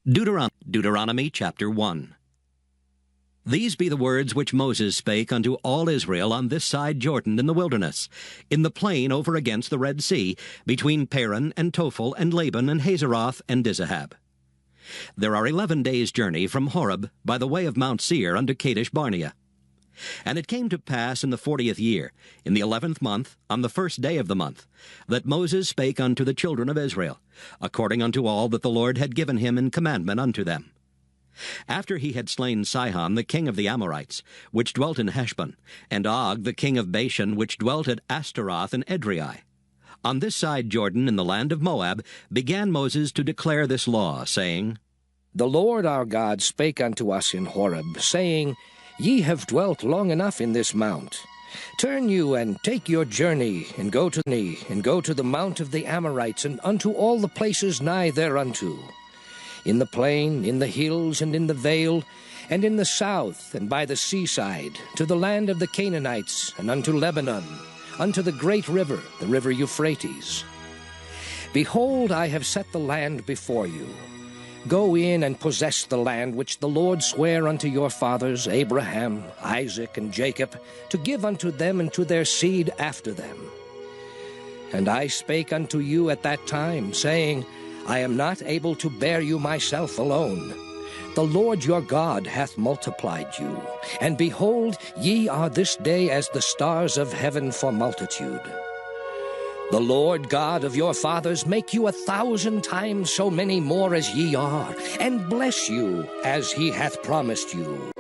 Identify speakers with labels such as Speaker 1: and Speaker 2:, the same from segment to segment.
Speaker 1: Deuteronomy chapter 1. These be the words which Moses spake unto all Israel on this side Jordan in the wilderness, in the plain over against the Red Sea, between Paran and Tophel and Laban and Hazeroth and Dizahab. There are 11 days' journey from Horeb by the way of Mount Seir unto Kadesh Barnea. And it came to pass in the 40th year, in the 11th month, on the first day of the month, that Moses spake unto the children of Israel, according unto all that the Lord had given him in commandment unto them. After he had slain Sihon the king of the Amorites, which dwelt in Heshbon, and Og the king of Bashan, which dwelt at Ashtaroth and Edrei, on this side Jordan in the land of Moab, began Moses to declare this law, saying,
Speaker 2: The Lord our God spake unto us in Horeb, saying, Ye have dwelt long enough in this mount. Turn you and take your journey, and go to the mount of the Amorites, and unto all the places nigh thereunto, in the plain, in the hills, and in the vale, and in the south, and by the seaside, to the land of the Canaanites, and unto Lebanon, unto the great river, the river Euphrates. Behold, I have set the land before you. Go in and possess the land which the Lord sware unto your fathers, Abraham, Isaac, and Jacob, to give unto them and to their seed after them. And I spake unto you at that time, saying, I am not able to bear you myself alone. The Lord your God hath multiplied you, and behold, ye are this day as the stars of heaven for multitude. The Lord God of your fathers make you 1,000 times so many more as ye are, and bless you as he hath promised you.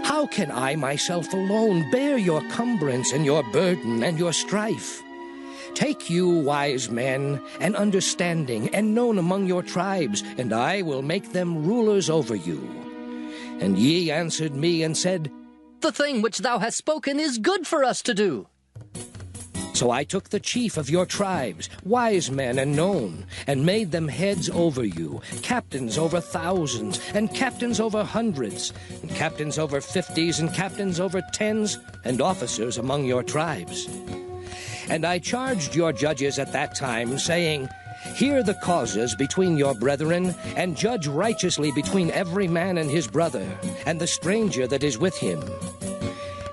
Speaker 2: How can I myself alone bear your cumbrance and your burden and your strife? Take you wise men and understanding and known among your tribes, and I will make them rulers over you. And ye answered me and said,
Speaker 3: The thing which thou hast spoken is good for us to do.
Speaker 2: So I took the chief of your tribes, wise men and known, and made them heads over you, captains over thousands, and captains over hundreds, and captains over 50s, and captains over 10s, and officers among your tribes. And I charged your judges at that time, saying, Hear the causes between your brethren, and judge righteously between every man and his brother, and the stranger that is with him.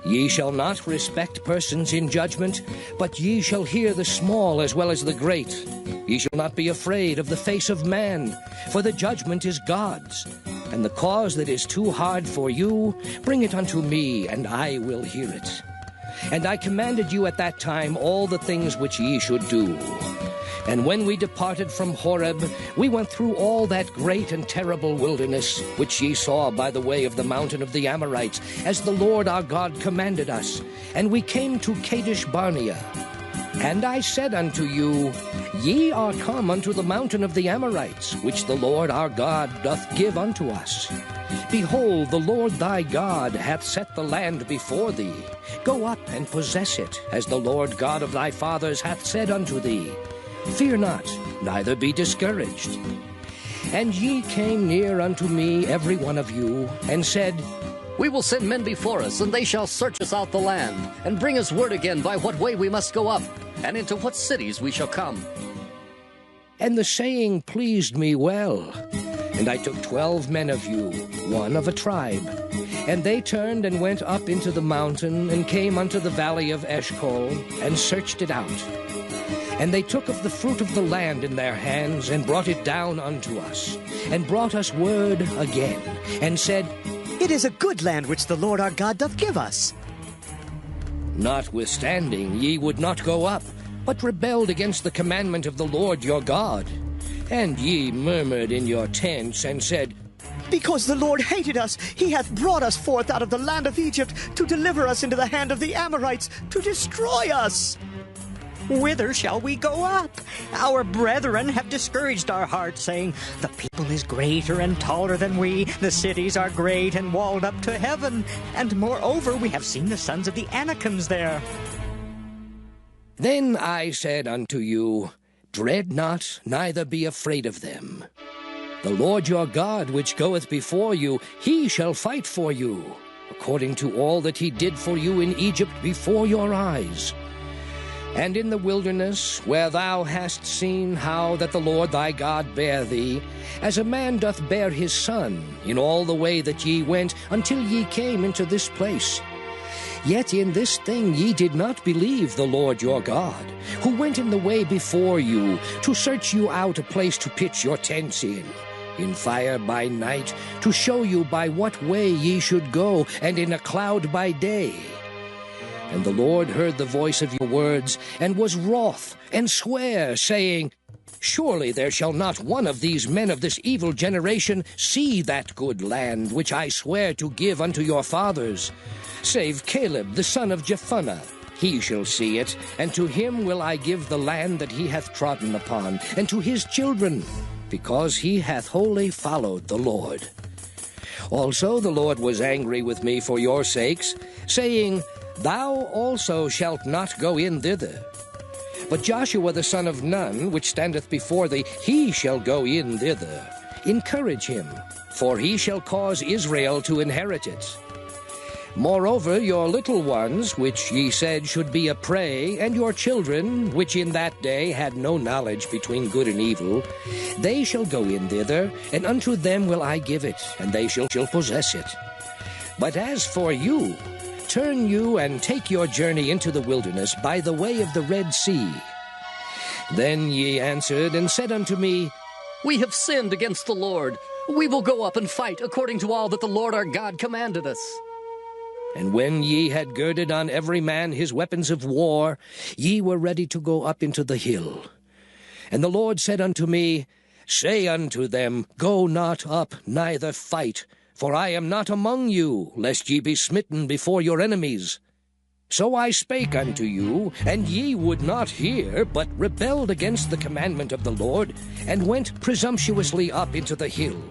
Speaker 2: Ye shall not respect persons in judgment, but ye shall hear the small as well as the great. Ye shall not be afraid of the face of man, for the judgment is God's. And the cause that is too hard for you, bring it unto me, and I will hear it. And I commanded you at that time all the things which ye should do. And when we departed from Horeb, we went through all that great and terrible wilderness, which ye saw by the way of the mountain of the Amorites, as the Lord our God commanded us. And we came to Kadesh Barnea. And I said unto you, Ye are come unto the mountain of the Amorites, which the Lord our God doth give unto us. Behold, the Lord thy God hath set the land before thee. Go up and possess it, as the Lord God of thy fathers hath said unto thee. Fear not, neither be discouraged. And ye came near unto me, every one of you, and said,
Speaker 3: We will send men before us, and they shall search us out the land, and bring us word again by what way we must go up, and into what cities we shall come.
Speaker 2: And the saying pleased me well. And I took 12 men of you, one of a tribe. And they turned and went up into the mountain, and came unto the valley of Eshcol, and searched it out. And they took of the fruit of the land in their hands, and brought it down unto us, and brought us word again, and said,
Speaker 4: It is a good land which the Lord our God doth give us.
Speaker 2: Notwithstanding, ye would not go up, but rebelled against the commandment of the Lord your God. And ye murmured in your tents, and said,
Speaker 4: Because the Lord hated us, he hath brought us forth out of the land of Egypt, to deliver us into the hand of the Amorites, to destroy us.
Speaker 5: Whither shall we go up? Our brethren have discouraged our hearts, saying, The people is greater and taller than we. The cities are great and walled up to heaven. And moreover, we have seen the sons of the Anakims there.
Speaker 2: Then I said unto you, Dread not, neither be afraid of them. The Lord your God, which goeth before you, he shall fight for you, according to all that he did for you in Egypt before your eyes. And in the wilderness, where thou hast seen how that the Lord thy God bare thee, as a man doth bear his son, in all the way that ye went, until ye came into this place. Yet in this thing ye did not believe the Lord your God, who went in the way before you, to search you out a place to pitch your tents in fire by night, to show you by what way ye should go, and in a cloud by day. And the Lord heard the voice of your words, and was wroth, and sware, saying, Surely there shall not one of these men of this evil generation see that good land which I swear to give unto your fathers, save Caleb the son of Jephunneh. He shall see it, and to him will I give the land that he hath trodden upon, and to his children, because he hath wholly followed the Lord. Also the Lord was angry with me for your sakes, saying, Thou also shalt not go in thither. But Joshua the son of Nun, which standeth before thee, he shall go in thither. Encourage him, for he shall cause Israel to inherit it. Moreover, your little ones, which ye said should be a prey, and your children, which in that day had no knowledge between good and evil, they shall go in thither, and unto them will I give it, and they shall possess it. But as for you, turn you and take your journey into the wilderness by the way of the Red Sea. Then ye answered and said unto me,
Speaker 3: We have sinned against the Lord. We will go up and fight according to all that the Lord our God commanded us.
Speaker 2: And when ye had girded on every man his weapons of war, ye were ready to go up into the hill. And the Lord said unto me, Say unto them, Go not up, neither fight, for I am not among you, lest ye be smitten before your enemies. So I spake unto you, and ye would not hear, but rebelled against the commandment of the Lord, and went presumptuously up into the hill.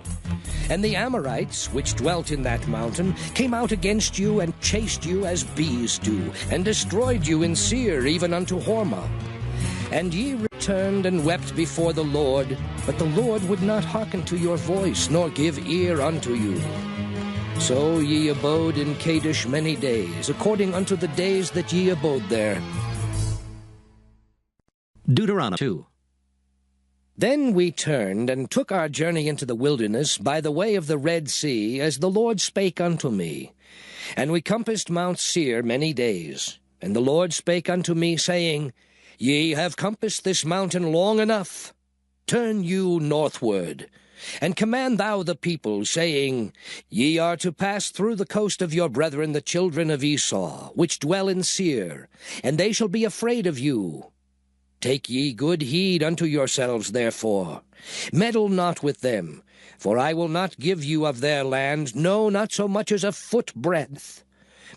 Speaker 2: And the Amorites, which dwelt in that mountain, came out against you, and chased you as bees do, and destroyed you in Seir, even unto Hormah. And ye returned and wept before the Lord, but the Lord would not hearken to your voice, nor give ear unto you. So ye abode in Kadesh many days, according unto the days that ye abode there.
Speaker 1: Deuteronomy 2.
Speaker 2: Then we turned and took our journey into the wilderness by the way of the Red Sea, as the Lord spake unto me. And we compassed Mount Seir many days. And the Lord spake unto me, saying, Ye have compassed this mountain long enough. Turn you northward, and command thou the people, saying, Ye are to pass through the coast of your brethren the children of Esau, which dwell in Seir, and they shall be afraid of you. Take ye good heed unto yourselves, therefore. Meddle not with them, for I will not give you of their land, no, not so much as a foot breadth,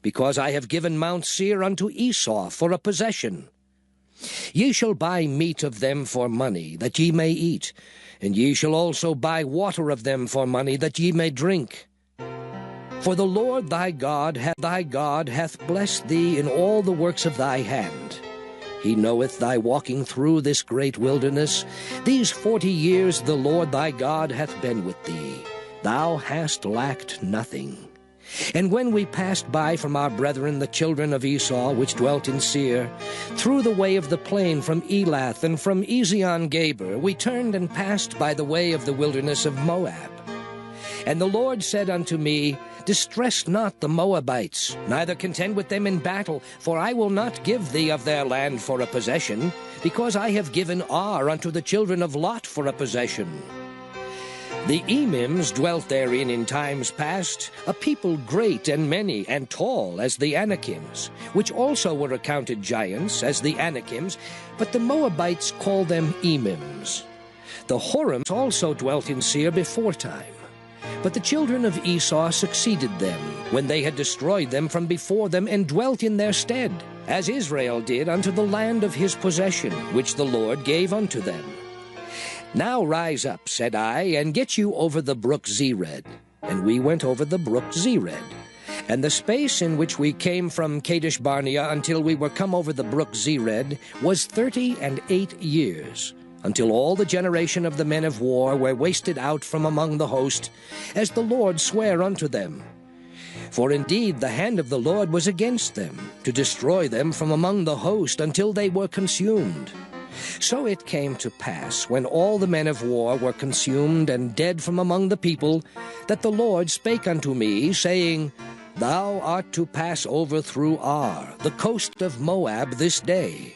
Speaker 2: because I have given Mount Seir unto Esau for a possession. Ye shall buy meat of them for money, that ye may eat, and ye shall also buy water of them for money, that ye may drink. For the Lord thy God hath blessed thee in all the works of thy hand. He knoweth thy walking through this great wilderness. These 40 years the Lord thy God hath been with thee. Thou hast lacked nothing. And when we passed by from our brethren the children of Esau, which dwelt in Seir, through the way of the plain from Elath and from Ezion-Geber, we turned and passed by the way of the wilderness of Moab. And the Lord said unto me, Distress not the Moabites, neither contend with them in battle, for I will not give thee of their land for a possession, because I have given Ar unto the children of Lot for a possession. The Emims dwelt therein in times past, a people great and many and tall as the Anakims, which also were accounted giants as the Anakims, but the Moabites call them Emims. The Horims also dwelt in Seir beforetime. But the children of Esau succeeded them, when they had destroyed them from before them, and dwelt in their stead, as Israel did unto the land of his possession, which the Lord gave unto them. Now rise up, said I, and get you over the brook Zered. And we went over the brook Zered. And the space in which we came from Kadesh Barnea until we were come over the brook Zered was 38 years, until all the generation of the men of war were wasted out from among the host, as the Lord sware unto them. For indeed the hand of the Lord was against them, to destroy them from among the host until they were consumed. So it came to pass, when all the men of war were consumed and dead from among the people, that the Lord spake unto me, saying, Thou art to pass over through Ar, the coast of Moab, this day.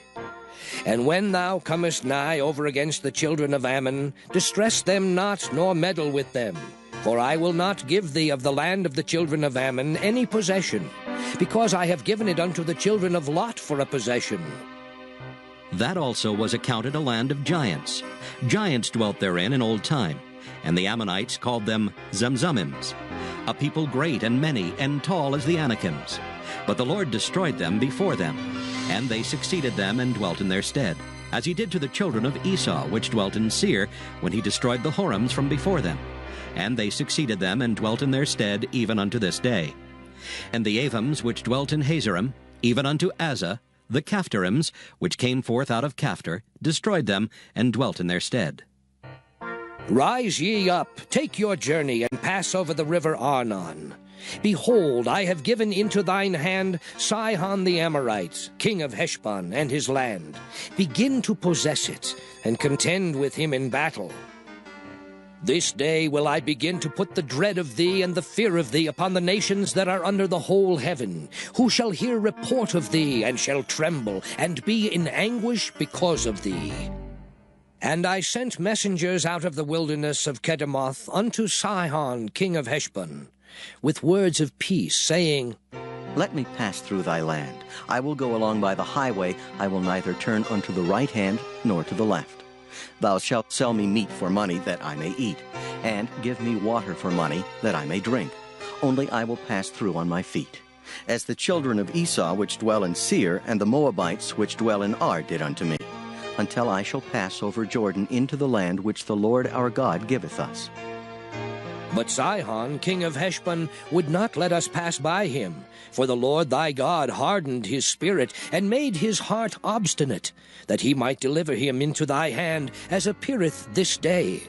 Speaker 2: And when thou comest nigh over against the children of Ammon, distress them not, nor meddle with them. For I will not give thee of the land of the children of Ammon any possession, because I have given it unto the children of Lot for a possession.
Speaker 1: That also was accounted a land of giants. Giants dwelt therein in old time, and the Ammonites called them Zamzummims, a people great and many and tall as the Anakims. But the Lord destroyed them before them, and they succeeded them and dwelt in their stead, as he did to the children of Esau, which dwelt in Seir, when he destroyed the Horims from before them. And they succeeded them and dwelt in their stead even unto this day. And the Avims, which dwelt in Hazerim, even unto Azza, the Caphtorims, which came forth out of Caphtor, destroyed them, and dwelt in their stead.
Speaker 2: Rise ye up, take your journey, and pass over the river Arnon. Behold, I have given into thine hand Sihon the Amorite, king of Heshbon, and his land. Begin to possess it, and contend with him in battle. This day will I begin to put the dread of thee and the fear of thee upon the nations that are under the whole heaven, who shall hear report of thee, and shall tremble, and be in anguish because of thee. And I sent messengers out of the wilderness of Kedemoth unto Sihon king of Heshbon, with words of peace, saying,
Speaker 6: Let me pass through thy land. I will go along by the highway. I will neither turn unto the right hand nor to the left. Thou shalt sell me meat for money, that I may eat, and give me water for money, that I may drink. Only I will pass through on my feet. As the children of Esau which dwell in Seir, and the Moabites which dwell in Ar did unto me, until I shall pass over Jordan into the land which the Lord our God giveth us.
Speaker 2: But Sihon king of Heshbon would not let us pass by him, for the Lord thy God hardened his spirit, and made his heart obstinate, that he might deliver him into thy hand, as appeareth this day.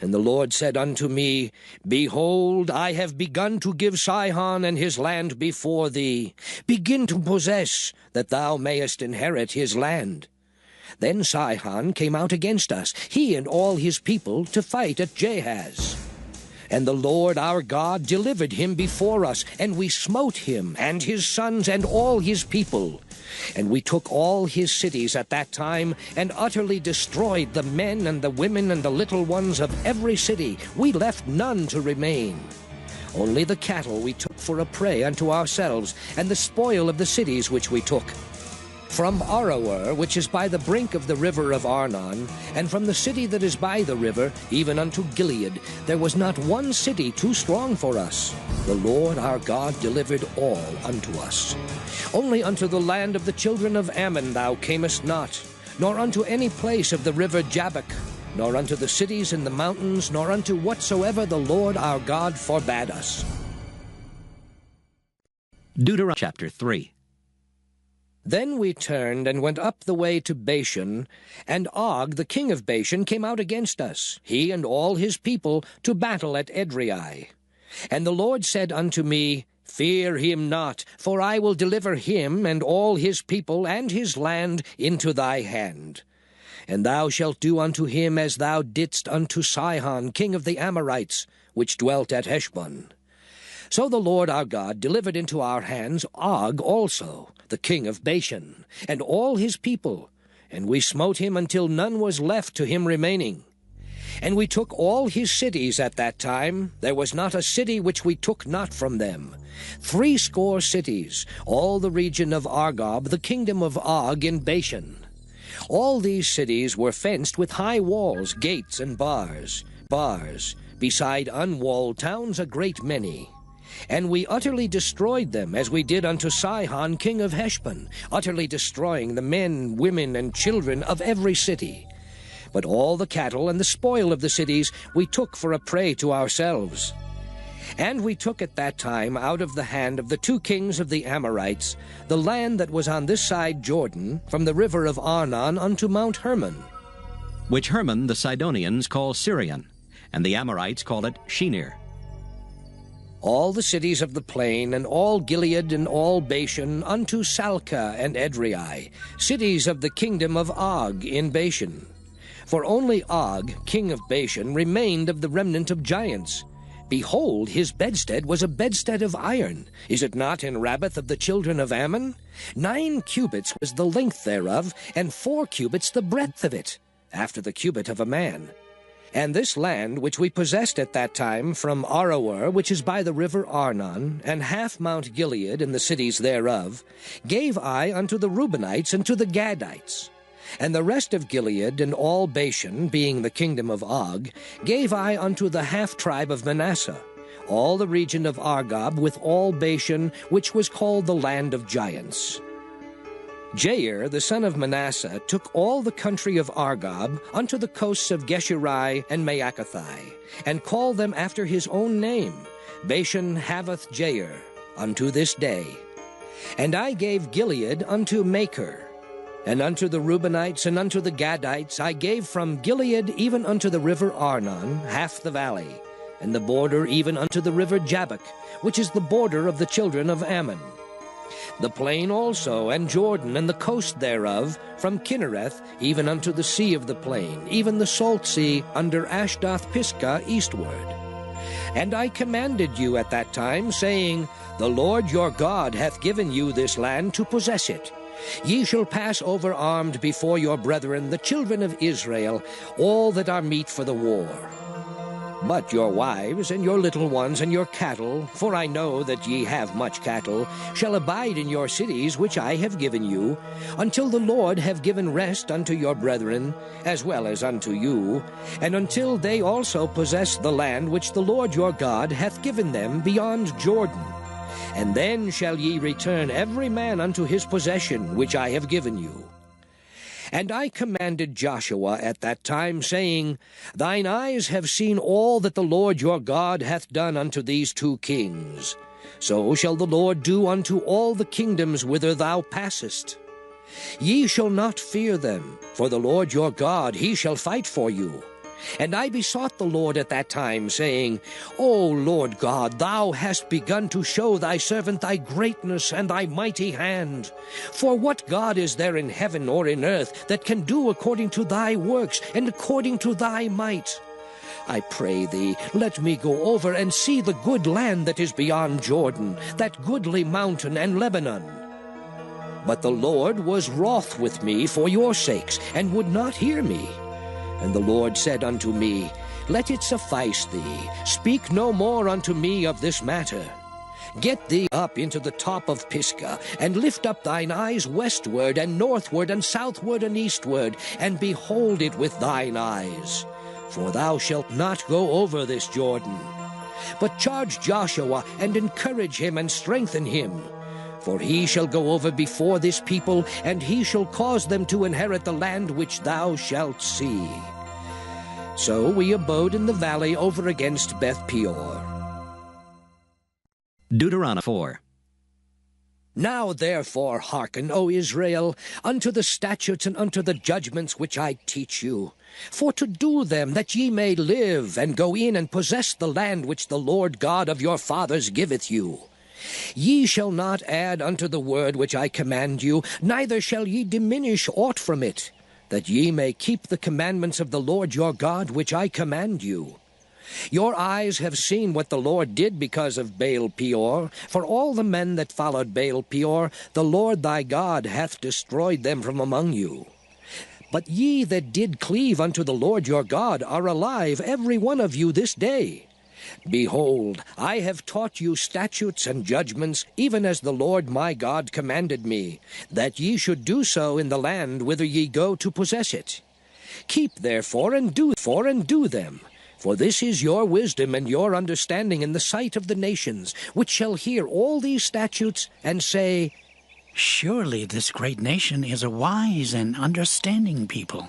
Speaker 2: And the Lord said unto me, Behold, I have begun to give Sihon and his land before thee. Begin to possess, that thou mayest inherit his land. Then Sihon came out against us, he and all his people, to fight at Jahaz. And the Lord our God delivered him before us, and we smote him, and his sons, and all his people. And we took all his cities at that time, and utterly destroyed the men and the women and the little ones of every city. We left none to remain. Only the cattle we took for a prey unto ourselves, and the spoil of the cities which we took. From Aroer, which is by the brink of the river of Arnon, and from the city that is by the river, even unto Gilead, there was not one city too strong for us. The Lord our God delivered all unto us. Only unto the land of the children of Ammon thou camest not, nor unto any place of the river Jabbok, nor unto the cities in the mountains, nor unto whatsoever the Lord our God forbade us.
Speaker 1: Deuteronomy chapter 3.
Speaker 2: Then we turned and went up the way to Bashan, and Og the king of Bashan came out against us, he and all his people, to battle at Edrei. And the Lord said unto me, Fear him not, for I will deliver him and all his people and his land into thy hand. And thou shalt do unto him as thou didst unto Sihon king of the Amorites, which dwelt at Heshbon. So the Lord our God delivered into our hands Og also, the king of Bashan, and all his people, and we smote him until none was left to him remaining. And we took all his cities at that time. There was not a city which we took not from them. 80 cities, all the region of Argob, the kingdom of Og in Bashan. All these cities were fenced with high walls, gates, and bars, beside unwalled towns a great many. And we utterly destroyed them, as we did unto Sihon king of Heshbon, utterly destroying the men, women, and children of every city. But all the cattle and the spoil of the cities we took for a prey to ourselves. And we took at that time out of the hand of the 2 kings of the Amorites the land that was on this side Jordan, from the river of Arnon unto Mount Hermon.
Speaker 1: Which Hermon the Sidonians call Syrian, and the Amorites call it Shinir.
Speaker 2: all the cities of the plain, and all Gilead and all Bashan, unto Salca and Edrei, cities of the kingdom of Og in Bashan. For only Og, king of Bashan, remained of the remnant of giants. Behold, his bedstead was a bedstead of iron. Is it not in Rabbath of the children of Ammon? 9 cubits was the length thereof, and 4 cubits the breadth of it, after the cubit of a man. And this land which we possessed at that time from Aroer, which is by the river Arnon, and half Mount Gilead and the cities thereof, gave I unto the Reubenites and to the Gadites. And the rest of Gilead and all Bashan, being the kingdom of Og, gave I unto the half-tribe of Manasseh, all the region of Argob with all Bashan, which was called the land of giants. Jair, the son of Manasseh, took all the country of Argob unto the coasts of Geshuri and Maacathai, and called them after his own name, Bashan Havoth Jair, unto this day. And I gave Gilead unto Machir, and unto the Reubenites and unto the Gadites I gave from Gilead even unto the river Arnon half the valley, and the border even unto the river Jabbok, which is the border of the children of Ammon. The plain also, and Jordan, and the coast thereof, from Kinnereth even unto the sea of the plain, even the salt sea, under Ashdoth-Pisgah eastward. And I commanded you at that time, saying, The Lord your God hath given you this land to possess it. Ye shall pass over armed before your brethren, the children of Israel, all that are meet for the war. But your wives, and your little ones, and your cattle, for I know that ye have much cattle, shall abide in your cities which I have given you, until the Lord have given rest unto your brethren, as well as unto you, and until they also possess the land which the Lord your God hath given them beyond Jordan. And then shall ye return every man unto his possession which I have given you. And I commanded Joshua at that time, saying, Thine eyes have seen all that the Lord your God hath done unto these 2 kings. So shall the Lord do unto all the kingdoms whither thou passest. Ye shall not fear them, for the Lord your God, he shall fight for you. And I besought the Lord at that time, saying, O Lord God, thou hast begun to show thy servant thy greatness and thy mighty hand. For what God is there in heaven or in earth that can do according to thy works and according to thy might? I pray thee, let me go over and see the good land that is beyond Jordan, that goodly mountain and Lebanon. But the Lord was wroth with me for your sakes, and would not hear me. And the Lord said unto me, Let it suffice thee, speak no more unto me of this matter. Get thee up into the top of Pisgah, and lift up thine eyes westward, and northward, and southward, and eastward, and behold it with thine eyes. For thou shalt not go over this Jordan. But charge Joshua, and encourage him, and strengthen him. For he shall go over before this people, and he shall cause them to inherit the land which thou shalt see. So we abode in the valley over against Beth Peor.
Speaker 1: Deuteronomy 4.
Speaker 2: Now therefore hearken, O Israel, unto the statutes and unto the judgments which I teach you, for to do them, that ye may live, and go in and possess the land which the Lord God of your fathers giveth you. Ye shall not add unto the word which I command you, neither shall ye diminish aught from it, that ye may keep the commandments of the Lord your God which I command you. Your eyes have seen what the Lord did because of Baal Peor. For all the men that followed Baal Peor, the Lord thy God hath destroyed them from among you. But ye that did cleave unto the Lord your God are alive, every one of you this day. Behold, I have taught you statutes and judgments, even as the Lord my God commanded me, that ye should do so in the land whither ye go to possess it. Keep therefore and do them, for this is your wisdom and your understanding in the sight of the nations, which shall hear all these statutes and say,
Speaker 7: Surely this great nation is a wise and understanding people.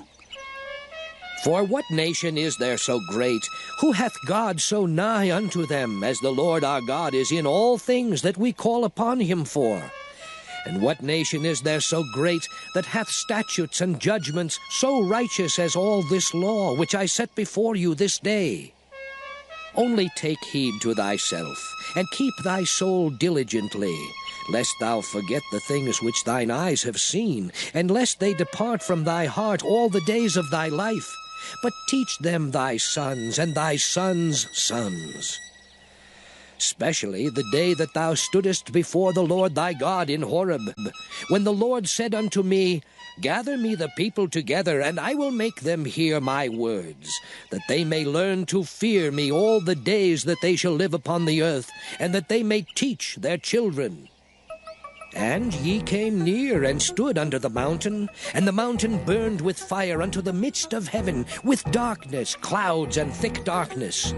Speaker 2: For what nation is there so great? Who hath God so nigh unto them, as the Lord our God is in all things that we call upon him for? And what nation is there so great, that hath statutes and judgments so righteous as all this law, which I set before you this day? Only take heed to thyself, and keep thy soul diligently, lest thou forget the things which thine eyes have seen, and lest they depart from thy heart all the days of thy life. But teach them thy sons and thy sons' sons. Especially the day that thou stoodest before the Lord thy God in Horeb, when the Lord said unto me, Gather me the people together, and I will make them hear my words, that they may learn to fear me all the days that they shall live upon the earth, and that they may teach their children. And ye came near and stood under the mountain, and the mountain burned with fire unto the midst of heaven, with darkness, clouds, and thick darkness.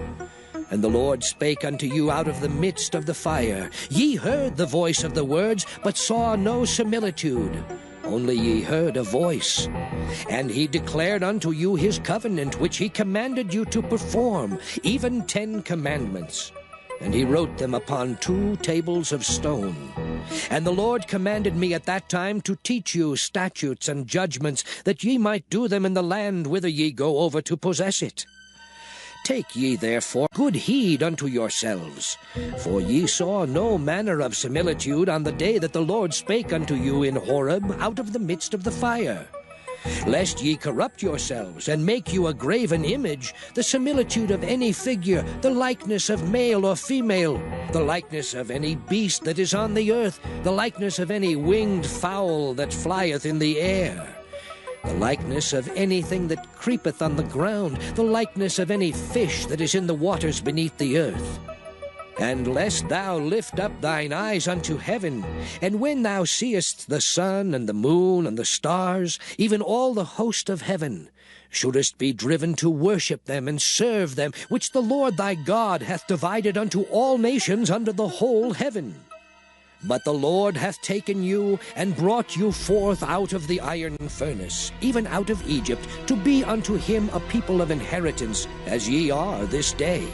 Speaker 2: And the Lord spake unto you out of the midst of the fire. Ye heard the voice of the words, but saw no similitude. Only ye heard a voice. And he declared unto you his covenant, which he commanded you to perform, even 10 commandments. And he wrote them upon 2 tables of stone. And the Lord commanded me at that time to teach you statutes and judgments, that ye might do them in the land whither ye go over to possess it. Take ye therefore good heed unto yourselves, for ye saw no manner of similitude on the day that the Lord spake unto you in Horeb out of the midst of the fire. Lest ye corrupt yourselves, and make you a graven image, the similitude of any figure, the likeness of male or female, the likeness of any beast that is on the earth, the likeness of any winged fowl that flieth in the air, the likeness of anything that creepeth on the ground, the likeness of any fish that is in the waters beneath the earth. And lest thou lift up thine eyes unto heaven, and when thou seest the sun and the moon and the stars, even all the host of heaven, shouldest be driven to worship them and serve them, which the Lord thy God hath divided unto all nations under the whole heaven. But the Lord hath taken you and brought you forth out of the iron furnace, even out of Egypt, to be unto him a people of inheritance, as ye are this day.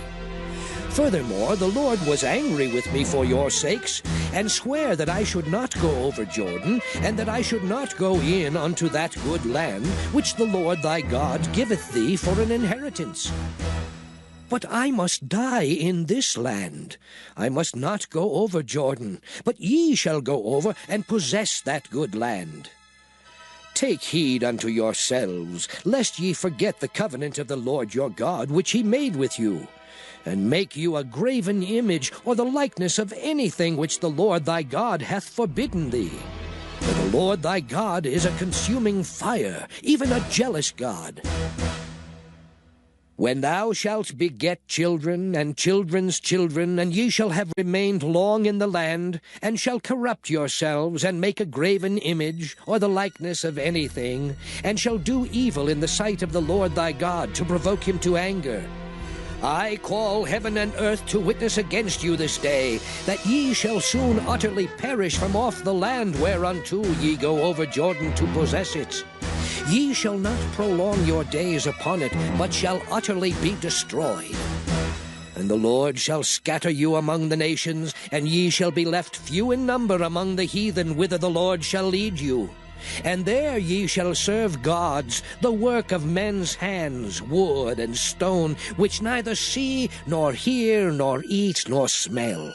Speaker 2: Furthermore, the Lord was angry with me for your sakes, and sware that I should not go over Jordan, and that I should not go in unto that good land, which the Lord thy God giveth thee for an inheritance. But I must die in this land. I must not go over Jordan, but ye shall go over and possess that good land. Take heed unto yourselves, lest ye forget the covenant of the Lord your God, which he made with you, and make you a graven image, or the likeness of anything which the Lord thy God hath forbidden thee. For the Lord thy God is a consuming fire, even a jealous God. When thou shalt beget children and children's children, and ye shall have remained long in the land, and shall corrupt yourselves, and make a graven image, or the likeness of anything, and shall do evil in the sight of the Lord thy God, to provoke him to anger, I call heaven and earth to witness against you this day, that ye shall soon utterly perish from off the land whereunto ye go over Jordan to possess it. Ye shall not prolong your days upon it, but shall utterly be destroyed. And the Lord shall scatter you among the nations, and ye shall be left few in number among the heathen, whither the Lord shall lead you. And there ye shall serve gods, the work of men's hands, wood and stone, which neither see, nor hear, nor eat, nor smell.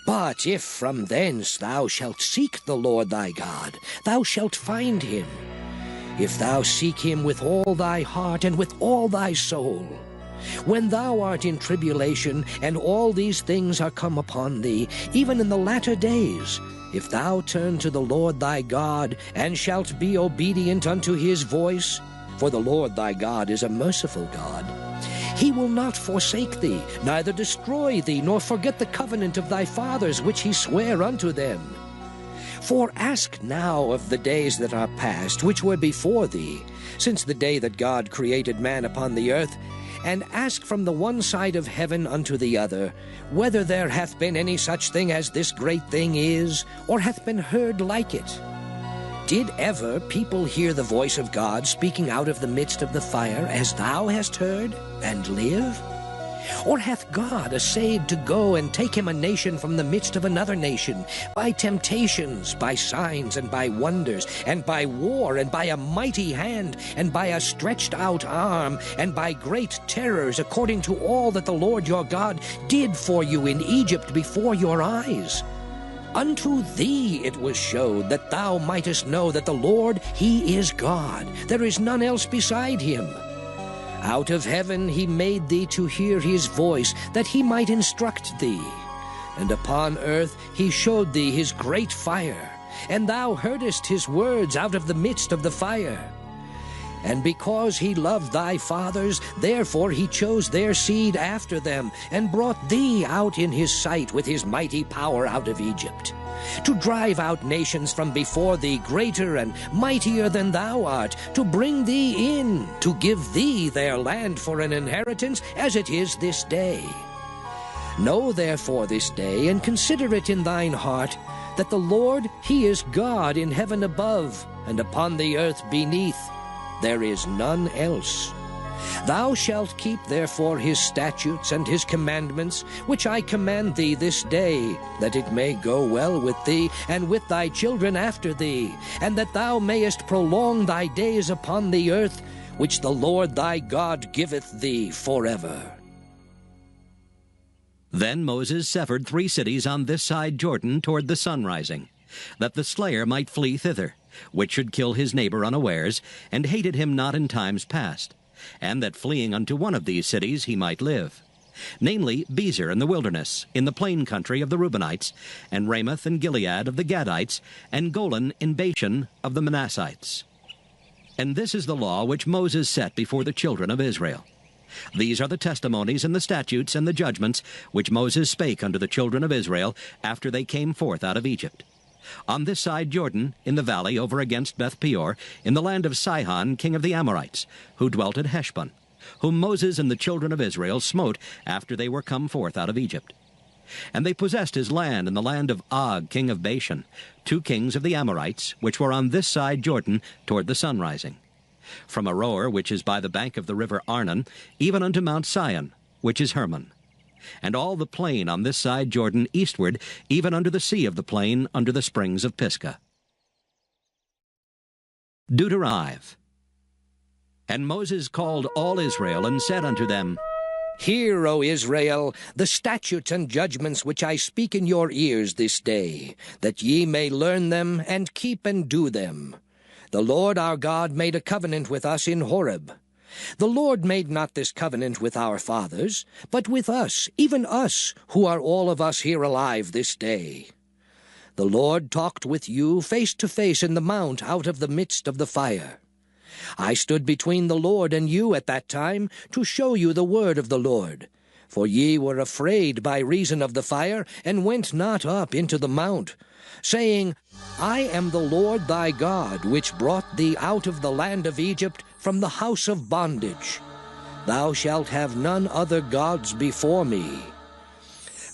Speaker 2: But if from thence thou shalt seek the Lord thy God, thou shalt find him, if thou seek him with all thy heart and with all thy soul. When thou art in tribulation, and all these things are come upon thee, even in the latter days, if thou turn to the Lord thy God, and shalt be obedient unto his voice, for the Lord thy God is a merciful God, he will not forsake thee, neither destroy thee, nor forget the covenant of thy fathers which he sware unto them. For ask now of the days that are past, which were before thee, since the day that God created man upon the earth, and ask from the one side of heaven unto the other, whether there hath been any such thing as this great thing is, or hath been heard like it. Did ever people hear the voice of God speaking out of the midst of the fire, as thou hast heard, and live? Or hath God essayed to go and take him a nation from the midst of another nation, by temptations, by signs, and by wonders, and by war, and by a mighty hand, and by a stretched out arm, and by great terrors, according to all that the Lord your God did for you in Egypt before your eyes? Unto thee it was showed, that thou mightest know that the Lord, he is God. There is none else beside him. Out of heaven he made thee to hear his voice, that he might instruct thee. And upon earth he showed thee his great fire, and thou heardest his words out of the midst of the fire. And because he loved thy fathers, therefore he chose their seed after them, and brought thee out in his sight with his mighty power out of Egypt, to drive out nations from before thee greater and mightier than thou art, to bring thee in, to give thee their land for an inheritance, as it is this day. Know therefore this day, and consider it in thine heart, that the Lord, he is God in heaven above, and upon the earth beneath. There is none else. Thou shalt keep therefore his statutes and his commandments, which I command thee this day, that it may go well with thee, and with thy children after thee, and that thou mayest prolong thy days upon the earth, which the Lord thy God giveth thee forever.
Speaker 1: Then Moses severed 3 cities on this side Jordan toward the sunrising, that the slayer might flee thither, which should kill his neighbor unawares, and hated him not in times past, and that fleeing unto one of these cities he might live, namely Bezer in the wilderness, in the plain country of the Reubenites, and Ramoth and Gilead of the Gadites, and Golan in Bashan of the Manassites. And this is the law which Moses set before the children of Israel. These are the testimonies and the statutes and the judgments which Moses spake unto the children of Israel after they came forth out of Egypt. On this side Jordan, in the valley over against Beth Peor, in the land of Sihon, king of the Amorites, who dwelt at Heshbon, whom Moses and the children of Israel smote after they were come forth out of Egypt. And they possessed his land in the land of Og, king of Bashan, 2 kings of the Amorites, which were on this side Jordan toward the sunrising, from Aroer, which is by the bank of the river Arnon, even unto Mount Sion, which is Hermon, and all the plain on this side Jordan eastward, even unto the sea of the plain, under the springs of Pisgah. Deuteronomy. And Moses called all Israel, and said unto them,
Speaker 2: Hear, O Israel, the statutes and judgments which I speak in your ears this day, that ye may learn them, and keep and do them. The Lord our God made a covenant with us in Horeb. The Lord made not this covenant with our fathers, but with us, even us, who are all of us here alive this day. The Lord talked with you face to face in the mount out of the midst of the fire. I stood between the Lord and you at that time, to show you the word of the Lord. For ye were afraid by reason of the fire, and went not up into the mount, saying, I am the Lord thy God, which brought thee out of the land of Egypt, from the house of bondage. Thou shalt have none other gods before me.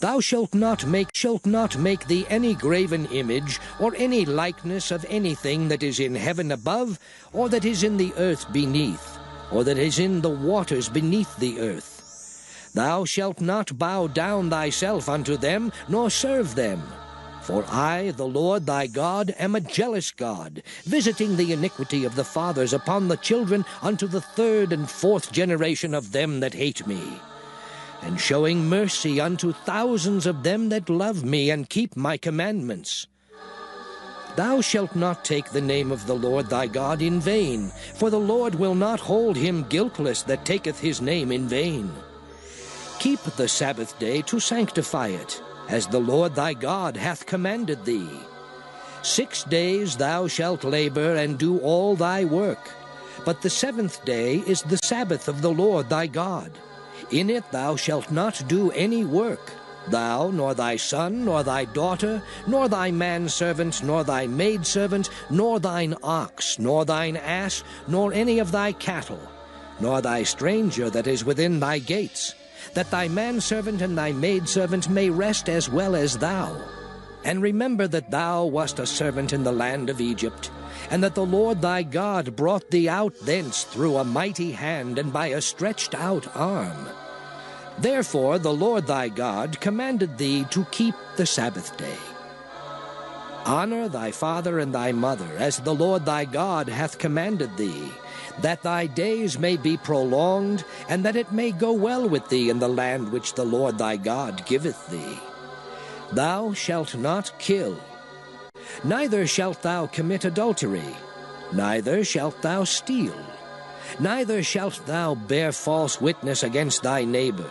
Speaker 2: Thou shalt not make thee any graven image, or any likeness of anything that is in heaven above, or that is in the earth beneath, or that is in the waters beneath the earth. Thou shalt not bow down thyself unto them, nor serve them. For I, the Lord thy God, am a jealous God, visiting the iniquity of the fathers upon the children unto the 3rd and 4th generation of them that hate me, and showing mercy unto thousands of them that love me and keep my commandments. Thou shalt not take the name of the Lord thy God in vain, for the Lord will not hold him guiltless that taketh his name in vain. Keep the Sabbath day to sanctify it, as the Lord thy God hath commanded thee. 6 days thou shalt labor and do all thy work, but the 7th day is the Sabbath of the Lord thy God. In it thou shalt not do any work, thou, nor thy son, nor thy daughter, nor thy manservant, nor thy maidservant, nor thine ox, nor thine ass, nor any of thy cattle, nor thy stranger that is within thy gates, that thy manservant and thy maidservant may rest as well as thou. And remember that thou wast a servant in the land of Egypt, and that the Lord thy God brought thee out thence through a mighty hand and by a stretched out arm. Therefore the Lord thy God commanded thee to keep the Sabbath day. Honor thy father and thy mother, as the Lord thy God hath commanded thee, that thy days may be prolonged, and that it may go well with thee in the land which the Lord thy God giveth thee. Thou shalt not kill, neither shalt thou commit adultery, neither shalt thou steal, neither shalt thou bear false witness against thy neighbor.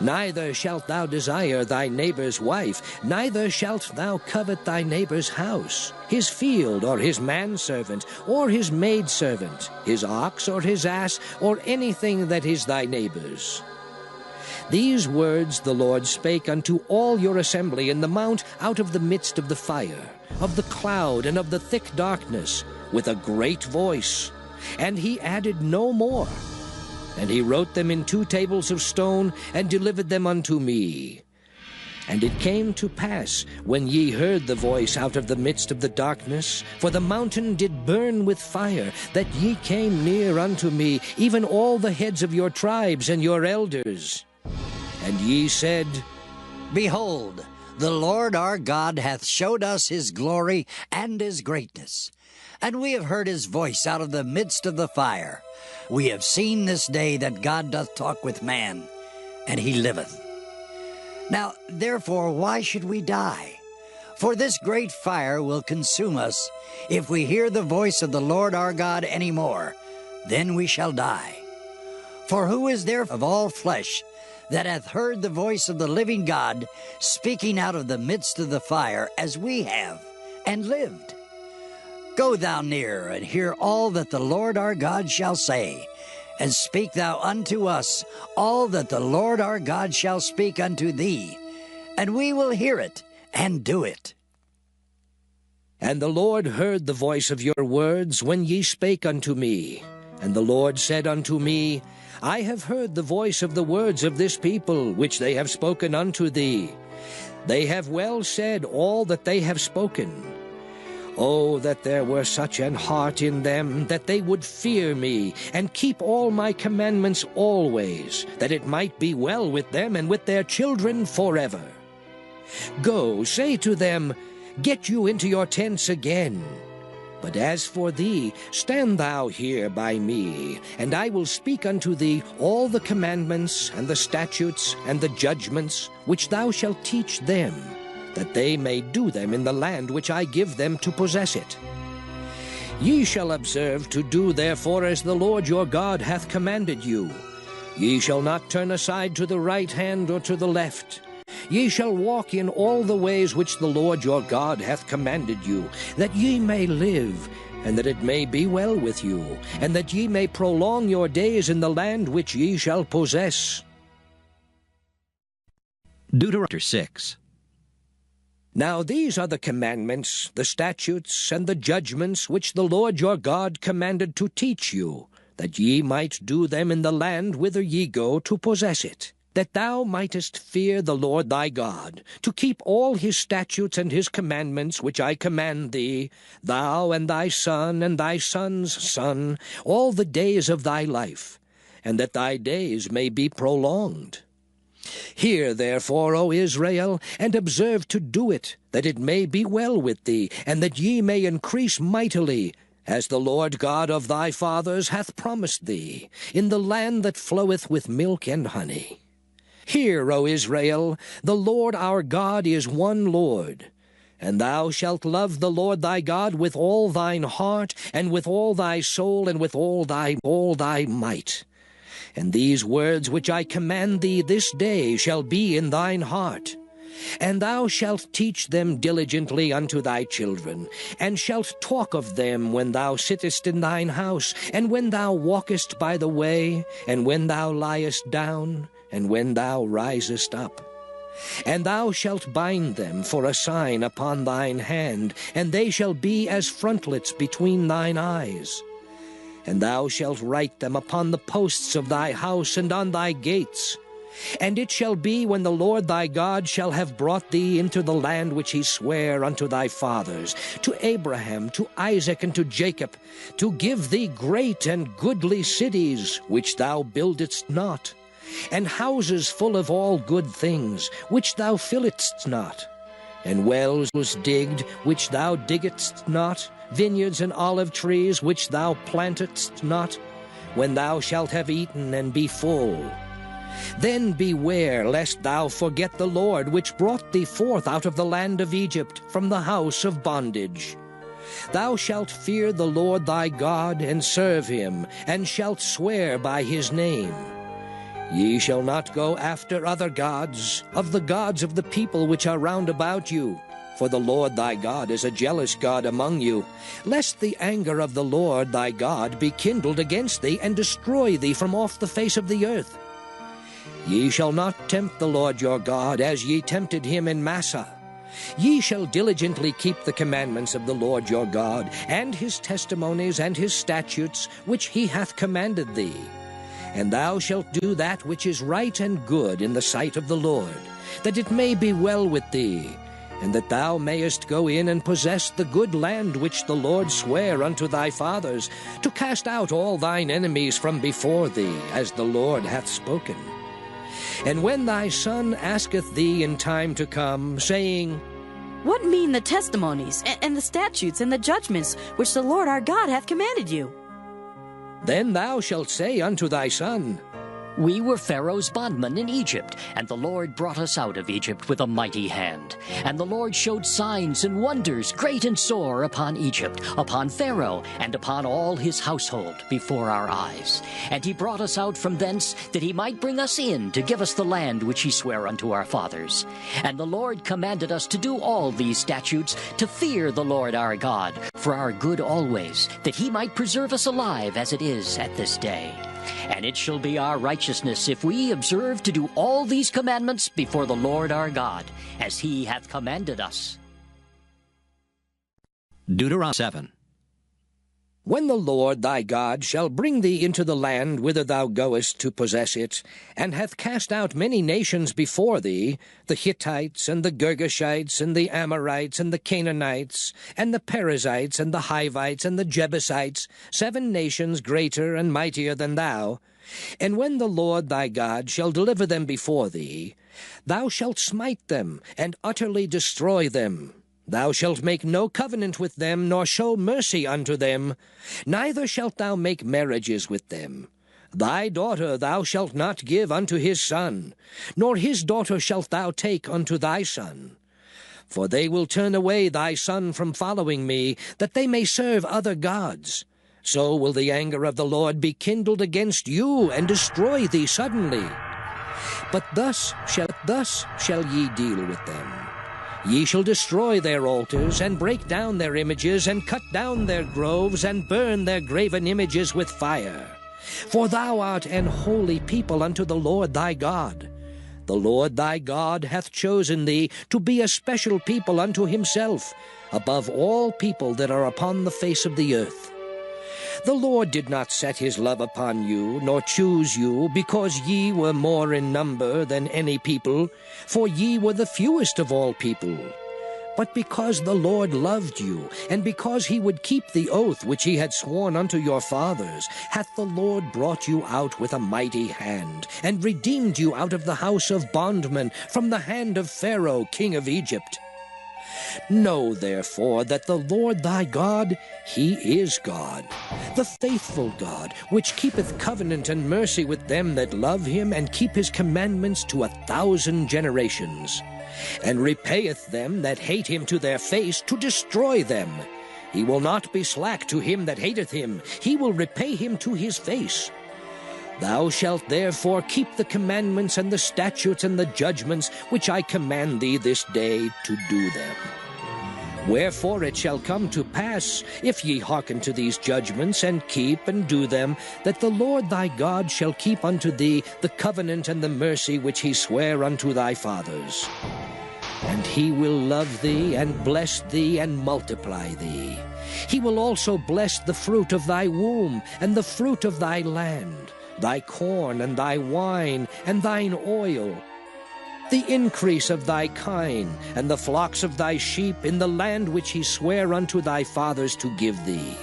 Speaker 2: Neither shalt thou desire thy neighbor's wife, neither shalt thou covet thy neighbor's house, his field, or his manservant, or his maidservant, his ox, or his ass, or anything that is thy neighbor's. These words the Lord spake unto all your assembly in the mount out of the midst of the fire, of the cloud, and of the thick darkness, with a great voice. And he added no more. And he wrote them in 2 tables of stone, and delivered them unto me. And it came to pass, when ye heard the voice out of the midst of the darkness, for the mountain did burn with fire, that ye came near unto me, even all the heads of your tribes and your elders. And ye said,
Speaker 8: Behold, the Lord our God hath showed us his glory and his greatness. And we have heard his voice out of the midst of the fire. We have seen this day that God doth talk with man, and he liveth. Now, therefore, why should we die? For this great fire will consume us. If we hear the voice of the Lord our God any more, then we shall die. For who is there of all flesh that hath heard the voice of the living God speaking out of the midst of the fire, as we have, and lived? Go thou near, and hear all that the Lord our God shall say, and speak thou unto us all that the Lord our God shall speak unto thee, and we will hear it, and do it.
Speaker 2: And the Lord heard the voice of your words when ye spake unto me. And the Lord said unto me, I have heard the voice of the words of this people, which they have spoken unto thee. They have well said all that they have spoken. Oh, that there were such an heart in them, that they would fear me, and keep all my commandments always, that it might be well with them and with their children forever. Go, say to them, Get you into your tents again. But as for thee, stand thou here by me, and I will speak unto thee all the commandments, and the statutes, and the judgments, which thou shalt teach them, that they may do them in the land which I give them to possess it. Ye shall observe to do therefore as the Lord your God hath commanded you. Ye shall not turn aside to the right hand or to the left. Ye shall walk in all the ways which the Lord your God hath commanded you, that ye may live, and that it may be well with you, and that ye may prolong your days in the land which ye shall possess.
Speaker 1: Deuteronomy 6.
Speaker 2: Now these are the commandments, the statutes, and the judgments which the Lord your God commanded to teach you, that ye might do them in the land whither ye go to possess it, that thou mightest fear the Lord thy God, to keep all his statutes and his commandments which I command thee, thou and thy son and thy son's son, all the days of thy life, and that thy days may be prolonged. Hear therefore, O Israel, and observe to do it, that it may be well with thee, and that ye may increase mightily, as the Lord God of thy fathers hath promised thee, in the land that floweth with milk and honey. Hear, O Israel, the Lord our God is one Lord. And thou shalt love the Lord thy God with all thine heart, and with all thy soul, and with all thy might. And these words which I command thee this day shall be in thine heart. And thou shalt teach them diligently unto thy children, and shalt talk of them when thou sittest in thine house, and when thou walkest by the way, and when thou liest down, and when thou risest up. And thou shalt bind them for a sign upon thine hand, and they shall be as frontlets between thine eyes. And thou shalt write them upon the posts of thy house and on thy gates. And it shall be, when the Lord thy God shall have brought thee into the land which he sware unto thy fathers, to Abraham, to Isaac, and to Jacob, to give thee great and goodly cities, which thou buildedst not, and houses full of all good things, which thou filledst not, and wells was digged, which thou diggedst not, vineyards and olive trees, which thou plantedst not, when thou shalt have eaten and be full. Then beware lest thou forget the Lord, which brought thee forth out of the land of Egypt, from the house of bondage. Thou shalt fear the Lord thy God, and serve him, and shalt swear by his name. Ye shall not go after other gods, of the gods of the people which are round about you. For the Lord thy God is a jealous God among you, lest the anger of the Lord thy God be kindled against thee, and destroy thee from off the face of the earth. Ye shall not tempt the Lord your God, as ye tempted him in Massah. Ye shall diligently keep the commandments of the Lord your God, and his testimonies and his statutes, which he hath commanded thee. And thou shalt do that which is right and good in the sight of the Lord, that it may be well with thee, and that thou mayest go in and possess the good land which the Lord sware unto thy fathers, to cast out all thine enemies from before thee, as the Lord hath spoken. And when thy son asketh thee in time to come, saying,
Speaker 9: What mean the testimonies, and the statutes, and the judgments, which the Lord our God hath commanded you?
Speaker 2: Then thou shalt say unto thy son,
Speaker 3: We were Pharaoh's bondmen in Egypt, and the Lord brought us out of Egypt with a mighty hand. And the Lord showed signs and wonders great and sore upon Egypt, upon Pharaoh, and upon all his household before our eyes. And he brought us out from thence, that he might bring us in to give us the land which he sware unto our fathers. And the Lord commanded us to do all these statutes, to fear the Lord our God, for our good always, that he might preserve us alive as it is at this day. And it shall be our righteousness if we observe to do all these commandments before the Lord our God, as he hath commanded us.
Speaker 1: Deuteronomy 7.
Speaker 2: When the Lord thy God shall bring thee into the land whither thou goest to possess it, and hath cast out many nations before thee, the Hittites, and the Girgashites, and the Amorites, and the Canaanites, and the Perizzites, and the Hivites, and the Jebusites, 7 nations greater and mightier than thou, and when the Lord thy God shall deliver them before thee, thou shalt smite them, and utterly destroy them. Thou shalt make no covenant with them, nor show mercy unto them, neither shalt thou make marriages with them. Thy daughter thou shalt not give unto his son, nor his daughter shalt thou take unto thy son. For they will turn away thy son from following me, that they may serve other gods. So will the anger of the Lord be kindled against you, and destroy thee suddenly. But thus shall ye deal with them. Ye shall destroy their altars, and break down their images, and cut down their groves, and burn their graven images with fire. For thou art an holy people unto the Lord thy God. The Lord thy God hath chosen thee to be a special people unto himself, above all people that are upon the face of the earth. The Lord did not set his love upon you, nor choose you, because ye were more in number than any people, for ye were the fewest of all people. But because the Lord loved you, and because he would keep the oath which he had sworn unto your fathers, hath the Lord brought you out with a mighty hand, and redeemed you out of the house of bondmen, from the hand of Pharaoh king of Egypt. Know therefore that the Lord thy God, he is God, the faithful God, which keepeth covenant and mercy with them that love him, and keep his commandments to 1,000 generations, and repayeth them that hate him to their face, to destroy them. He will not be slack to him that hateth him, he will repay him to his face. Thou shalt therefore keep the commandments and the statutes and the judgments which I command thee this day, to do them. Wherefore it shall come to pass, if ye hearken to these judgments, and keep and do them, that the Lord thy God shall keep unto thee the covenant and the mercy which he sware unto thy fathers. And he will love thee, and bless thee, and multiply thee. He will also bless the fruit of thy womb, and the fruit of thy land, thy corn, and thy wine, and thine oil, the increase of thy kine, and the flocks of thy sheep, in the land which he sware unto thy fathers to give thee.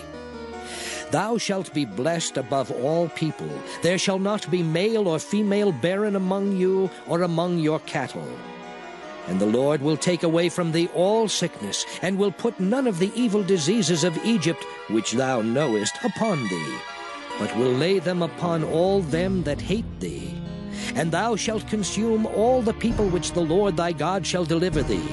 Speaker 2: Thou shalt be blessed above all people. There shall not be male or female barren among you or among your cattle. And the Lord will take away from thee all sickness, and will put none of the evil diseases of Egypt, which thou knowest, upon thee, but will lay them upon all them that hate thee. And thou shalt consume all the people which the Lord thy God shall deliver thee.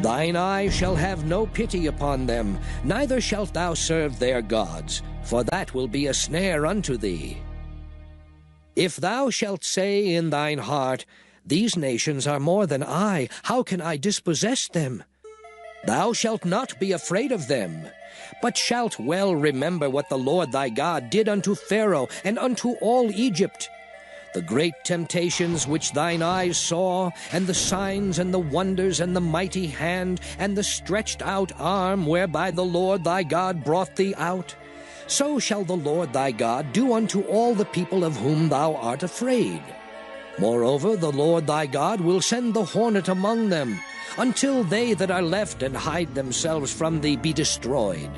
Speaker 2: Thine eye shall have no pity upon them, neither shalt thou serve their gods, for that will be a snare unto thee. If thou shalt say in thine heart, These nations are more than I, how can I dispossess them? Thou shalt not be afraid of them, but shalt well remember what the Lord thy God did unto Pharaoh and unto all Egypt, the great temptations which thine eyes saw, and the signs and the wonders and the mighty hand and the stretched out arm whereby the Lord thy God brought thee out. So shall the Lord thy God do unto all the people of whom thou art afraid. Moreover, the Lord thy God will send the hornet among them, until they that are left and hide themselves from thee be destroyed.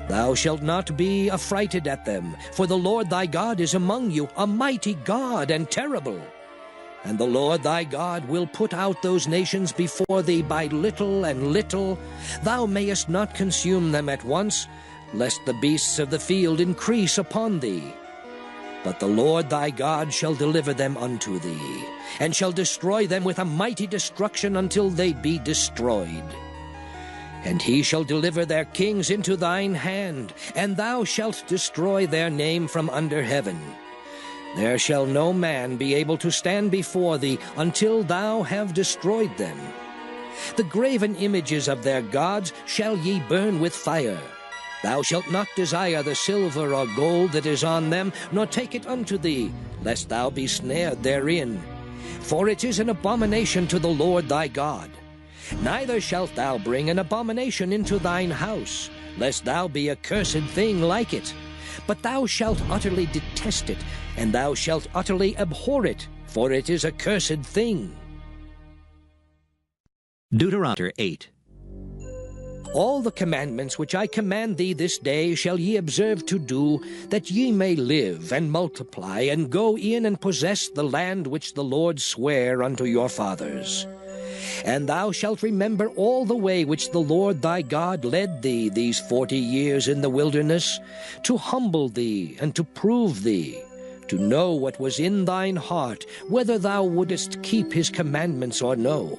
Speaker 2: Thou shalt not be affrighted at them, for the Lord thy God is among you, a mighty God and terrible. And the Lord thy God will put out those nations before thee by little and little. Thou mayest not consume them at once, lest the beasts of the field increase upon thee. But the Lord thy God shall deliver them unto thee, and shall destroy them with a mighty destruction until they be destroyed. And he shall deliver their kings into thine hand, and thou shalt destroy their name from under heaven. There shall no man be able to stand before thee until thou have destroyed them. The graven images of their gods shall ye burn with fire. Thou shalt not desire the silver or gold that is on them, nor take it unto thee, lest thou be snared therein. For it is an abomination to the Lord thy God. Neither shalt thou bring an abomination into thine house, lest thou be a cursed thing like it. But thou shalt utterly detest it, and thou shalt utterly abhor it, for it is a cursed thing.
Speaker 1: Deuteronomy 8.
Speaker 2: All the commandments which I command thee this day shall ye observe to do, that ye may live and multiply, and go in and possess the land which the Lord sware unto your fathers. And thou shalt remember all the way which the Lord thy God led thee these 40 years in the wilderness, to humble thee and to prove thee, to know what was in thine heart, whether thou wouldest keep his commandments or no.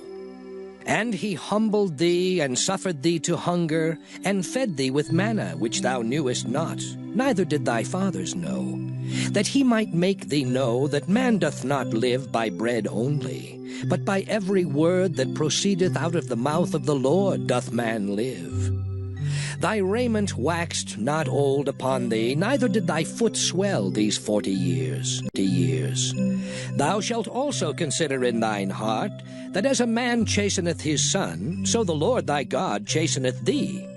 Speaker 2: And he humbled thee, and suffered thee to hunger, and fed thee with manna, which thou knewest not, neither did thy fathers know, that he might make thee know that man doth not live by bread only, but by every word that proceedeth out of the mouth of the Lord doth man live. Thy raiment waxed not old upon thee, neither did thy foot swell these 40 years. Thou shalt also consider in thine heart, that as a man chasteneth his son, so the Lord thy God chasteneth thee.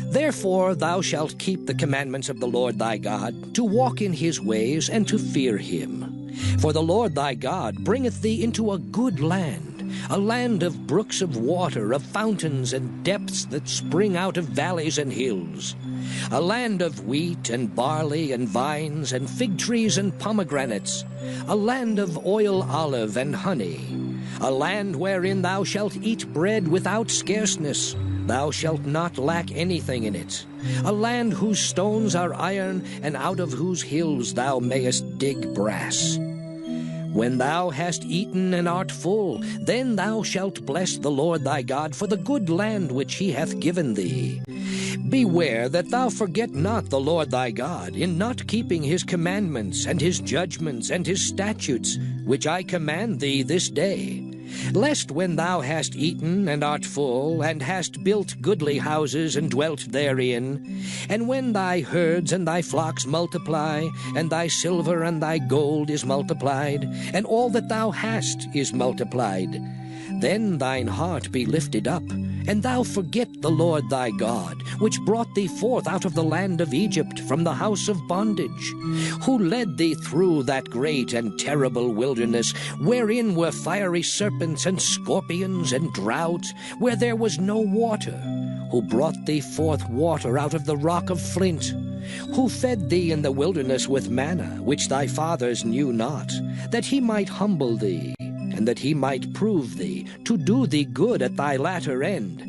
Speaker 2: Therefore thou shalt keep the commandments of the Lord thy God, to walk in his ways, and to fear him. For the Lord thy God bringeth thee into a good land, a land of brooks of water, of fountains and depths that spring out of valleys and hills, a land of wheat and barley and vines and fig trees and pomegranates, a land of oil, olive, and honey, a land wherein thou shalt eat bread without scarceness. Thou shalt not lack anything in it, a land whose stones are iron, and out of whose hills thou mayest dig brass. When thou hast eaten and art full, then thou shalt bless the Lord thy God for the good land which he hath given thee. Beware that thou forget not the Lord thy God, in not keeping his commandments, and his judgments, and his statutes, which I command thee this day. Lest when thou hast eaten and art full, and hast built goodly houses and dwelt therein, and when thy herds and thy flocks multiply, and thy silver and thy gold is multiplied, and all that thou hast is multiplied, then thine heart be lifted up, And thou forget the Lord thy God, which brought thee forth out of the land of Egypt from the house of bondage, who led thee through that great and terrible wilderness, wherein were fiery serpents and scorpions and drought, where there was no water, who brought thee forth water out of the rock of flint, who fed thee in the wilderness with manna, which thy fathers knew not, that he might humble thee, and that he might prove thee, to do thee good at thy latter end.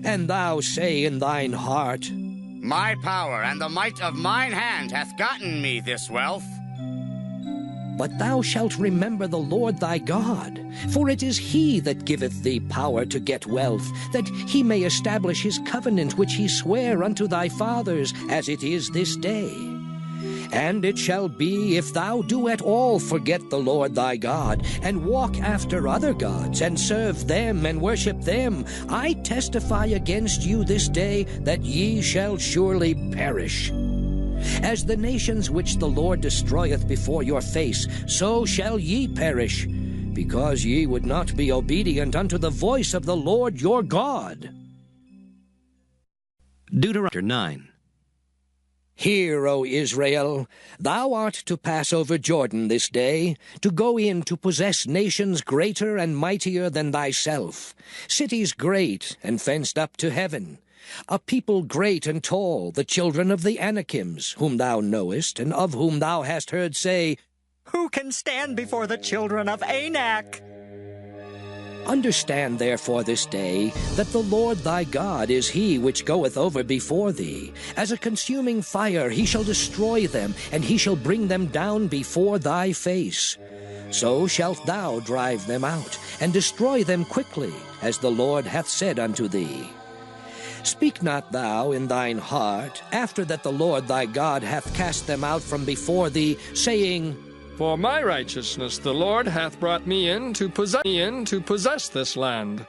Speaker 2: And thou say in thine heart,
Speaker 10: My power and the might of mine hand hath gotten me this wealth.
Speaker 2: But thou shalt remember the Lord thy God, for it is he that giveth thee power to get wealth, that he may establish his covenant which he sware unto thy fathers, as it is this day. And it shall be, if thou do at all forget the Lord thy God, and walk after other gods, and serve them, and worship them, I testify against you this day that ye shall surely perish. As the nations which the Lord destroyeth before your face, so shall ye perish, because ye would not be obedient unto the voice of the Lord your God.
Speaker 1: Deuteronomy 9.
Speaker 2: Hear, O Israel, thou art to pass over Jordan this day, to go in to possess nations greater and mightier than thyself, cities great and fenced up to heaven, a people great and tall, the children of the Anakims, whom thou knowest, and of whom thou hast heard say,
Speaker 5: Who can stand before the children of Anak?
Speaker 2: Understand therefore this day that the Lord thy God is he which goeth over before thee. As a consuming fire he shall destroy them, and he shall bring them down before thy face. So shalt thou drive them out, and destroy them quickly, as the Lord hath said unto thee. Speak not thou in thine heart, after that the Lord thy God hath cast them out from before thee, saying,
Speaker 11: For my righteousness the Lord hath brought me in to possess this land.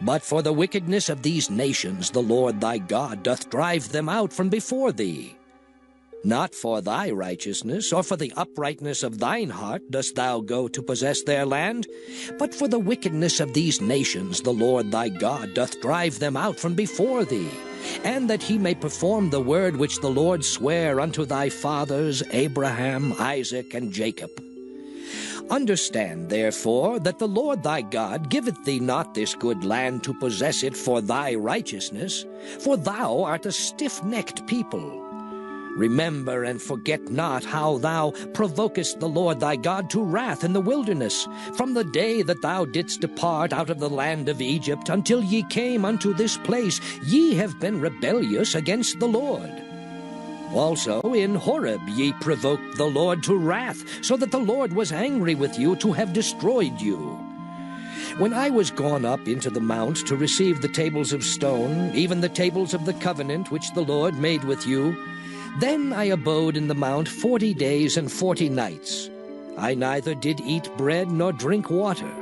Speaker 2: But for the wickedness of these nations the Lord thy God doth drive them out from before thee. Not for thy righteousness, or for the uprightness of thine heart dost thou go to possess their land, but for the wickedness of these nations the Lord thy God doth drive them out from before thee, and that he may perform the word which the Lord sware unto thy fathers Abraham, Isaac, and Jacob. Understand, therefore, that the Lord thy God giveth thee not this good land to possess it for thy righteousness, for thou art a stiff-necked people. Remember and forget not how thou provokest the Lord thy God to wrath in the wilderness, from the day that thou didst depart out of the land of Egypt until ye came unto this place. Ye have been rebellious against the Lord. Also in Horeb ye provoked the Lord to wrath, so that the Lord was angry with you to have destroyed you. When I was gone up into the mount to receive the tables of stone, even the tables of the covenant which the Lord made with you, then I abode in the mount 40 days and 40 nights. I neither did eat bread nor drink water.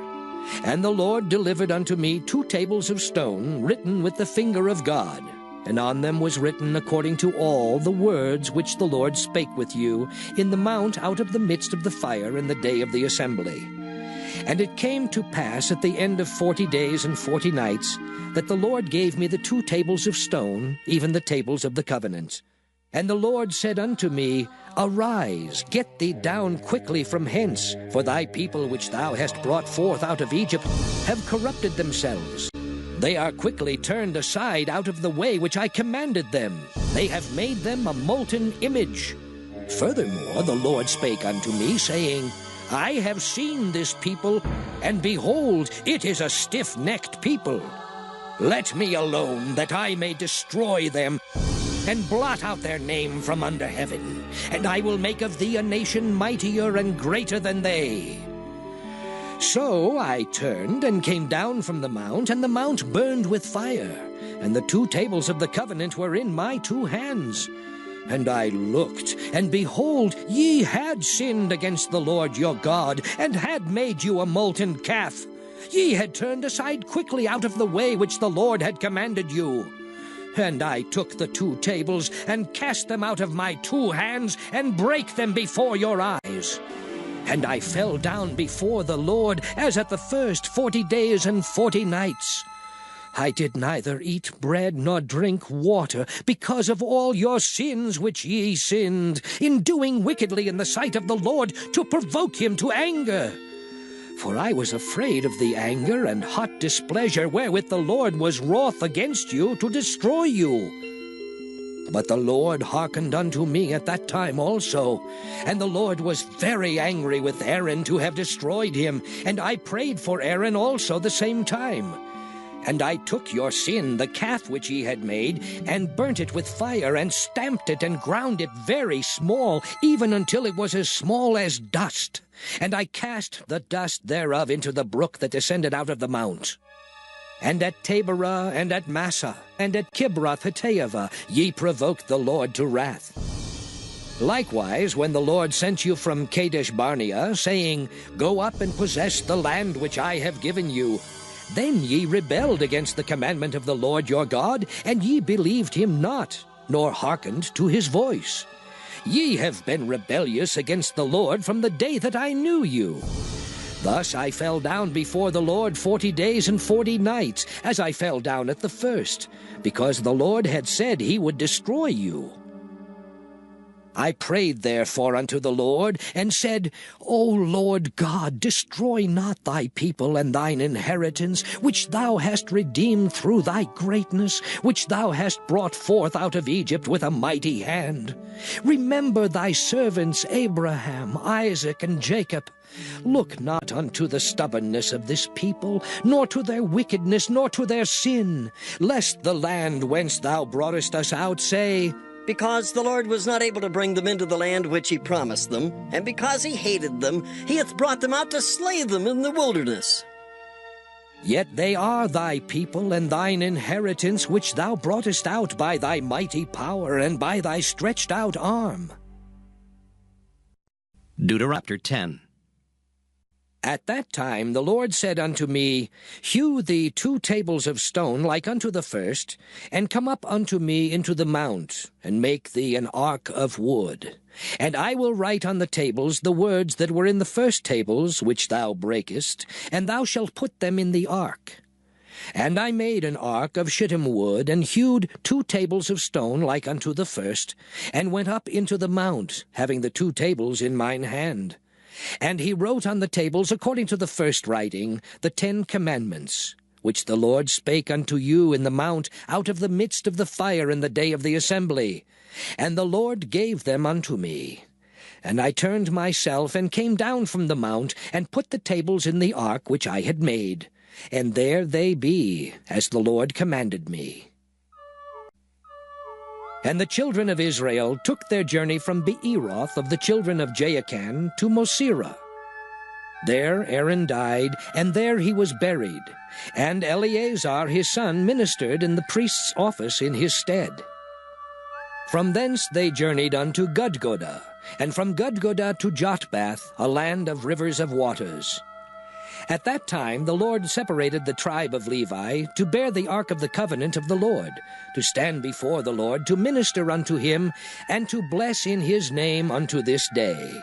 Speaker 2: And the Lord delivered unto me 2 tables of stone, written with the finger of God, and on them was written according to all the words which the Lord spake with you in the mount out of the midst of the fire in the day of the assembly. And it came to pass at the end of 40 days and 40 nights that the Lord gave me the 2 tables of stone, even the tables of the covenant. And the Lord said unto me, Arise, get thee down quickly from hence, for thy people which thou hast brought forth out of Egypt have corrupted themselves. They are quickly turned aside out of the way which I commanded them. They have made them a molten image. Furthermore, the Lord spake unto me, saying, I have seen this people, and behold, it is a stiff-necked people. Let me alone, that I may destroy them, and blot out their name from under heaven, and I will make of thee a nation mightier and greater than they. So I turned and came down from the mount, and the mount burned with fire, and the 2 tables of the covenant were in my 2 hands. And I looked, and behold, ye had sinned against the Lord your God, and had made you a molten calf. Ye had turned aside quickly out of the way which the Lord had commanded you. And I took the 2 tables, and cast them out of my 2 hands, and brake them before your eyes. And I fell down before the Lord, as at the first 40 days and 40 nights. I did neither eat bread nor drink water, because of all your sins which ye sinned, in doing wickedly in the sight of the Lord, to provoke him to anger. For I was afraid of the anger and hot displeasure wherewith the Lord was wroth against you to destroy you. But the Lord hearkened unto me at that time also, and the Lord was very angry with Aaron to have destroyed him, and I prayed for Aaron also the same time. And I took your sin, the calf which ye had made, and burnt it with fire, and stamped it, and ground it very small, even until it was as small as dust. And I cast the dust thereof into the brook that descended out of the mount. And at Taberah, and at Massah, and at Kibroth-Hattaavah, ye provoked the Lord to wrath. Likewise, when the Lord sent you from Kadesh-barnea, saying, Go up and possess the land which I have given you, then ye rebelled against the commandment of the Lord your God, and ye believed him not, nor hearkened to his voice. Ye have been rebellious against the Lord from the day that I knew you. Thus I fell down before the Lord 40 days and 40 nights, as I fell down at the first, because the Lord had said he would destroy you. I prayed therefore unto the Lord, and said, O Lord God, destroy not thy people and thine inheritance, which thou hast redeemed through thy greatness, which thou hast brought forth out of Egypt with a mighty hand. Remember thy servants Abraham, Isaac, and Jacob. Look not unto the stubbornness of this people, nor to their wickedness, nor to their sin, lest the land whence thou broughtest us out say,
Speaker 12: Because the Lord was not able to bring them into the land which he promised them, and because he hated them, he hath brought them out to slay them in the wilderness.
Speaker 2: Yet they are thy people and thine inheritance, which thou broughtest out by thy mighty power and by thy stretched out arm.
Speaker 1: Deuteronomy 10.
Speaker 2: At that time the Lord said unto me, Hew thee 2 tables of stone like unto the first, and come up unto me into the mount, and make thee an ark of wood. And I will write on the tables the words that were in the first tables which thou breakest, and thou shalt put them in the ark. And I made an ark of shittim wood, and hewed 2 tables of stone like unto the first, and went up into the mount, having the 2 tables in mine hand. And he wrote on the tables, according to the first writing, the 10 commandments, which the Lord spake unto you in the mount out of the midst of the fire in the day of the assembly. And the Lord gave them unto me. And I turned myself, and came down from the mount, and put the tables in the ark which I had made. And there they be, as the Lord commanded me. And the children of Israel took their journey from Beeroth of the children of Jaakan to Mosera. There Aaron died, and there he was buried, and Eleazar his son ministered in the priest's office in his stead. From thence they journeyed unto Gudgodah, and from Gudgodah to Jotbath, a land of rivers of waters. At that time the Lord separated the tribe of Levi to bear the ark of the covenant of the Lord, to stand before the Lord, to minister unto him, and to bless in his name unto this day.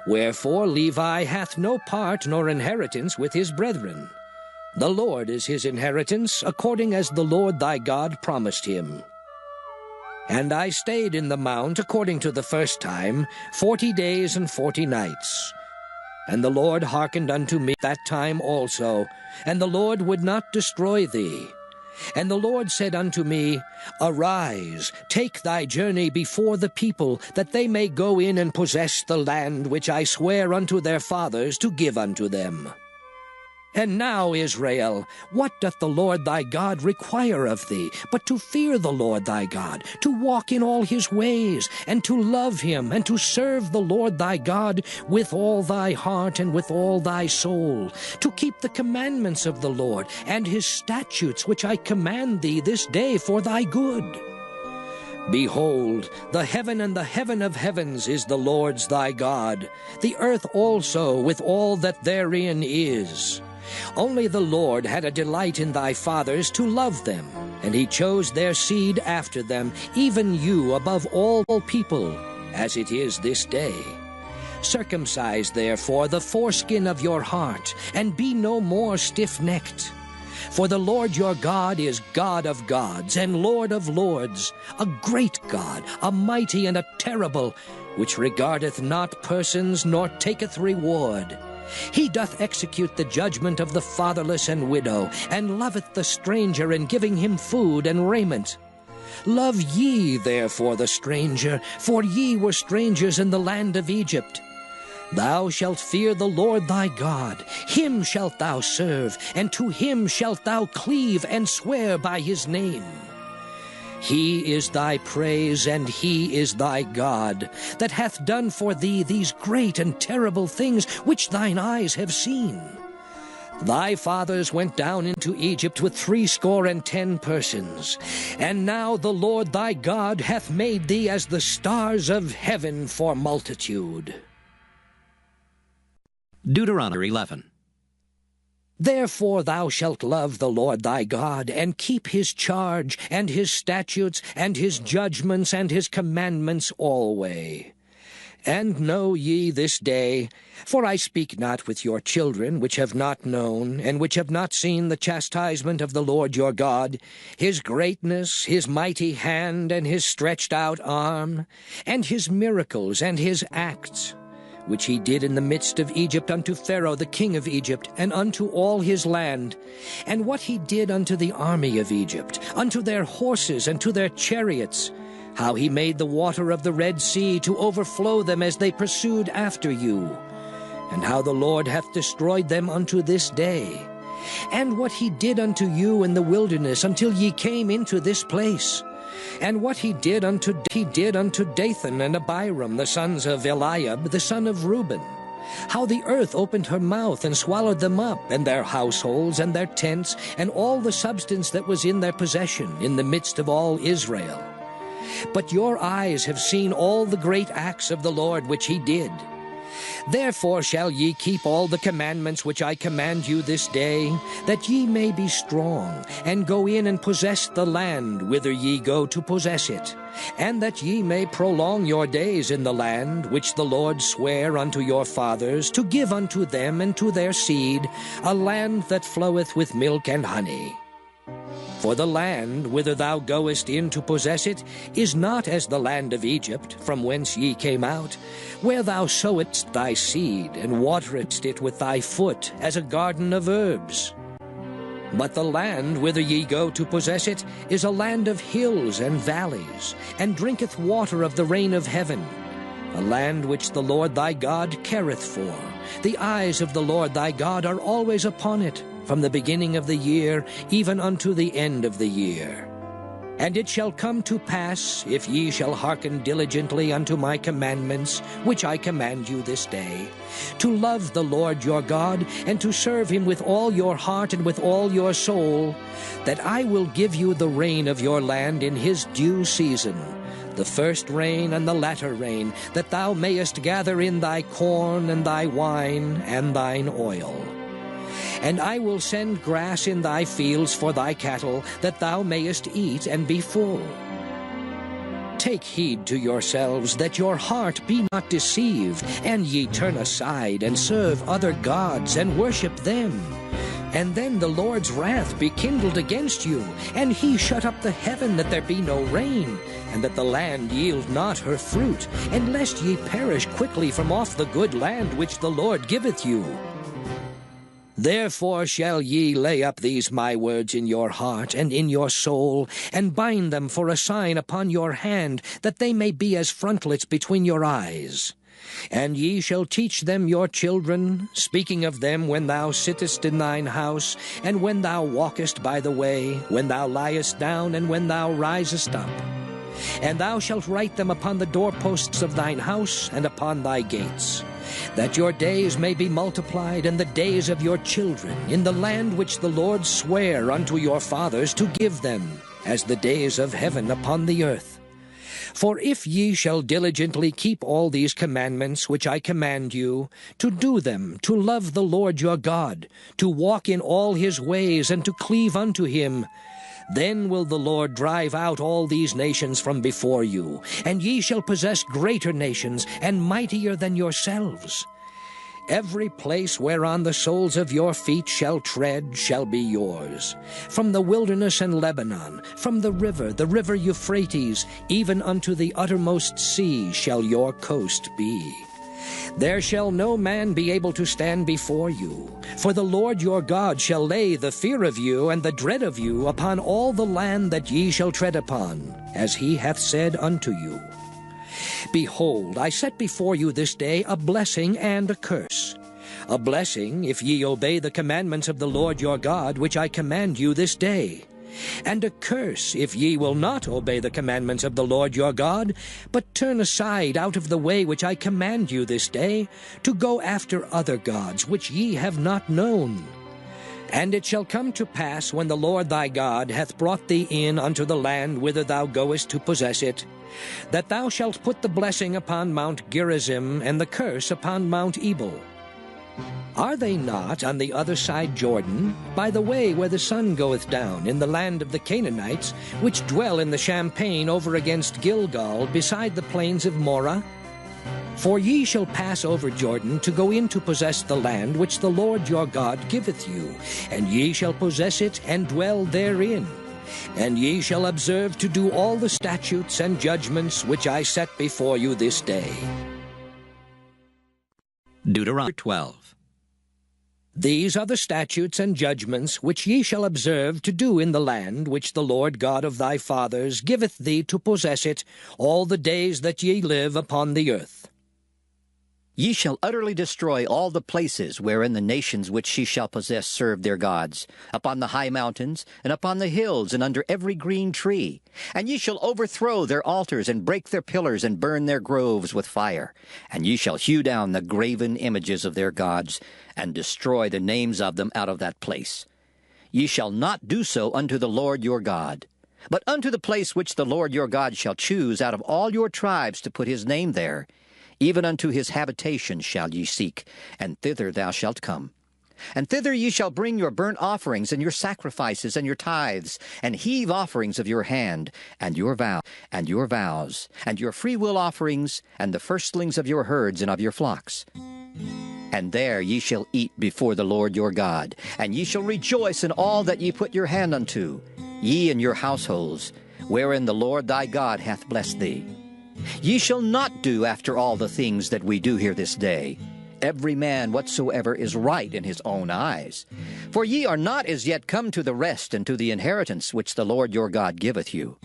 Speaker 2: Wherefore Levi hath no part nor inheritance with his brethren. The Lord is his inheritance, according as the Lord thy God promised him. And I stayed in the mount according to the first time 40 days and 40 nights. And the Lord hearkened unto me that time also, and the Lord would not destroy thee. And the Lord said unto me, Arise, take thy journey before the people, that they may go in and possess the land which I swear unto their fathers to give unto them. And now, Israel, what doth the Lord thy God require of thee, but to fear the Lord thy God, to walk in all his ways, and to love him, and to serve the Lord thy God with all thy heart and with all thy soul, to keep the commandments of the Lord, and his statutes which I command thee this day for thy good? Behold, the heaven and the heaven of heavens is the Lord's thy God, the earth also with all that therein is. Only the Lord had a delight in thy fathers to love them, and he chose their seed after them, even you above all people, as it is this day. Circumcise therefore the foreskin of your heart, and be no more stiff-necked. For the Lord your God is God of gods and Lord of lords, a great God, a mighty and a terrible, which regardeth not persons nor taketh reward. He doth execute the judgment of the fatherless and widow, and loveth the stranger in giving him food and raiment. Love ye therefore the stranger, for ye were strangers in the land of Egypt. Thou shalt fear the Lord thy God, him shalt thou serve, and to him shalt thou cleave and swear by his name. He is thy praise, and he is thy God, that hath done for thee these great and terrible things which thine eyes have seen. Thy fathers went down into Egypt with 70 persons, and now the Lord thy God hath made thee as the stars of heaven for multitude.
Speaker 1: Deuteronomy 11.
Speaker 2: Therefore thou shalt love the Lord thy God, and keep his charge, and his statutes, and his judgments, and his commandments alway. And know ye this day, for I speak not with your children, which have not known, and which have not seen the chastisement of the Lord your God, his greatness, his mighty hand, and his stretched out arm, and his miracles, and his acts, which he did in the midst of Egypt unto Pharaoh the king of Egypt, and unto all his land, and what he did unto the army of Egypt, unto their horses and to their chariots, how he made the water of the Red Sea to overflow them as they pursued after you, and how the Lord hath destroyed them unto this day, and what he did unto you in the wilderness until ye came into this place, and what he did unto Dathan and Abiram, the sons of Eliab, the son of Reuben, how the earth opened her mouth and swallowed them up, and their households, and their tents, and all the substance that was in their possession, in the midst of all Israel. But your eyes have seen all the great acts of the Lord which he did. Therefore shall ye keep all the commandments which I command you this day, that ye may be strong, and go in and possess the land whither ye go to possess it, and that ye may prolong your days in the land which the Lord sware unto your fathers to give unto them and to their seed, a land that floweth with milk and honey. For the land whither thou goest in to possess it is not as the land of Egypt, from whence ye came out, where thou sowedst thy seed, and wateredst it with thy foot, as a garden of herbs. But the land whither ye go to possess it is a land of hills and valleys, and drinketh water of the rain of heaven, a land which the Lord thy God careth for. The eyes of the Lord thy God are always upon it, from the beginning of the year even unto the end of the year. And it shall come to pass, if ye shall hearken diligently unto my commandments, which I command you this day, to love the Lord your God, and to serve him with all your heart and with all your soul, that I will give you the rain of your land in his due season, the first rain and the latter rain, that thou mayest gather in thy corn and thy wine and thine oil. And I will send grass in thy fields for thy cattle, that thou mayest eat and be full. Take heed to yourselves, that your heart be not deceived, and ye turn aside and serve other gods and worship them. And then the Lord's wrath be kindled against you, and he shut up the heaven that there be no rain, and that the land yield not her fruit, and lest ye perish quickly from off the good land which the Lord giveth you. Therefore shall ye lay up these my words in your heart and in your soul, and bind them for a sign upon your hand, that they may be as frontlets between your eyes. And ye shall teach them your children, speaking of them when thou sittest in thine house, and when thou walkest by the way, when thou liest down, and when thou risest up. And thou shalt write them upon the doorposts of thine house and upon thy gates, that your days may be multiplied, and the days of your children, in the land which the Lord sware unto your fathers to give them, as the days of heaven upon the earth. For if ye shall diligently keep all these commandments which I command you, to do them, to love the Lord your God, to walk in all his ways, and to cleave unto him, then will the Lord drive out all these nations from before you, and ye shall possess greater nations, and mightier than yourselves. Every place whereon the soles of your feet shall tread shall be yours. From the wilderness and Lebanon, from the river Euphrates, even unto the uttermost sea shall your coast be. There shall no man be able to stand before you, for the Lord your God shall lay the fear of you and the dread of you upon all the land that ye shall tread upon, as he hath said unto you. Behold, I set before you this day a blessing and a curse. A blessing, if ye obey the commandments of the Lord your God, which I command you this day. And a curse, if ye will not obey the commandments of the Lord your God, but turn aside out of the way which I command you this day, to go after other gods, which ye have not known. And it shall come to pass, when the Lord thy God hath brought thee in unto the land whither thou goest to possess it, that thou shalt put the blessing upon Mount Gerizim, and the curse upon Mount Ebal. Are they not on the other side Jordan, by the way where the sun goeth down, in the land of the Canaanites, which dwell in the champaign over against Gilgal, beside the plains of Morah? For ye shall pass over Jordan to go in to possess the land which the Lord your God giveth you, and ye shall possess it and dwell therein. And ye shall observe to do all the statutes and judgments which I set before you this day.
Speaker 1: Deuteronomy 12.
Speaker 2: These are the statutes and judgments which ye shall observe to do in the land which the Lord God of thy fathers giveth thee to possess it all the days that ye live upon the earth.
Speaker 13: Ye shall utterly destroy all the places wherein the nations which ye shall possess serve their gods, upon the high mountains, and upon the hills, and under every green tree. And ye shall overthrow their altars, and break their pillars, and burn their groves with fire. And ye shall hew down the graven images of their gods, and destroy the names of them out of that place. Ye shall not do so unto the Lord your God, but unto the place which the Lord your God shall choose out of all your tribes to put his name there. Even unto his habitation shall ye seek, and thither thou shalt come. And thither ye shall bring your burnt offerings, and your sacrifices, and your tithes, and heave offerings of your hand, and your vows, and your freewill offerings, and the firstlings of your herds and of your flocks. And there ye shall eat before the Lord your God, and ye shall rejoice in all that ye put your hand unto, ye and your households, wherein the Lord thy God hath blessed thee. Ye shall not do after all the things that we do here this day, every man whatsoever is right in his own eyes. For ye are not as yet come to the rest and to the inheritance which the Lord your God giveth you.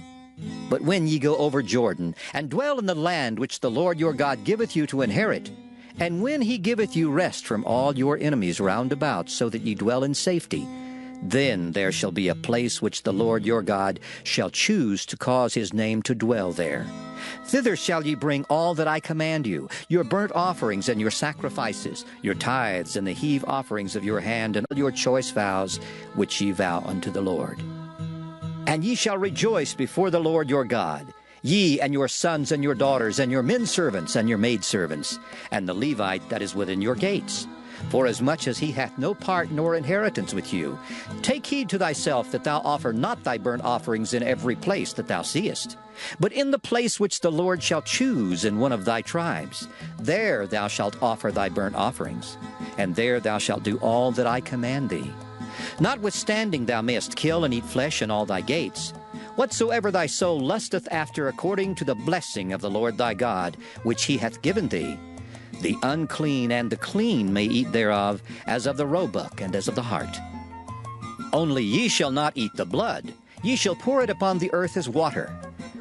Speaker 13: But when ye go over Jordan, and dwell in the land which the Lord your God giveth you to inherit, and when he giveth you rest from all your enemies round about, so that ye dwell in safety, then there shall be a place which the Lord your God shall choose to cause his name to dwell there. Thither shall ye bring all that I command you, your burnt offerings and your sacrifices, your tithes and the heave offerings of your hand, and your choice vows, which ye vow unto the Lord. And ye shall rejoice before the Lord your God, ye and your sons and your daughters, and your men servants and your maidservants, and the Levite that is within your gates. Forasmuch as he hath no part nor inheritance with you, take heed to thyself that thou offer not thy burnt offerings in every place that thou seest, but in the place which the Lord shall choose in one of thy tribes. There thou shalt offer thy burnt offerings, and there thou shalt do all that I command thee. Notwithstanding thou mayest kill and eat flesh in all thy gates. Whatsoever thy soul lusteth after according to the blessing of the Lord thy God, which he hath given thee, the unclean and the clean may eat thereof, as of the roebuck and as of the hart. Only ye shall not eat the blood, ye shall pour it upon the earth as water.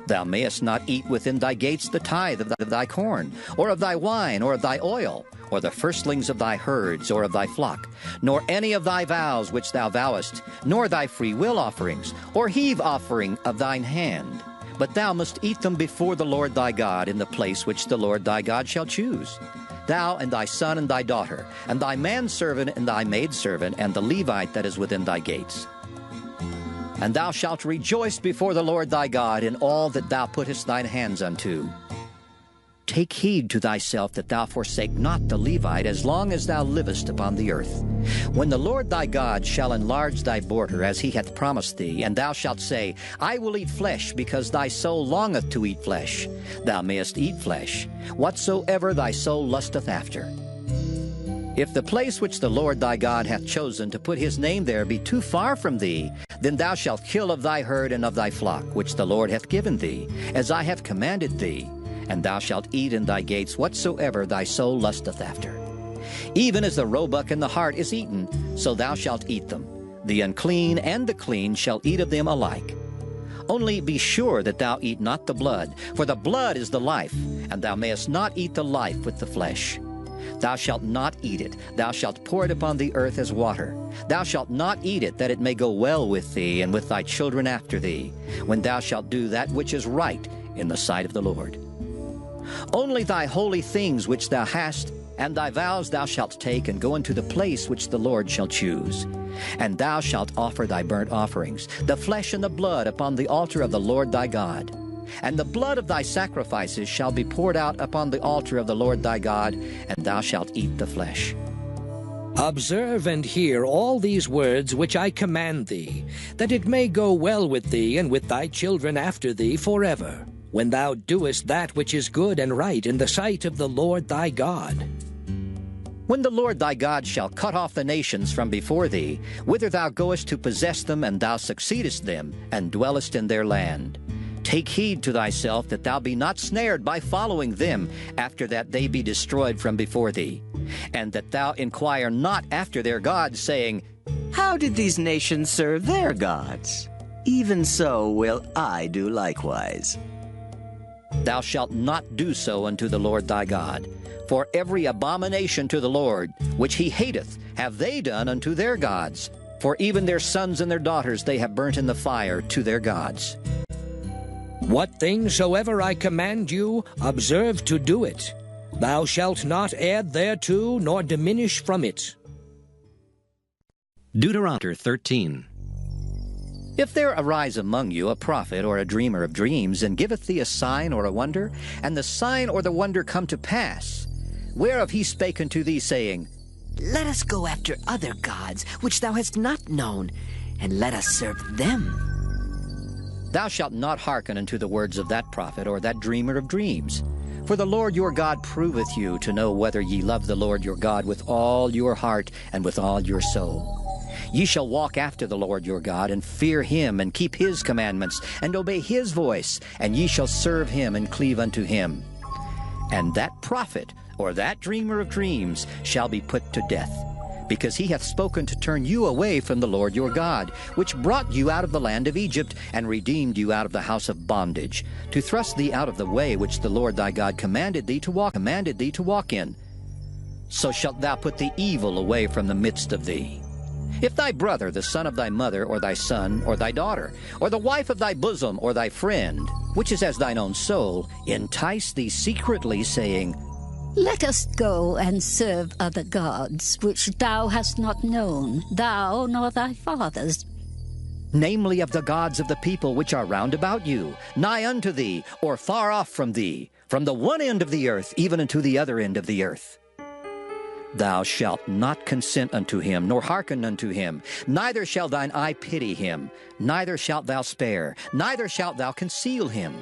Speaker 13: Thou mayest not eat within thy gates the tithe of thy corn, or of thy wine, or of thy oil, or the firstlings of thy herds, or of thy flock, nor any of thy vows which thou vowest, nor thy freewill offerings, or heave offering of thine hand. But thou must eat them before the Lord thy God in the place which the Lord thy God shall choose. Thou and thy son and thy daughter, and thy manservant and thy maidservant, and the Levite that is within thy gates. And thou shalt rejoice before the Lord thy God in all that thou puttest thine hands unto. Take heed to thyself that thou forsake not the Levite as long as thou livest upon the earth. When the Lord thy God shall enlarge thy border as he hath promised thee, and thou shalt say, I will eat flesh, because thy soul longeth to eat flesh, thou mayest eat flesh, whatsoever thy soul lusteth after. If the place which the Lord thy God hath chosen to put his name there be too far from thee, then thou shalt kill of thy herd and of thy flock, which the Lord hath given thee, as I have commanded thee, and thou shalt eat in thy gates whatsoever thy soul lusteth after. Even as the roebuck and the hart is eaten, so thou shalt eat them. The unclean and the clean shall eat of them alike. Only be sure that thou eat not the blood, for the blood is the life, and thou mayest not eat the life with the flesh. Thou shalt not eat it, thou shalt pour it upon the earth as water. Thou shalt not eat it, that it may go well with thee and with thy children after thee, when thou shalt do that which is right in the sight of the Lord. Only thy holy things which thou hast, and thy vows thou shalt take, and go into the place which the Lord shall choose. And thou shalt offer thy burnt offerings, the flesh and the blood, upon the altar of the Lord thy God. And the blood of thy sacrifices shall be poured out upon the altar of the Lord thy God, and thou shalt eat the flesh.
Speaker 2: Observe and hear all these words which I command thee, that it may go well with thee and with thy children after thee forever, when thou doest that which is good and right in the sight of the Lord thy God.
Speaker 13: When the Lord thy God shall cut off the nations from before thee, whither thou goest to possess them, and thou succeedest them, and dwellest in their land, take heed to thyself that thou be not snared by following them, after that they be destroyed from before thee, and that thou inquire not after their gods, saying,
Speaker 6: How did these nations serve their gods? Even so will I do likewise.
Speaker 13: Thou shalt not do so unto the Lord thy God. For every abomination to the Lord, which he hateth, have they done unto their gods. For even their sons and their daughters they have burnt in the fire to their gods.
Speaker 2: What things soever I command you, observe to do it. Thou shalt not add thereto, nor diminish from it.
Speaker 1: Deuteronomy 13.
Speaker 13: If there arise among you a prophet or a dreamer of dreams, and giveth thee a sign or a wonder, and the sign or the wonder come to pass, whereof he spake unto thee, saying,
Speaker 14: Let us go after other gods, which thou hast not known, and let us serve them.
Speaker 13: Thou shalt not hearken unto the words of that prophet or that dreamer of dreams. For the Lord your God proveth you to know whether ye love the Lord your God with all your heart and with all your soul. Ye shall walk after the Lord your God, and fear him, and keep his commandments, and obey his voice, and ye shall serve him and cleave unto him. And that prophet or that dreamer of dreams shall be put to death, because he hath spoken to turn you away from the Lord your God, which brought you out of the land of Egypt, and redeemed you out of the house of bondage, to thrust thee out of the way which the Lord thy God commanded thee to walk in. So shalt thou put the evil away from the midst of thee. If thy brother, the son of thy mother, or thy son, or thy daughter, or the wife of thy bosom, or thy friend, which is as thine own soul, entice thee secretly, saying,
Speaker 15: Let us go and serve other gods, which thou hast not known, thou nor thy fathers.
Speaker 13: Namely of the gods of the people which are round about you, nigh unto thee, or far off from thee, from the one end of the earth even unto the other end of the earth. Thou shalt not consent unto him, nor hearken unto him, neither shall thine eye pity him, neither shalt thou spare, neither shalt thou conceal him.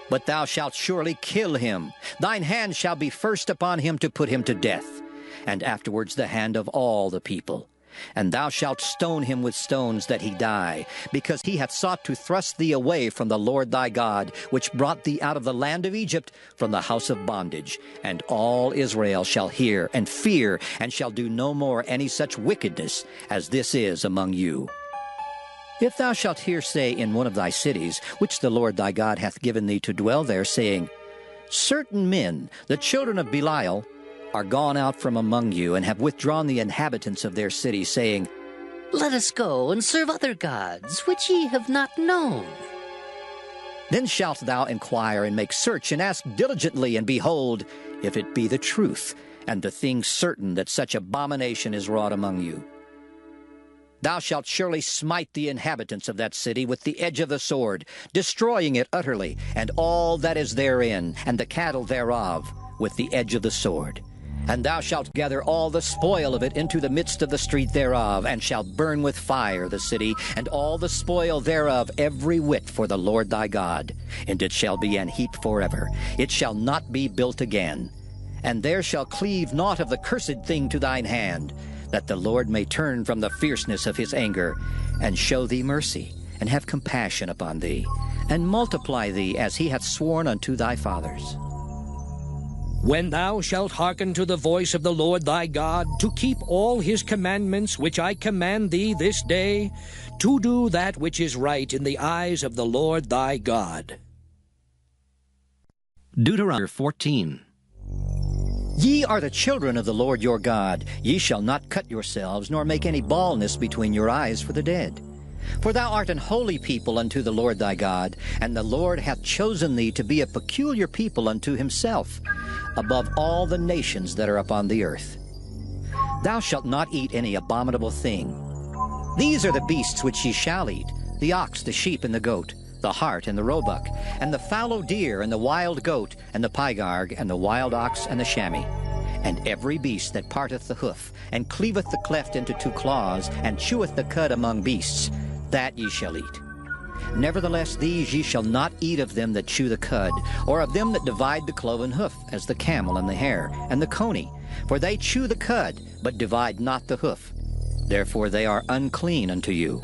Speaker 13: But thou shalt surely kill him. Thine hand shall be first upon him to put him to death, and afterwards the hand of all the people. And thou shalt stone him with stones that he die, because he hath sought to thrust thee away from the Lord thy God, which brought thee out of the land of Egypt, from the house of bondage. And all Israel shall hear and fear, and shall do no more any such wickedness as this is among you. If thou shalt hear say in one of thy cities, which the Lord thy God hath given thee to dwell there, saying, Certain men, the children of Belial, are gone out from among you, and have withdrawn the inhabitants of their city, saying,
Speaker 3: Let us go and serve other gods, which ye have not known.
Speaker 13: Then shalt thou inquire and make search, and ask diligently, and behold, if it be the truth, and the thing certain that such abomination is wrought among you. Thou shalt surely smite the inhabitants of that city with the edge of the sword, destroying it utterly, and all that is therein, and the cattle thereof, with the edge of the sword. And thou shalt gather all the spoil of it into the midst of the street thereof, and shalt burn with fire the city, and all the spoil thereof every whit for the Lord thy God. And it shall be an heap forever. It shall not be built again. and there shall cleave naught of the cursed thing to thine hand, that the Lord may turn from the fierceness of his anger, and show thee mercy, and have compassion upon thee, and multiply thee as he hath sworn unto thy fathers.
Speaker 2: When thou shalt hearken to the voice of the Lord thy God, to keep all his commandments which I command thee this day, to do that which is right in the eyes of the Lord thy God.
Speaker 1: Deuteronomy 14.
Speaker 13: Ye are the children of the Lord your God. Ye shall not cut yourselves, nor make any baldness between your eyes for the dead. For thou art an holy people unto the Lord thy God, and the Lord hath chosen thee to be a peculiar people unto himself, above all the nations that are upon the earth. Thou shalt not eat any abominable thing. These are the beasts which ye shall eat, the ox, the sheep, and the goat, the hart, and the roebuck, and the fallow deer, and the wild goat, and the pygarg, and the wild ox, and the chamois, and every beast that parteth the hoof, and cleaveth the cleft into two claws, and cheweth the cud among beasts, that ye shall eat. Nevertheless, these ye shall not eat of them that chew the cud, or of them that divide the cloven hoof, as the camel, and the hare, and the coney, for they chew the cud, but divide not the hoof. Therefore they are unclean unto you.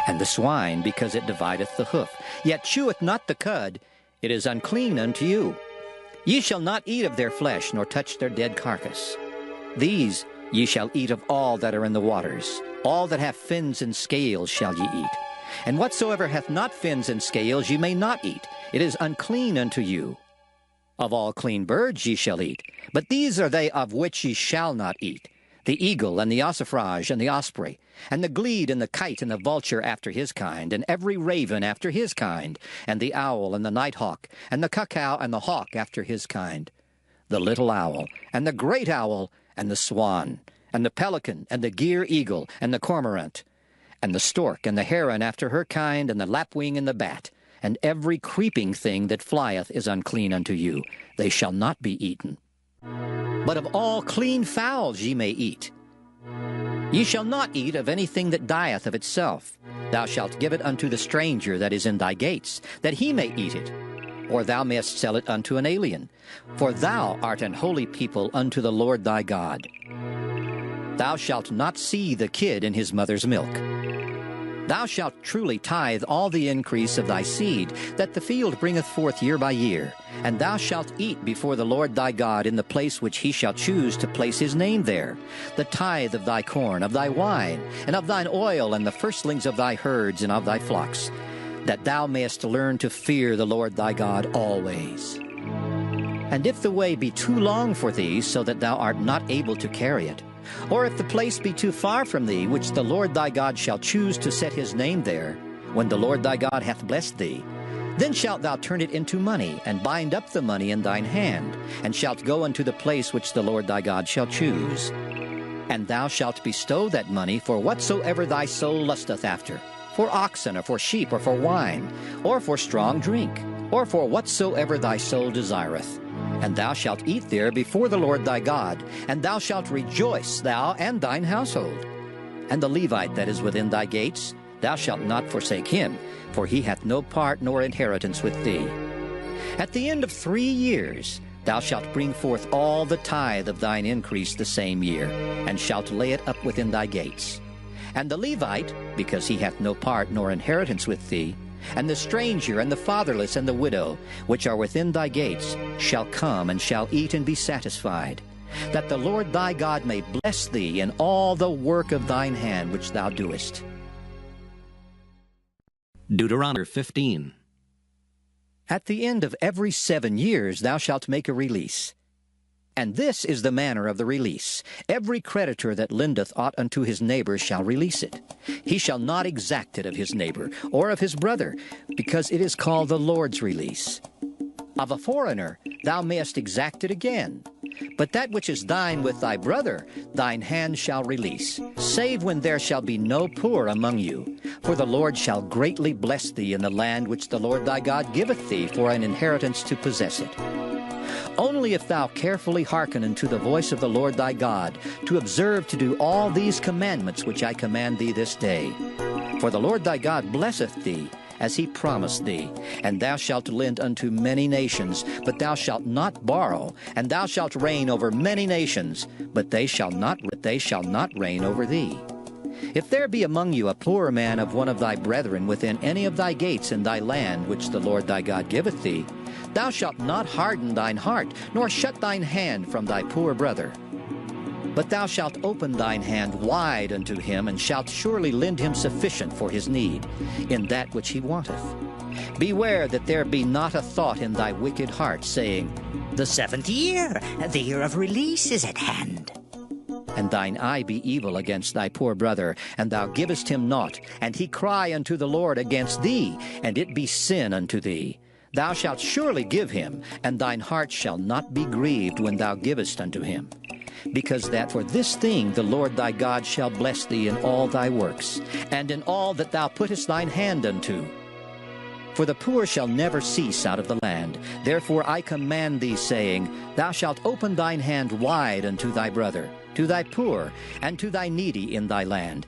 Speaker 13: And the swine, because it divideth the hoof, yet cheweth not the cud, it is unclean unto you. Ye shall not eat of their flesh, nor touch their dead carcass. These ye shall eat of all that are in the waters. All that have fins and scales shall ye eat. And whatsoever hath not fins and scales ye may not eat. It is unclean unto you. Of all clean birds ye shall eat, but these are they of which ye shall not eat: the eagle, and the ossifrage, and the osprey, and the glede, and the kite, and the vulture after his kind, and every raven after his kind, and the owl, and the nighthawk, and the cuckoo, and the hawk after his kind, the little owl, and the great owl, and the swan, and the pelican, and the gyre eagle, and the cormorant, and the stork, and the heron after her kind, and the lapwing, and the bat, and every creeping thing that flieth is unclean unto you. They shall not be eaten. But of all clean fowls ye may eat. Ye shall not eat of anything that dieth of itself. Thou shalt give it unto the stranger that is in thy gates, that he may eat it. Or thou mayest sell it unto an alien. For thou art an holy people unto the Lord thy God. Thou shalt not see the kid in his mother's milk. Thou shalt truly tithe all the increase of thy seed, that the field bringeth forth year by year. And thou shalt eat before the Lord thy God in the place which he shall choose to place his name there, the tithe of thy corn, of thy wine, and of thine oil, and the firstlings of thy herds and of thy flocks, that thou mayest learn to fear the Lord thy God always. And if the way be too long for thee, so that thou art not able to carry it, or if the place be too far from thee, which the Lord thy God shall choose to set his name there, when the Lord thy God hath blessed thee, then shalt thou turn it into money, and bind up the money in thine hand, and shalt go unto the place which the Lord thy God shall choose. And thou shalt bestow that money for whatsoever thy soul lusteth after, for oxen, or for sheep, or for wine, or for strong drink, or for whatsoever thy soul desireth. And thou shalt eat there before the Lord thy God, and thou shalt rejoice, thou and thine household. And the Levite that is within thy gates, thou shalt not forsake him, for he hath no part nor inheritance with thee. At the end of 3 years thou shalt bring forth all the tithe of thine increase the same year, and shalt lay it up within thy gates. And the Levite, because he hath no part nor inheritance with thee, and the stranger, and the fatherless, and the widow, which are within thy gates, shall come and shall eat and be satisfied, that the Lord thy God may bless thee in all the work of thine hand which thou doest.
Speaker 1: Deuteronomy 15.
Speaker 13: At the end of every 7 years thou shalt make a release. And this is the manner of the release. Every creditor that lendeth aught unto his neighbor shall release it. He shall not exact it of his neighbor, or of his brother, because it is called the Lord's release. Of a foreigner thou mayest exact it again. But that which is thine with thy brother, thine hand shall release, save when there shall be no poor among you. For the Lord shall greatly bless thee in the land which the Lord thy God giveth thee for an inheritance to possess it. Only if thou carefully hearken unto the voice of the Lord thy God, to observe to do all these commandments which I command thee this day. For the Lord thy God blesseth thee, as he promised thee. And thou shalt lend unto many nations, but thou shalt not borrow. And thou shalt reign over many nations, but they shall not reign over thee. If there be among you a poor man of one of thy brethren within any of thy gates in thy land, which the Lord thy God giveth thee, thou shalt not harden thine heart, nor shut thine hand from thy poor brother. But thou shalt open thine hand wide unto him, and shalt surely lend him sufficient for his need, in that which he wanteth. Beware that there be not a thought in thy wicked heart, saying,
Speaker 5: The 7th year, the year of release, is at hand.
Speaker 13: And thine eye be evil against thy poor brother, and thou givest him naught, and he cry unto the Lord against thee, and it be sin unto thee. Thou shalt surely give him, and thine heart shall not be grieved when thou givest unto him. Because that for this thing the Lord thy God shall bless thee in all thy works, and in all that thou puttest thine hand unto. For the poor shall never cease out of the land. Therefore I command thee, saying, Thou shalt open thine hand wide unto thy brother, to thy poor, and to thy needy in thy land.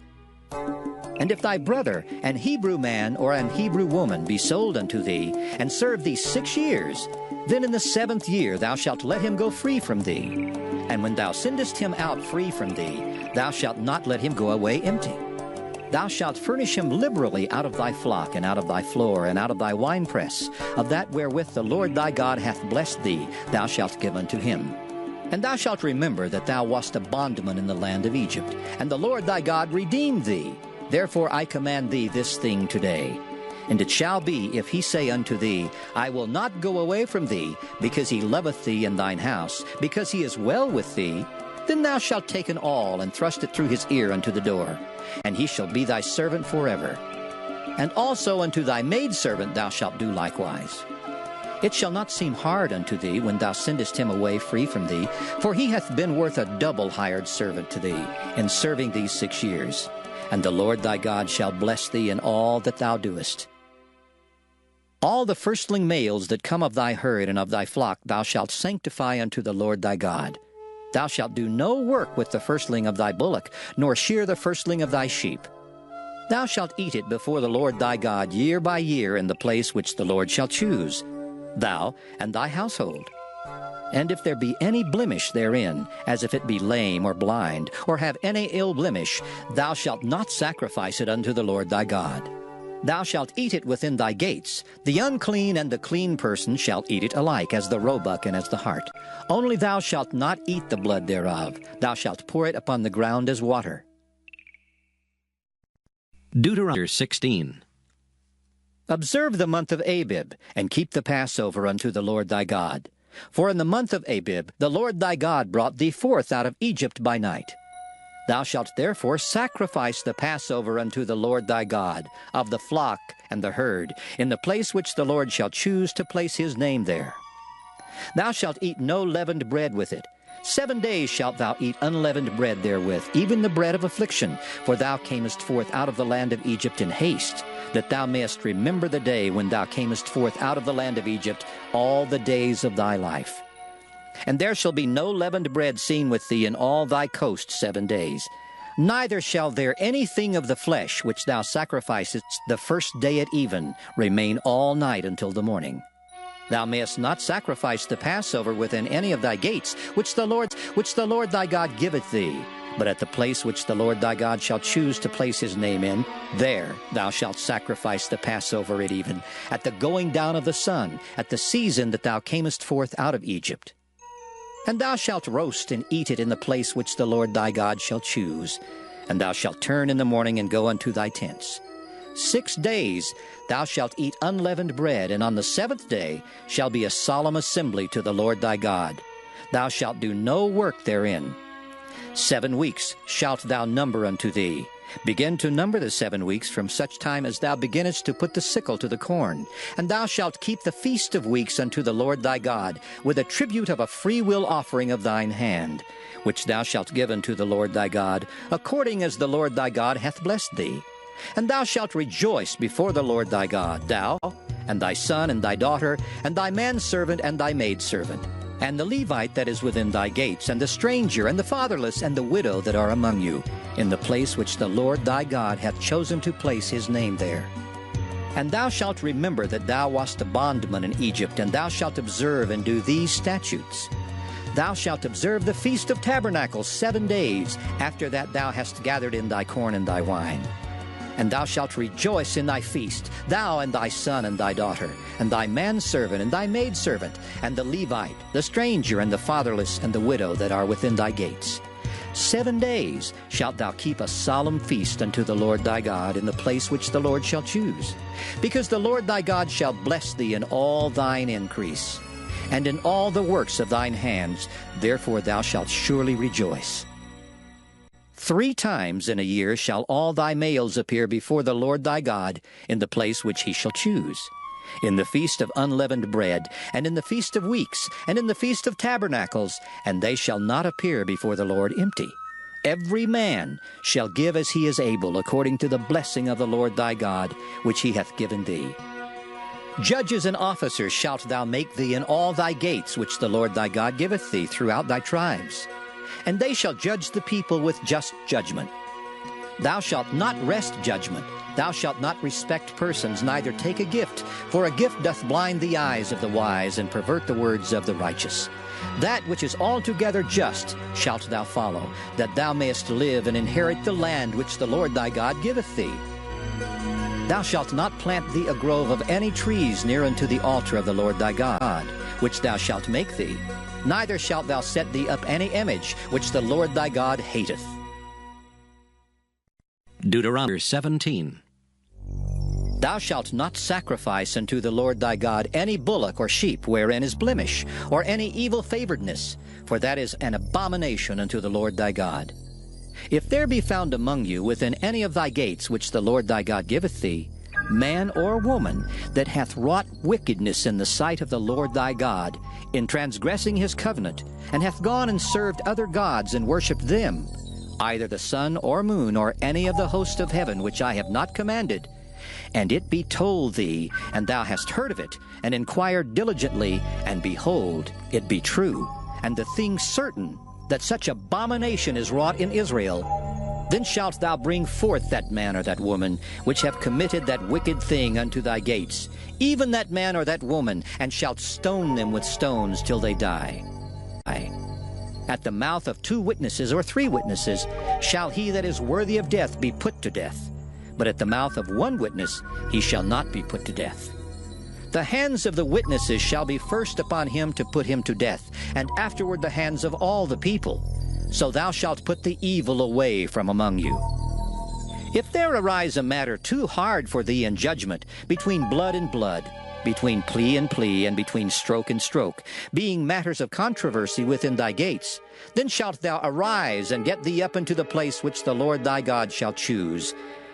Speaker 13: And if thy brother, an Hebrew man or an Hebrew woman, be sold unto thee, and serve thee 6 years, then in the 7th year thou shalt let him go free from thee. And when thou sendest him out free from thee, thou shalt not let him go away empty. Thou shalt furnish him liberally out of thy flock, and out of thy floor, and out of thy winepress. Of that wherewith the Lord thy God hath blessed thee, thou shalt give unto him. And thou shalt remember that thou wast a bondman in the land of Egypt, and the Lord thy God redeemed thee. Therefore I command thee this thing today. And it shall be, if he say unto thee, I will not go away from thee, because he loveth thee in thine house, because he is well with thee, then thou shalt take an awl, and thrust it through his ear unto the door, and he shall be thy servant forever. And also unto thy maidservant thou shalt do likewise. It shall not seem hard unto thee when thou sendest him away free from thee, for he hath been worth a double hired servant to thee, in serving thee 6 years. And the Lord thy God shall bless thee in all that thou doest. All the firstling males that come of thy herd and of thy flock thou shalt sanctify unto the Lord thy God. Thou shalt do no work with the firstling of thy bullock, nor shear the firstling of thy sheep. Thou shalt eat it before the Lord thy God year by year in the place which the Lord shall choose, thou and thy household. And if there be any blemish therein, as if it be lame or blind, or have any ill blemish, thou shalt not sacrifice it unto the Lord thy God. Thou shalt eat it within thy gates. The unclean and the clean person shall eat it alike, as the roebuck and as the hart. Only thou shalt not eat the blood thereof. Thou shalt pour it upon the ground as water.
Speaker 1: Deuteronomy 16.
Speaker 13: Observe the month of Abib, and keep the Passover unto the Lord thy God. For in the month of Abib the Lord thy God brought thee forth out of Egypt by night. Thou shalt therefore sacrifice the Passover unto the Lord thy God, of the flock and the herd, in the place which the Lord shall choose to place his name there. Thou shalt eat no leavened bread with it. 7 days shalt thou eat unleavened bread therewith, even the bread of affliction, for thou camest forth out of the land of Egypt in haste, that thou mayest remember the day when thou camest forth out of the land of Egypt all the days of thy life. And there shall be no leavened bread seen with thee in all thy coast 7 days. Neither shall there anything of the flesh which thou sacrificest the first day at even remain all night until the morning. Thou mayest not sacrifice the Passover within any of thy gates, which the Lord thy God giveth thee. But at the place which the Lord thy God shall choose to place his name in, there thou shalt sacrifice the Passover at even, at the going down of the sun, at the season that thou camest forth out of Egypt. And thou shalt roast and eat it in the place which the Lord thy God shall choose. And thou shalt turn in the morning and go unto thy tents. 6 days thou shalt eat unleavened bread, and on the 7th day shall be a solemn assembly to the Lord thy God. Thou shalt do no work therein. 7 weeks shalt thou number unto thee. Begin to number the 7 weeks from such time as thou beginnest to put the sickle to the corn. And thou shalt keep the feast of weeks unto the Lord thy God, with a tribute of a freewill offering of thine hand, which thou shalt give unto the Lord thy God, according as the Lord thy God hath blessed thee. And thou shalt rejoice before the Lord thy God, thou, and thy son, and thy daughter, and thy manservant, and thy maidservant, and the Levite that is within thy gates, and the stranger, and the fatherless, and the widow that are among you, in the place which the Lord thy God hath chosen to place his name there. And thou shalt remember that thou wast a bondman in Egypt, and thou shalt observe and do these statutes. Thou shalt observe the Feast of Tabernacles 7 days, after that thou hast gathered in thy corn and thy wine. And thou shalt rejoice in thy feast, thou and thy son and thy daughter, and thy manservant and thy maidservant, and the Levite, the stranger, and the fatherless, and the widow that are within thy gates. 7 days shalt thou keep a solemn feast unto the Lord thy God in the place which the Lord shall choose. Because the Lord thy God shall bless thee in all thine increase, and in all the works of thine hands, therefore thou shalt surely rejoice. 3 times in a year shall all thy males appear before the Lord thy God in the place which he shall choose. In the feast of unleavened bread, and in the feast of weeks, and in the feast of tabernacles, and they shall not appear before the Lord empty. Every man shall give as he is able, according to the blessing of the Lord thy God, which he hath given thee. Judges and officers shalt thou make thee in all thy gates, which the Lord thy God giveth thee throughout thy tribes. And they shall judge the people with just judgment. Thou shalt not wrest judgment. Thou shalt not respect persons, neither take a gift, for a gift doth blind the eyes of the wise, and pervert the words of the righteous. That which is altogether just shalt thou follow, that thou mayest live and inherit the land which the Lord thy God giveth thee. Thou shalt not plant thee a grove of any trees near unto the altar of the Lord thy God, which thou shalt make thee. Neither shalt thou set thee up any image, which the Lord thy God hateth.
Speaker 1: Deuteronomy 17.
Speaker 13: Thou shalt not sacrifice unto the Lord thy God any bullock or sheep wherein is blemish, or any evil favoredness, for that is an abomination unto the Lord thy God. If there be found among you within any of thy gates which the Lord thy God giveth thee, man or woman that hath wrought wickedness in the sight of the Lord thy God, in transgressing his covenant, and hath gone and served other gods and worshipped them, either the sun or moon or any of the host of heaven which I have not commanded, and it be told thee, and thou hast heard of it, and inquired diligently, and behold, it be true, and the thing certain, that such abomination is wrought in Israel, then shalt thou bring forth that man or that woman, which have committed that wicked thing unto thy gates, even that man or that woman, and shalt stone them with stones till they die. At the mouth of 2 witnesses or 3 witnesses shall he that is worthy of death be put to death. But at the mouth of 1 witness he shall not be put to death. The hands of the witnesses shall be first upon him to put him to death, and afterward the hands of all the people. So thou shalt put the evil away from among you. If there arise a matter too hard for thee in judgment, between blood and blood, between plea and plea, and between stroke and stroke, being matters of controversy within thy gates, then shalt thou arise and get thee up into the place which the Lord thy God shall choose.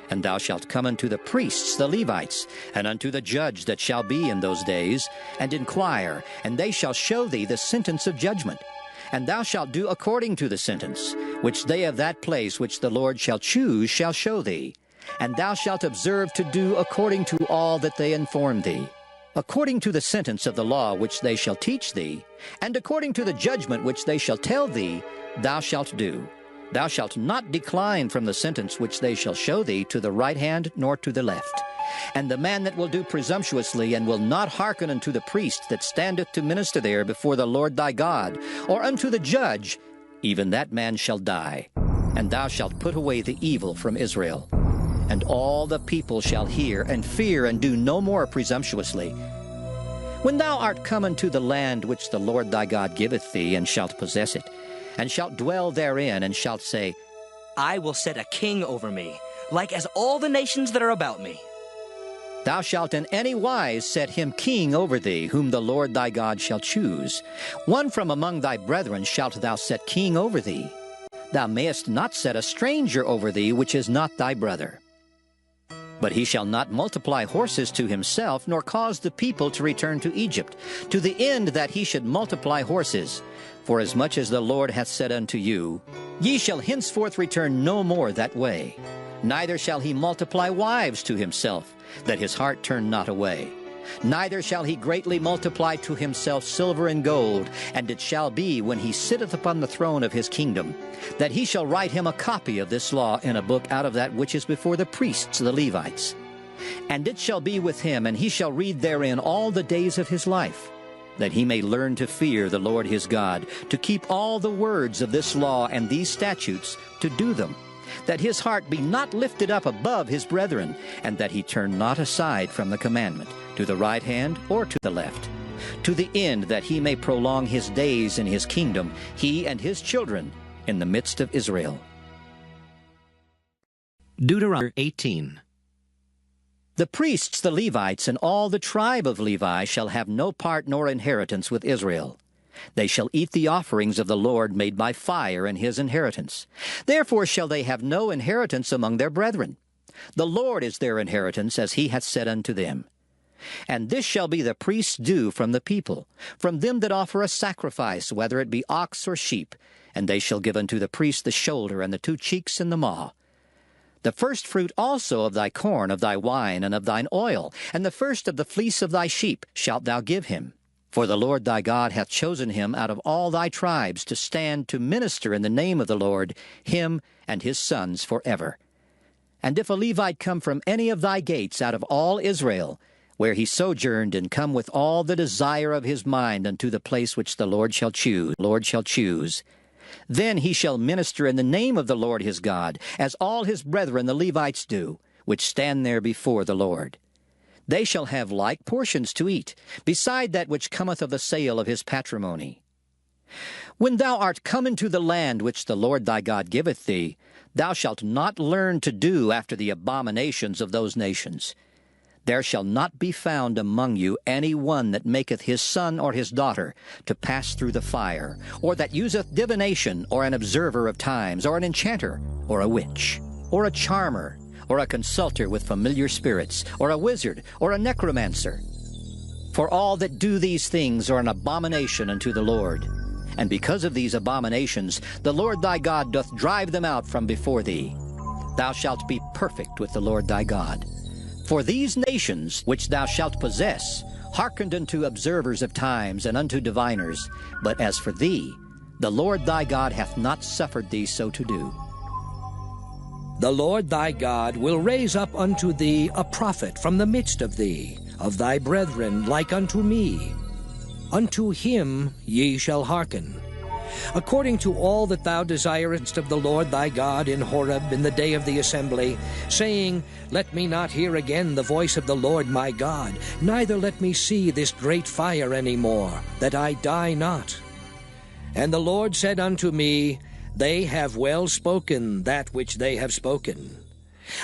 Speaker 13: And thou shalt come unto the priests, the Levites, and unto the judge that shall be in those days, and inquire, and they shall show thee the sentence of judgment. And thou shalt do according to the sentence, which they of that place which the Lord shall choose shall show thee. And thou shalt observe to do according to all that they inform thee, according to the sentence of the law which they shall teach thee, and according to the judgment which they shall tell thee, thou shalt do. Thou shalt not decline from the sentence which they shall show thee to the right hand nor to the left. And the man that will do presumptuously, and will not hearken unto the priest that standeth to minister there before the Lord thy God, or unto the judge, even that man shall die. And thou shalt put away the evil from Israel. And all the people shall hear, and fear, and do no more presumptuously. When thou art come unto the land which the Lord thy God giveth thee, and shalt possess it, and shalt dwell therein, and shalt say,
Speaker 16: I will set a king over me, like as all the nations that are about me.
Speaker 13: Thou shalt in any wise set him king over thee, whom the Lord thy God shall choose. One from among thy brethren shalt thou set king over thee. Thou mayest not set a stranger over thee, which is not thy brother. But he shall not multiply horses to himself, nor cause the people to return to Egypt, to the end that he should multiply horses. For as much as the Lord hath said unto you, ye shall henceforth return no more that way. Neither shall he multiply wives to himself, that his heart turn not away. Neither shall he greatly multiply to himself silver and gold. And it shall be, when he sitteth upon the throne of his kingdom, that he shall write him a copy of this law in a book out of that which is before the priests, the Levites. And it shall be with him, and he shall read therein all the days of his life, that he may learn to fear the Lord his God, to keep all the words of this law and these statutes, to do them, that his heart be not lifted up above his brethren, and that he turn not aside from the commandment, to the right hand or to the left, to the end that he may prolong his days in his kingdom, he and his children, in the midst of Israel.
Speaker 1: Deuteronomy 18.
Speaker 13: The priests, the Levites, and all the tribe of Levi shall have no part nor inheritance with Israel. They shall eat the offerings of the Lord made by fire in his inheritance. Therefore shall they have no inheritance among their brethren. The Lord is their inheritance, as he hath said unto them. And this shall be the priest's due from the people, from them that offer a sacrifice, whether it be ox or sheep, and they shall give unto the priest the shoulder, and the 2 cheeks, and the maw. The first fruit also of thy corn, of thy wine, and of thine oil, and the first of the fleece of thy sheep shalt thou give him. For the Lord thy God hath chosen him out of all thy tribes to stand to minister in the name of the Lord, him and his sons forever. And if a Levite come from any of thy gates out of all Israel, where he sojourned, and come with all the desire of his mind unto the place which the Lord shall choose, then he shall minister in the name of the Lord his God, as all his brethren the Levites do, which stand there before the Lord. They shall have like portions to eat, beside that which cometh of the sale of his patrimony. When thou art come into the land which the Lord thy God giveth thee, thou shalt not learn to do after the abominations of those nations. There shall not be found among you any one that maketh his son or his daughter to pass through the fire, or that useth divination, or an observer of times, or an enchanter, or a witch, or a charmer, or a consulter with familiar spirits, or a wizard, or a necromancer. For all that do these things are an abomination unto the Lord. And because of these abominations, the Lord thy God doth drive them out from before thee. Thou shalt be perfect with the Lord thy God. For these nations which thou shalt possess hearkened unto observers of times and unto diviners, but as for thee, the Lord thy God hath not suffered thee so to do.
Speaker 2: The Lord thy God will raise up unto thee a prophet from the midst of thee, of thy brethren, like unto me. Unto him ye shall hearken. According to all that thou desirest of the Lord thy God in Horeb in the day of the assembly, saying, Let me not hear again the voice of the Lord my God, neither let me see this great fire any more, that I die not. And the Lord said unto me, They have well spoken that which they have spoken.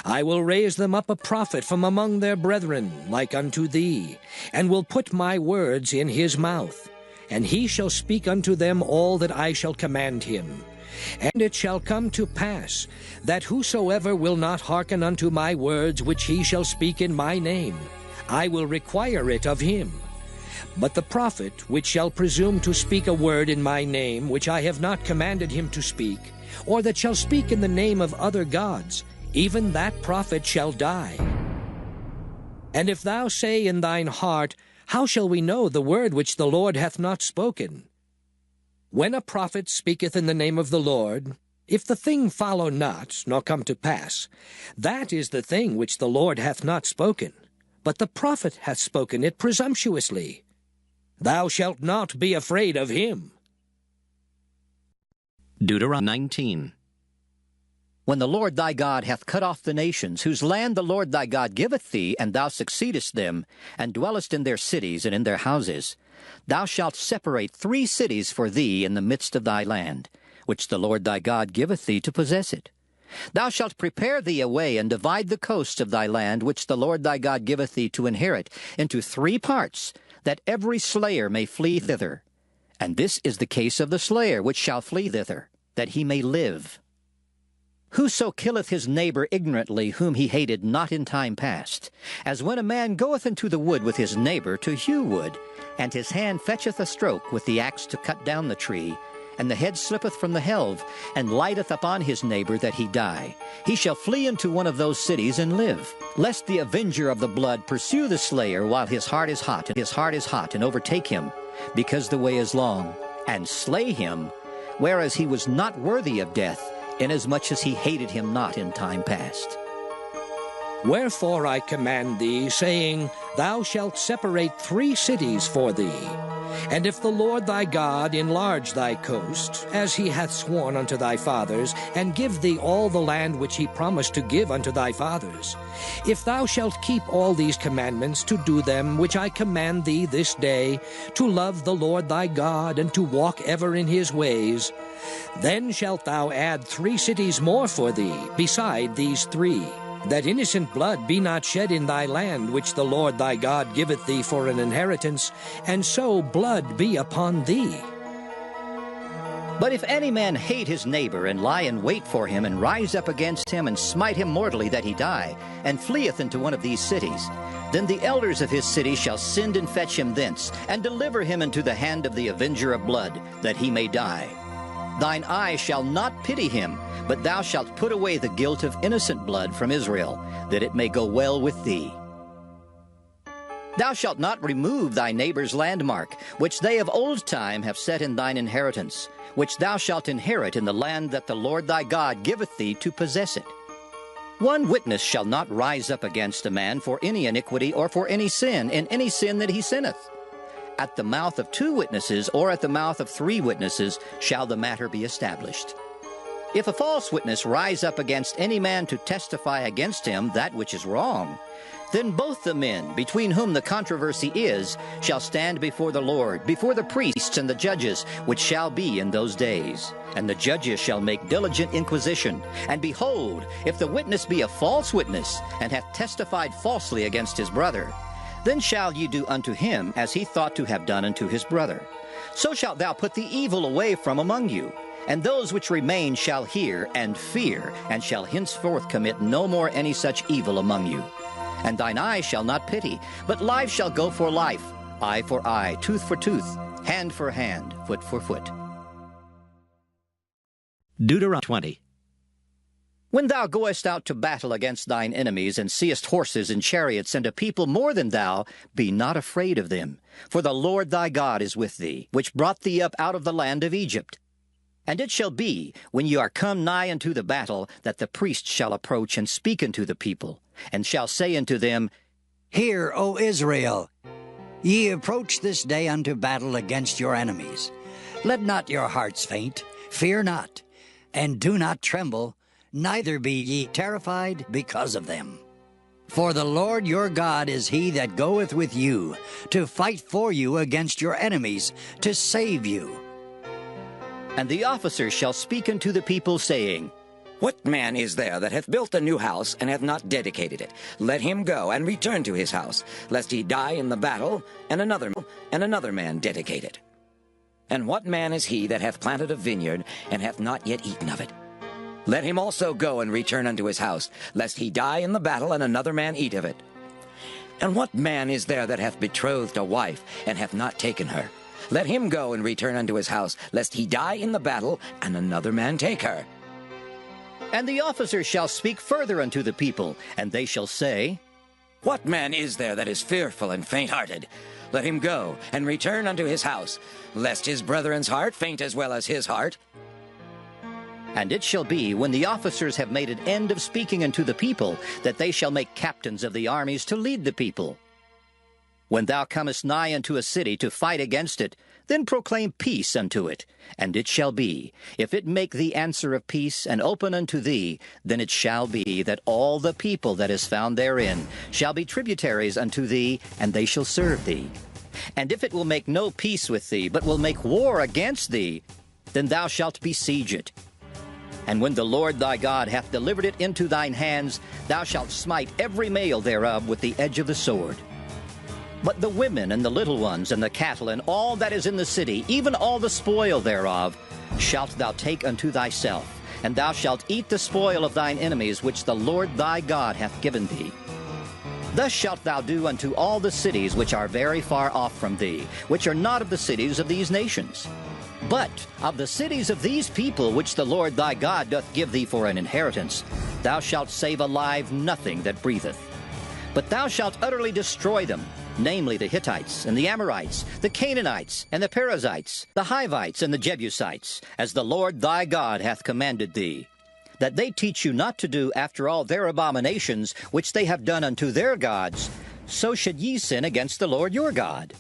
Speaker 2: I will raise them up a prophet from among their brethren, like unto thee, and will put my words in his mouth. And he shall speak unto them all that I shall command him. And it shall come to pass, that whosoever will not hearken unto my words which he shall speak in my name, I will require it of him. But the prophet which shall presume to speak a word in my name which I have not commanded him to speak, or that shall speak in the name of other gods, even that prophet shall die. And if thou say in thine heart, How shall we know the word which the Lord hath not spoken? When a prophet speaketh in the name of the Lord, if the thing follow not, nor come to pass, that is the thing which the Lord hath not spoken, but the prophet hath spoken it presumptuously. Thou shalt not be afraid of him.
Speaker 1: Deuteronomy 19.
Speaker 13: When the Lord thy God hath cut off the nations, whose land the Lord thy God giveth thee, and thou succeedest them, and dwellest in their cities and in their houses, thou shalt separate 3 cities for thee in the midst of thy land, which the Lord thy God giveth thee to possess it. Thou shalt prepare thee a way, and divide the coasts of thy land, which the Lord thy God giveth thee to inherit, into 3 parts, that every slayer may flee thither. And this is the case of the slayer which shall flee thither, that he may live. Whoso killeth his neighbor ignorantly, whom he hated not in time past, as when a man goeth into the wood with his neighbor to hew wood, and his hand fetcheth a stroke with the axe to cut down the tree, and the head slippeth from the helve, and lighteth upon his neighbor that he die, he shall flee into one of those cities and live, lest the avenger of the blood pursue the slayer while his heart is hot, and overtake him, because the way is long, and slay him, whereas he was not worthy of death, inasmuch as he hated him not in time past.
Speaker 2: Wherefore I command thee, saying, Thou shalt separate 3 cities for thee. And if the Lord thy God enlarge thy coast, as he hath sworn unto thy fathers, and give thee all the land which he promised to give unto thy fathers, if thou shalt keep all these commandments to do them which I command thee this day, to love the Lord thy God, and to walk ever in his ways, then shalt thou add 3 cities more for thee, beside these 3, that innocent blood be not shed in thy land, which the Lord thy God giveth thee for an inheritance, and so blood be upon thee.
Speaker 13: But if any man hate his neighbor, and lie in wait for him, and rise up against him, and smite him mortally that he die, and fleeth into one of these cities, then the elders of his city shall send and fetch him thence, and deliver him into the hand of the avenger of blood, that he may die. Thine eye shall not pity him, but thou shalt put away the guilt of innocent blood from Israel, that it may go well with thee. Thou shalt not remove thy neighbor's landmark, which they of old time have set in thine inheritance, which thou shalt inherit in the land that the Lord thy God giveth thee to possess it. 1 witness shall not rise up against a man for any iniquity or for any sin, in any sin that he sinneth. At the mouth of 2 witnesses or at the mouth of 3 witnesses shall the matter be established. If a false witness rise up against any man to testify against him that which is wrong, then both the men, between whom the controversy is, shall stand before the Lord, before the priests and the judges, which shall be in those days. And the judges shall make diligent inquisition. And behold, if the witness be a false witness, and hath testified falsely against his brother, then shall ye do unto him as he thought to have done unto his brother. So shalt thou put the evil away from among you. And those which remain shall hear and fear, and shall henceforth commit no more any such evil among you. And thine eye shall not pity, but life shall go for life, eye for eye, tooth for tooth, hand for hand, foot for foot.
Speaker 1: Deuteronomy 20.
Speaker 13: When thou goest out to battle against thine enemies, and seest horses and chariots, and a people more than thou, be not afraid of them. For the Lord thy God is with thee, which brought thee up out of the land of Egypt. And it shall be, when ye are come nigh unto the battle, that the priest shall approach and speak unto the people, and shall say unto them,
Speaker 8: Hear, O Israel, ye approach this day unto battle against your enemies. Let not your hearts faint, fear not, and do not tremble, neither be ye terrified because of them. For the Lord your God is he that goeth with you, to fight for you against your enemies, to save you.
Speaker 13: And the officers shall speak unto the people, saying,
Speaker 17: What man is there that hath built a new house, and hath not dedicated it? Let him go and return to his house, lest he die in the battle, and another man dedicate it. And what man is he that hath planted a vineyard, and hath not yet eaten of it? Let him also go and return unto his house, lest he die in the battle, and another man eat of it. And what man is there that hath betrothed a wife, and hath not taken her? Let him go and return unto his house, lest he die in the battle, and another man take her.
Speaker 13: And the officers shall speak further unto the people, and they shall say,
Speaker 17: What man is there that is fearful and faint-hearted? Let him go and return unto his house, lest his brethren's heart faint as well as his heart.
Speaker 13: And it shall be, when the officers have made an end of speaking unto the people, that they shall make captains of the armies to lead the people. When thou comest nigh unto a city to fight against it, then proclaim peace unto it. And it shall be, if it make thee answer of peace, and open unto thee, then it shall be that all the people that is found therein shall be tributaries unto thee, and they shall serve thee. And if it will make no peace with thee, but will make war against thee, then thou shalt besiege it. And when the Lord thy God hath delivered it into thine hands, thou shalt smite every male thereof with the edge of the sword. But the women and the little ones and the cattle and all that is in the city, even all the spoil thereof, shalt thou take unto thyself, and thou shalt eat the spoil of thine enemies which the Lord thy God hath given thee. Thus shalt thou do unto all the cities which are very far off from thee, which are not of the cities of these nations. But of the cities of these people which the Lord thy God doth give thee for an inheritance, thou shalt save alive nothing that breatheth. But thou shalt utterly destroy them, namely the Hittites, and the Amorites, the Canaanites, and the Perizzites, the Hivites, and the Jebusites, as the Lord thy God hath commanded thee. that they teach you not to do after all their abominations which they have done unto their gods, so should ye sin against the Lord your God.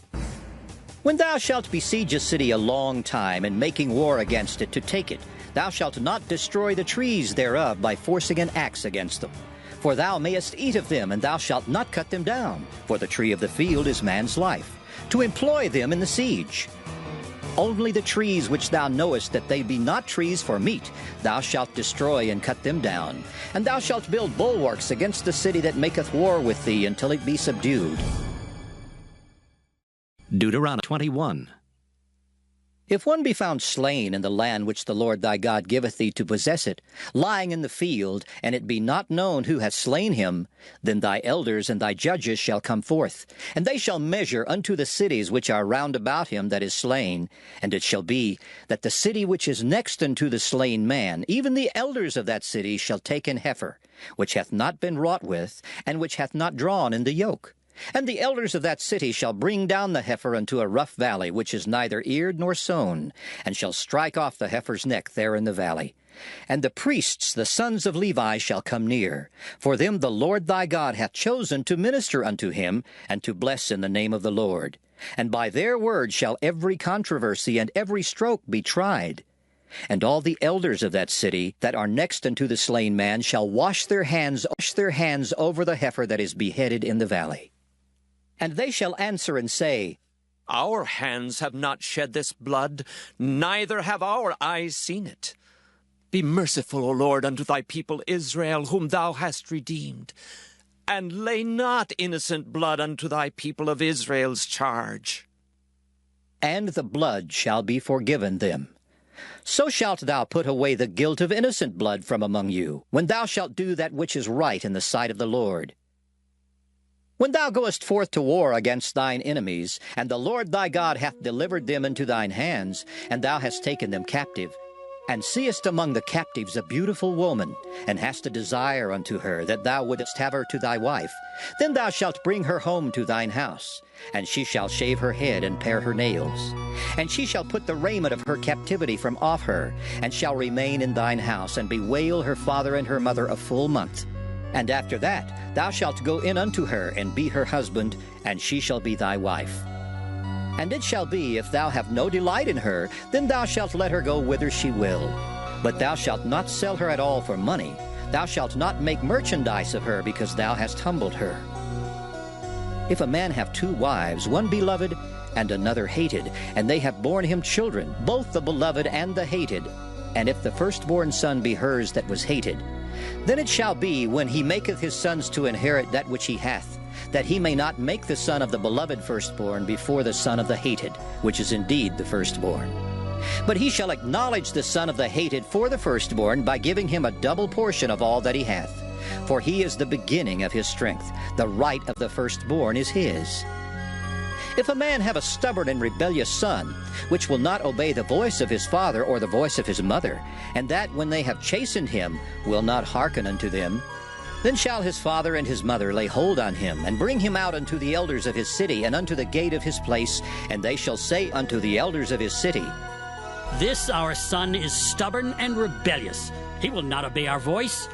Speaker 13: When thou shalt besiege a city a long time, and making war against it to take it, thou shalt not destroy the trees thereof by forcing an axe against them. For thou mayest eat of them, and thou shalt not cut them down, for the tree of the field is man's life, to employ them in the siege. Only the trees which thou knowest that they be not trees for meat, thou shalt destroy and cut them down. And thou shalt build bulwarks against the city that maketh war with thee until it be subdued.
Speaker 1: Deuteronomy 21.
Speaker 13: If one be found slain in the land which the Lord thy God giveth thee to possess it, lying in the field, and it be not known who hath slain him, then thy elders and thy judges shall come forth, and they shall measure unto the cities which are round about him that is slain. And it shall be that the city which is next unto the slain man, even the elders of that city shall take an heifer, which hath not been wrought with, and which hath not drawn in the yoke. And the elders of that city shall bring down the heifer unto a rough valley, which is neither eared nor sown, and shall strike off the heifer's neck there in the valley. And the priests, the sons of Levi, shall come near. For them the Lord thy God hath chosen to minister unto him, and to bless in the name of the Lord. And by their word shall every controversy and every stroke be tried. And all the elders of that city that are next unto the slain man shall wash their hands over the heifer that is beheaded in the valley. And they shall answer and say,
Speaker 18: Our hands have not shed this blood, neither have our eyes seen it. Be merciful, O Lord, unto thy people Israel, whom thou hast redeemed, and lay not innocent blood unto thy people of Israel's charge.
Speaker 13: And the blood shall be forgiven them. So shalt thou put away the guilt of innocent blood from among you, when thou shalt do that which is right in the sight of the Lord. When thou goest forth to war against thine enemies, and the Lord thy God hath delivered them into thine hands, and thou hast taken them captive, and seest among the captives a beautiful woman, and hast a desire unto her, that thou wouldest have her to thy wife, then thou shalt bring her home to thine house, and she shall shave her head and pare her nails. And she shall put the raiment of her captivity from off her, and shall remain in thine house, and bewail her father and her mother a full month. And after that thou shalt go in unto her, and be her husband, and she shall be thy wife. And it shall be, if thou have no delight in her, then thou shalt let her go whither she will. But thou shalt not sell her at all for money. Thou shalt not make merchandise of her, because thou hast humbled her. If a man have two wives, one beloved and another hated, and they have borne him children, both the beloved and the hated, and if the firstborn son be hers that was hated, then it shall be, when he maketh his sons to inherit that which he hath, that he may not make the son of the beloved firstborn before the son of the hated, which is indeed the firstborn. But he shall acknowledge the son of the hated for the firstborn by giving him a double portion of all that he hath. For he is the beginning of his strength. The right of the firstborn is his. If a man have a stubborn and rebellious son, which will not obey the voice of his father or the voice of his mother, and that when they have chastened him will not hearken unto them, then shall his father and his mother lay hold on him, and bring him out unto the elders of his city, and unto the gate of his place, and they shall say unto the elders of his city,
Speaker 19: This our son is stubborn and rebellious. He will not obey our voice.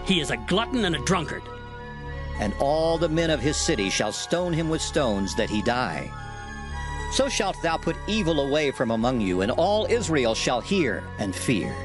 Speaker 19: He is a glutton and a drunkard.
Speaker 13: And all the men of his city shall stone him with stones, that he die. So shalt thou put evil away from among you, and all Israel shall hear and fear.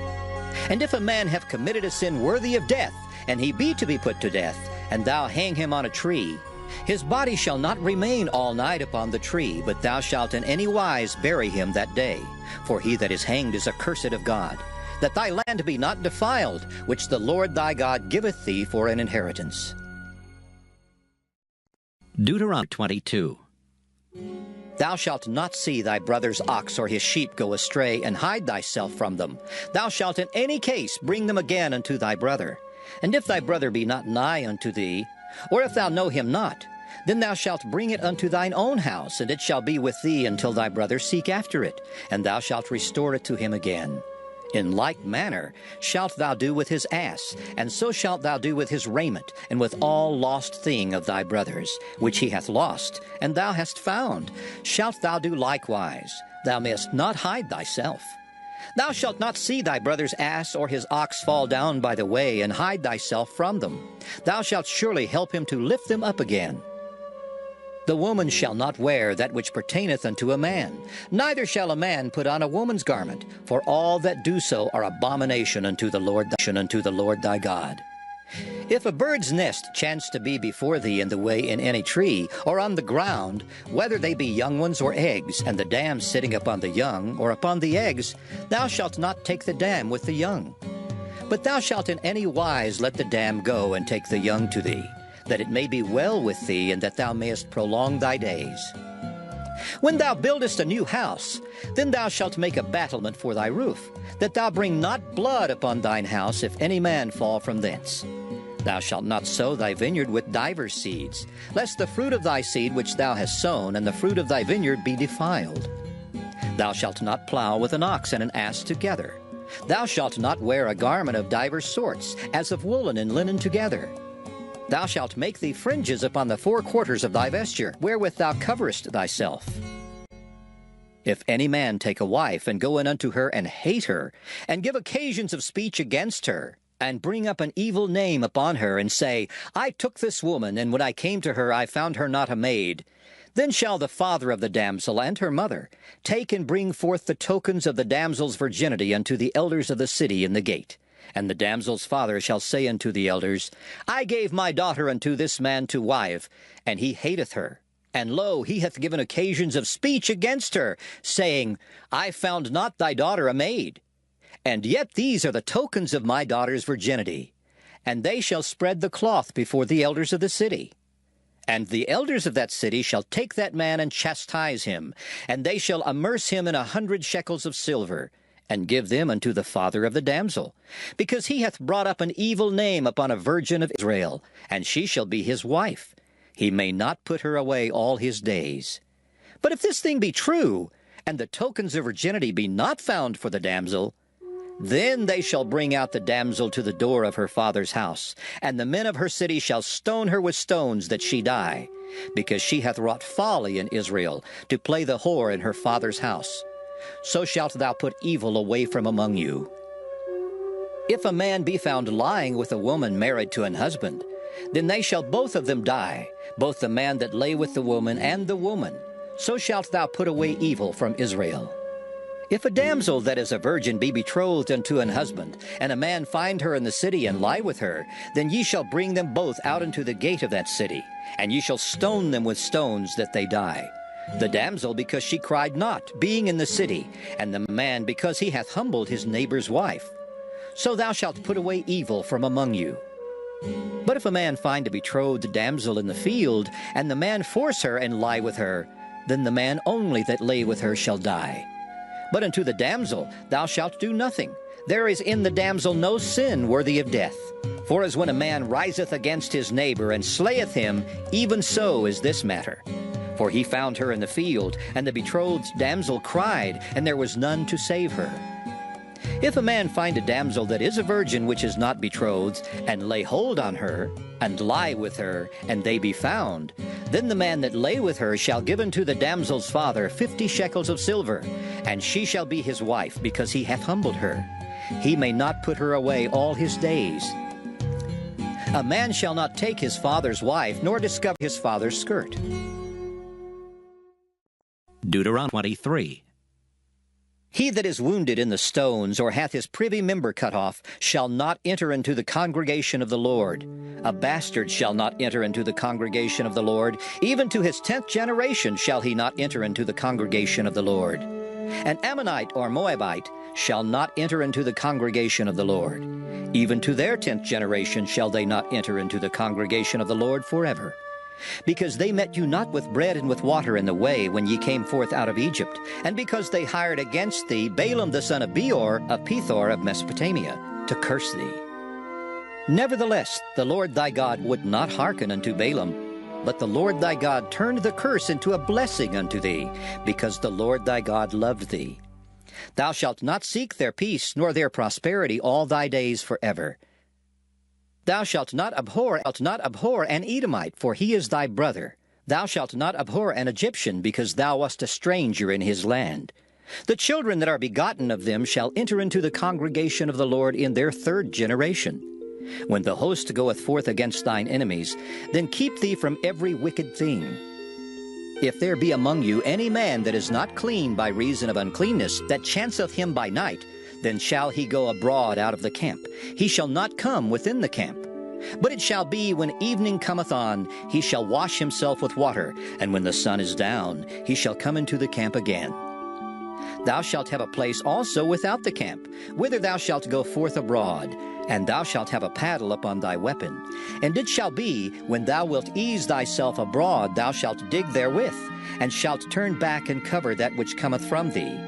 Speaker 13: And if a man have committed a sin worthy of death, and he be to be put to death, and thou hang him on a tree, his body shall not remain all night upon the tree, but thou shalt in any wise bury him that day. For he that is hanged is accursed of God, that thy land be not defiled, which the Lord thy God giveth thee for an inheritance.
Speaker 1: Deuteronomy 22.
Speaker 13: Thou shalt not see thy brother's ox or his sheep go astray, and hide thyself from them. Thou shalt in any case bring them again unto thy brother. And if thy brother be not nigh unto thee, or if thou know him not, then thou shalt bring it unto thine own house, and it shall be with thee until thy brother seek after it, and thou shalt restore it to him again. In like manner shalt thou do with his ass, and so shalt thou do with his raiment, and with all lost thing of thy brother's, which he hath lost, and thou hast found, shalt thou do likewise. Thou mayest not hide thyself. Thou shalt not see thy brother's ass or his ox fall down by the way, and hide thyself from them. Thou shalt surely help him to lift them up again. The woman shall not wear that which pertaineth unto a man, neither shall a man put on a woman's garment, for all that do so are abomination unto the Lord thy God. If a bird's nest chance to be before thee in the way in any tree, or on the ground, whether they be young ones or eggs, and the dam sitting upon the young, or upon the eggs, thou shalt not take the dam with the young. But thou shalt in any wise let the dam go, and take the young to thee, that it may be well with thee, and that thou mayest prolong thy days. When thou buildest a new house, then thou shalt make a battlement for thy roof, that thou bring not blood upon thine house, if any man fall from thence. Thou shalt not sow thy vineyard with divers seeds, lest the fruit of thy seed which thou hast sown, and the fruit of thy vineyard be defiled. Thou shalt not plow with an ox and an ass together. Thou shalt not wear a garment of divers sorts, as of woolen and linen together. Thou shalt make thee fringes upon the four quarters of thy vesture, wherewith thou coverest thyself. If any man take a wife, and go in unto her, and hate her, and give occasions of speech against her, and bring up an evil name upon her, and say, I took this woman, and when I came to her I found her not a maid, then shall the father of the damsel and her mother take and bring forth the tokens of the damsel's virginity unto the elders of the city in the gate. And the damsel's father shall say unto the elders, I gave my daughter unto this man to wife, and he hateth her. And lo, he hath given occasions of speech against her, saying, I found not thy daughter a maid. And yet these are the tokens of my daughter's virginity. And they shall spread the cloth before the elders of the city. And the elders of that city shall take that man and chastise him, and they shall amerce him in 100 shekels of silver, and give them unto the father of the damsel, because he hath brought up an evil name upon a virgin of Israel, and she shall be his wife. He may not put her away all his days. But if this thing be true, and the tokens of virginity be not found for the damsel, then they shall bring out the damsel to the door of her father's house, and the men of her city shall stone her with stones that she die, because she hath wrought folly in Israel, to play the whore in her father's house. So shalt thou put evil away from among you. If a man be found lying with a woman married to an husband, then they shall both of them die, both the man that lay with the woman and the woman. So shalt thou put away evil from Israel. If a damsel that is a virgin be betrothed unto an husband, and a man find her in the city and lie with her, then ye shall bring them both out into the gate of that city, and ye shall stone them with stones that they die. The damsel because she cried not, being in the city, and the man because he hath humbled his neighbor's wife. So thou shalt put away evil from among you. But if a man find a betrothed damsel in the field, and the man force her and lie with her, then the man only that lay with her shall die. But unto the damsel thou shalt do nothing. There is in the damsel no sin worthy of death. For as when a man riseth against his neighbor and slayeth him, even so is this matter. For he found her in the field, and the betrothed damsel cried, and there was none to save her. If a man find a damsel that is a virgin which is not betrothed, and lay hold on her, and lie with her, and they be found, then the man that lay with her shall give unto the damsel's father 50 shekels of silver, and she shall be his wife, because he hath humbled her. He may not put her away all his days. A man shall not take his father's wife, nor discover his father's skirt.
Speaker 1: Deuteronomy 23.
Speaker 13: He that is wounded in the stones, or hath his privy member cut off, shall not enter into the congregation of the Lord. A bastard shall not enter into the congregation of the Lord. Even to his 10th generation shall he not enter into the congregation of the Lord. An Ammonite or Moabite shall not enter into the congregation of the Lord. Even to their 10th generation shall they not enter into the congregation of the Lord forever. Because they met you not with bread and with water in the way when ye came forth out of Egypt, and because they hired against thee Balaam the son of Beor of Pethor of Mesopotamia, to curse thee. Nevertheless, the Lord thy God would not hearken unto Balaam, but the Lord thy God turned the curse into a blessing unto thee, because the Lord thy God loved thee. Thou shalt not seek their peace, nor their prosperity all thy days forever. Thou shalt not abhor an Edomite, for he is thy brother. Thou shalt not abhor an Egyptian, because thou wast a stranger in his land. The children that are begotten of them shall enter into the congregation of the Lord in their 3rd generation. When the host goeth forth against thine enemies, then keep thee from every wicked thing. If there be among you any man that is not clean by reason of uncleanness, that chanceth him by night, then shall he go abroad out of the camp. He shall not come within the camp. But it shall be, when evening cometh on, he shall wash himself with water, and when the sun is down, he shall come into the camp again. Thou shalt have a place also without the camp, whither thou shalt go forth abroad, and thou shalt have a paddle upon thy weapon. And it shall be, when thou wilt ease thyself abroad, thou shalt dig therewith, and shalt turn back and cover that which cometh from thee.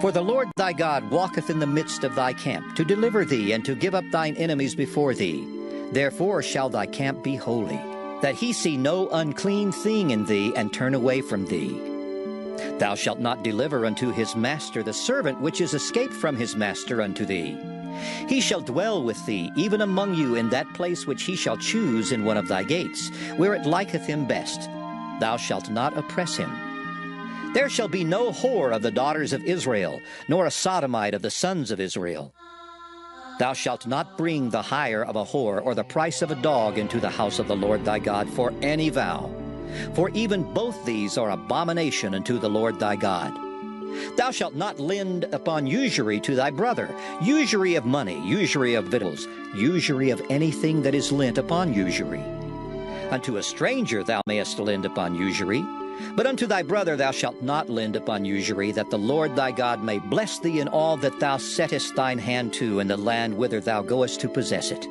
Speaker 13: For the Lord thy God walketh in the midst of thy camp, to deliver thee, and to give up thine enemies before thee. Therefore shall thy camp be holy, that he see no unclean thing in thee, and turn away from thee. Thou shalt not deliver unto his master the servant which is escaped from his master unto thee. He shall dwell with thee, even among you, in that place which he shall choose in one of thy gates, where it liketh him best. Thou shalt not oppress him. There shall be no whore of the daughters of Israel, nor a sodomite of the sons of Israel. Thou shalt not bring the hire of a whore or the price of a dog into the house of the Lord thy God for any vow. For even both these are abomination unto the Lord thy God. Thou shalt not lend upon usury to thy brother, usury of money, usury of victuals, usury of anything that is lent upon usury. Unto a stranger thou mayest lend upon usury, but unto thy brother thou shalt not lend upon usury, that the Lord thy God may bless thee in all that thou settest thine hand to in the land whither thou goest to possess it.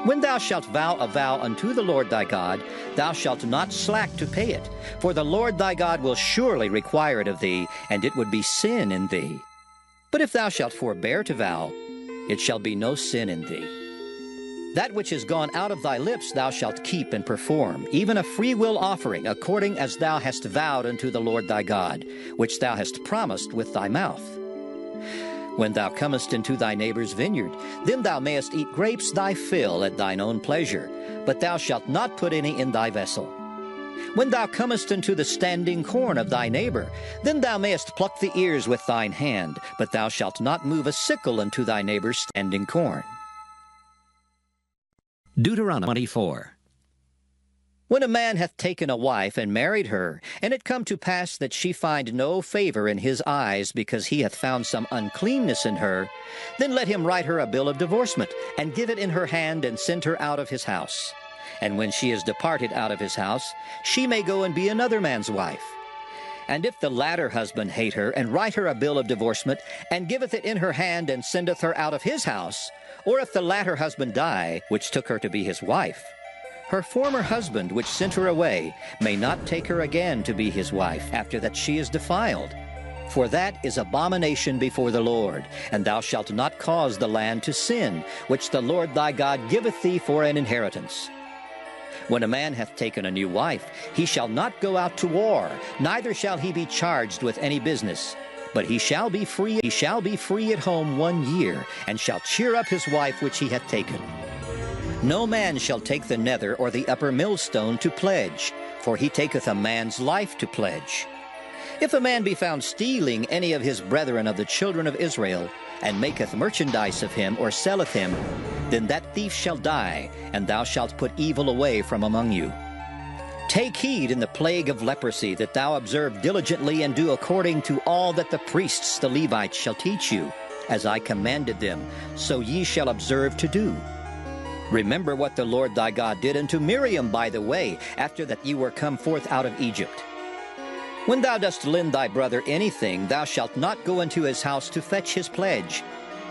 Speaker 13: When thou shalt vow a vow unto the Lord thy God, thou shalt not slack to pay it, for the Lord thy God will surely require it of thee, and it would be sin in thee. But if thou shalt forbear to vow, it shall be no sin in thee. That which is gone out of thy lips thou shalt keep and perform, even a freewill offering, according as thou hast vowed unto the Lord thy God, which thou hast promised with thy mouth. When thou comest into thy neighbor's vineyard, then thou mayest eat grapes thy fill at thine own pleasure, but thou shalt not put any in thy vessel. When thou comest into the standing corn of thy neighbor, then thou mayest pluck the ears with thine hand, but thou shalt not move a sickle into thy neighbor's standing corn.
Speaker 1: Deuteronomy 4.
Speaker 13: When a man hath taken a wife and married her, and it come to pass that she find no favor in his eyes, because he hath found some uncleanness in her, then let him write her a bill of divorcement, and give it in her hand, and send her out of his house. And when she is departed out of his house, she may go and be another man's wife. And if the latter husband hate her, and write her a bill of divorcement, and giveth it in her hand, and sendeth her out of his house, or if the latter husband die, which took her to be his wife, her former husband, which sent her away, may not take her again to be his wife, after that she is defiled. For that is abomination before the Lord, and thou shalt not cause the land to sin, which the Lord thy God giveth thee for an inheritance. When a man hath taken a new wife, he shall not go out to war, neither shall he be charged with any business. But he shall be free at home 1 year, and shall cheer up his wife which he hath taken. No man shall take the nether or the upper millstone to pledge, for he taketh a man's life to pledge. If a man be found stealing any of his brethren of the children of Israel, and maketh merchandise of him, or selleth him, then that thief shall die, and thou shalt put evil away from among you. Take heed in the plague of leprosy, that thou observe diligently, and do according to all that the priests the Levites shall teach you, as I commanded them, so ye shall observe to do. Remember what the Lord thy God did unto Miriam by the way, after that ye were come forth out of Egypt. When thou dost lend thy brother anything, thou shalt not go into his house to fetch his pledge.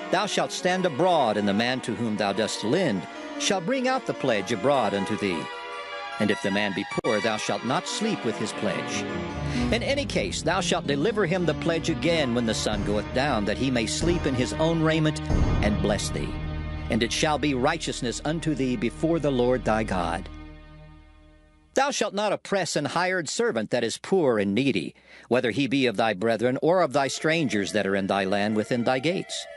Speaker 13: Thou shalt stand abroad, and the man to whom thou dost lend shall bring out the pledge abroad unto thee. And if the man be poor, thou shalt not sleep with his pledge. In any case, thou shalt deliver him the pledge again when the sun goeth down, that he may sleep in his own raiment, and bless thee. And it shall be righteousness unto thee before the Lord thy God. Thou shalt not oppress an hired servant that is poor and needy, whether he be of thy brethren or of thy strangers that are in thy land within thy gates.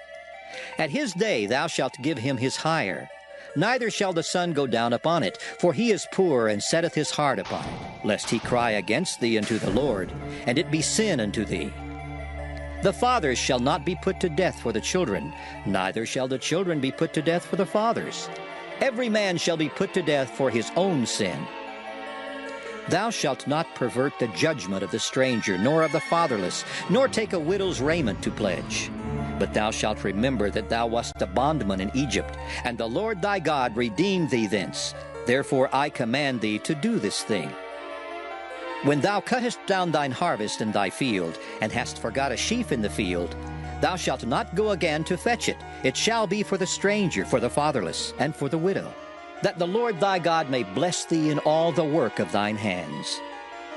Speaker 13: At his day thou shalt give him his hire. Neither shall the sun go down upon it, for he is poor and setteth his heart upon it, lest he cry against thee unto the Lord, and it be sin unto thee. The fathers shall not be put to death for the children, neither shall the children be put to death for the fathers. Every man shall be put to death for his own sin. Thou shalt not pervert the judgment of the stranger, nor of the fatherless, nor take a widow's raiment to pledge. But thou shalt remember that thou wast a bondman in Egypt, and the Lord thy God redeemed thee thence. Therefore I command thee to do this thing. When thou cuttest down thine harvest in thy field, and hast forgot a sheaf in the field, thou shalt not go again to fetch it. It shall be for the stranger, for the fatherless, and for the widow, that the Lord thy God may bless thee in all the work of thine hands.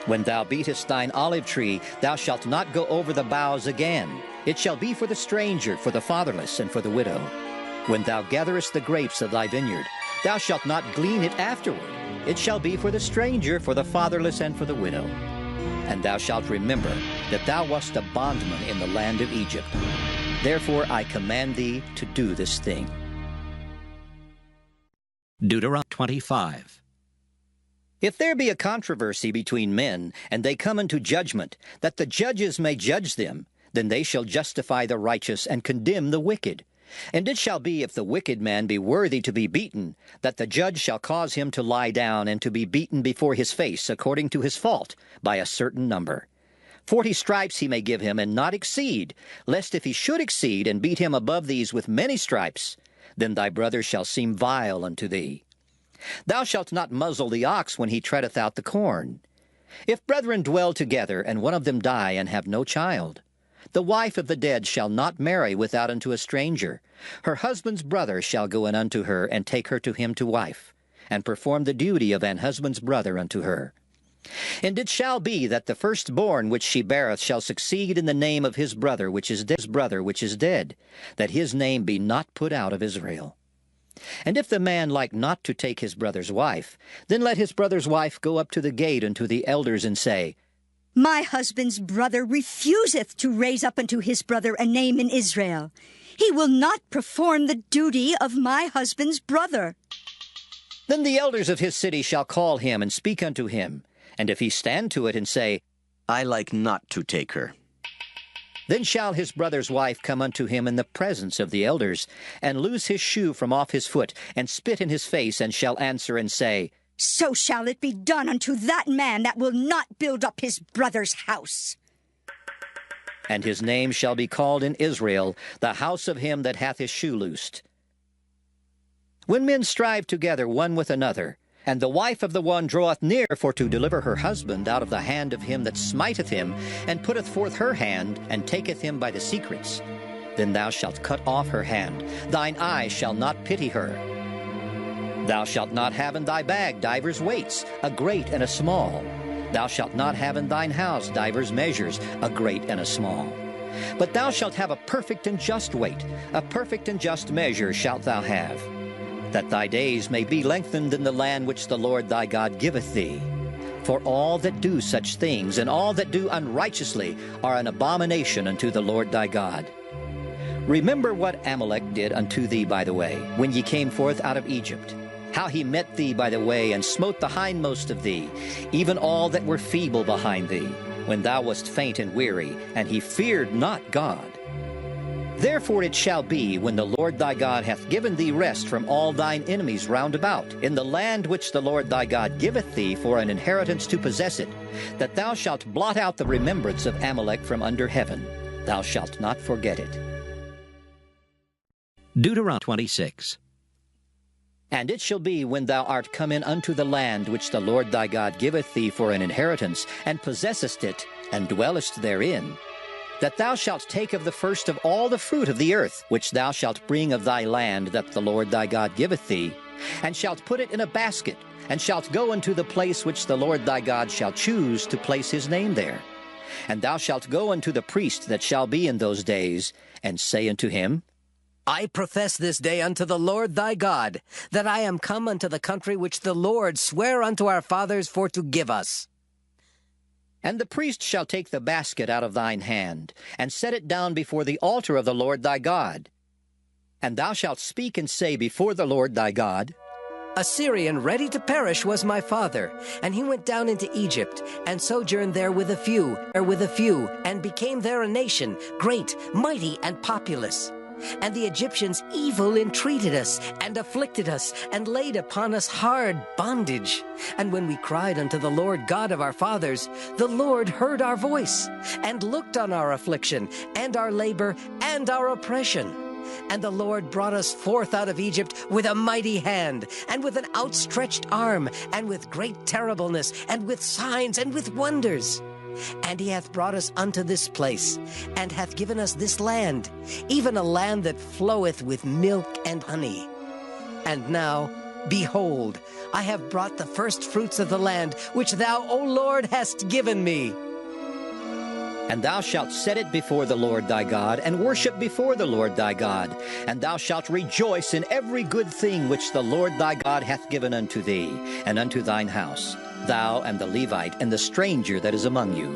Speaker 13: When thou beatest thine olive tree, thou shalt not go over the boughs again. It shall be for the stranger, for the fatherless, and for the widow. When thou gatherest the grapes of thy vineyard, thou shalt not glean it afterward. It shall be for the stranger, for the fatherless, and for the widow. And thou shalt remember that thou wast a bondman in the land of Egypt. Therefore I command thee to do this thing.
Speaker 1: Deuteronomy 25.
Speaker 13: If there be a controversy between men, and they come unto judgment, that the judges may judge them, then they shall justify the righteous and condemn the wicked. And it shall be, if the wicked man be worthy to be beaten, that the judge shall cause him to lie down and to be beaten before his face according to his fault, by a certain number. 40 stripes he may give him, and not exceed, lest if he should exceed, and beat him above these with many stripes, then thy brother shall seem vile unto thee. Thou shalt not muzzle the ox when he treadeth out the corn. If brethren dwell together, and one of them die, and have no child, the wife of the dead shall not marry without unto a stranger. Her husband's brother shall go in unto her, and take her to him to wife, and perform the duty of an husband's brother unto her. And it shall be that the firstborn which she beareth shall succeed in the name of his brother which is dead, that his name be not put out of Israel. And if the man like not to take his brother's wife, then let his brother's wife go up to the gate unto the elders, and say,
Speaker 20: My husband's brother refuseth to raise up unto his brother a name in Israel. He will not perform the duty of my husband's brother.
Speaker 13: Then the elders of his city shall call him, and speak unto him. And if he stand to it, and say,
Speaker 6: I like not to take her,
Speaker 13: then shall his brother's wife come unto him in the presence of the elders, and loose his shoe from off his foot, and spit in his face, and shall answer and say,
Speaker 20: So shall it be done unto that man that will not build up his brother's house.
Speaker 13: And his name shall be called in Israel, the house of him that hath his shoe loosed. When men strive together one with another, and the wife of the one draweth near for to deliver her husband out of the hand of him that smiteth him, and putteth forth her hand, and taketh him by the secrets, then thou shalt cut off her hand. Thine eye shall not pity her. Thou shalt not have in thy bag divers weights, a great and a small. Thou shalt not have in thine house divers measures, a great and a small. But thou shalt have a perfect and just weight, a perfect and just measure shalt thou have, that thy days may be lengthened in the land which the Lord thy God giveth thee. For all that do such things, and all that do unrighteously, are an abomination unto the Lord thy God. Remember what Amalek did unto thee by the way, when ye came forth out of Egypt, how he met thee by the way, and smote the hindmost of thee, even all that were feeble behind thee, when thou wast faint and weary, and he feared not God. Therefore it shall be, when the Lord thy God hath given thee rest from all thine enemies round about, in the land which the Lord thy God giveth thee for an inheritance to possess it, that thou shalt blot out the remembrance of Amalek from under heaven. Thou shalt not forget it.
Speaker 1: Deuteronomy 26.
Speaker 13: And it shall be, when thou art come in unto the land which the Lord thy God giveth thee for an inheritance, and possessest it, and dwellest therein, that thou shalt take of the first of all the fruit of the earth, which thou shalt bring of thy land that the Lord thy God giveth thee, and shalt put it in a basket, and shalt go unto the place which the Lord thy God shall choose to place his name there. And thou shalt go unto the priest that shall be in those days, and say unto him,
Speaker 14: I profess this day unto the Lord thy God, that I am come unto the country which the Lord sware unto our fathers for to give us.
Speaker 13: And the priest shall take the basket out of thine hand, and set it down before the altar of the Lord thy God. And thou shalt speak and say before the Lord thy God,
Speaker 14: A Syrian ready to perish was my father, and he went down into Egypt, and sojourned there with a few, and became there a nation, great, mighty, and populous. And the Egyptians evil entreated us, and afflicted us, and laid upon us hard bondage. And when we cried unto the Lord God of our fathers, the Lord heard our voice, and looked on our affliction, and our labor, and our oppression. And the Lord brought us forth out of Egypt with a mighty hand, and with an outstretched arm, and with great terribleness, and with signs, and with wonders. And he hath brought us unto this place, and hath given us this land, even a land that floweth with milk and honey. And now, behold, I have brought the first fruits of the land, which thou, O Lord, hast given me.
Speaker 13: And thou shalt set it before the Lord thy God, and worship before the Lord thy God. And thou shalt rejoice in every good thing which the Lord thy God hath given unto thee, and unto thine house, thou and the Levite, and the stranger that is among you.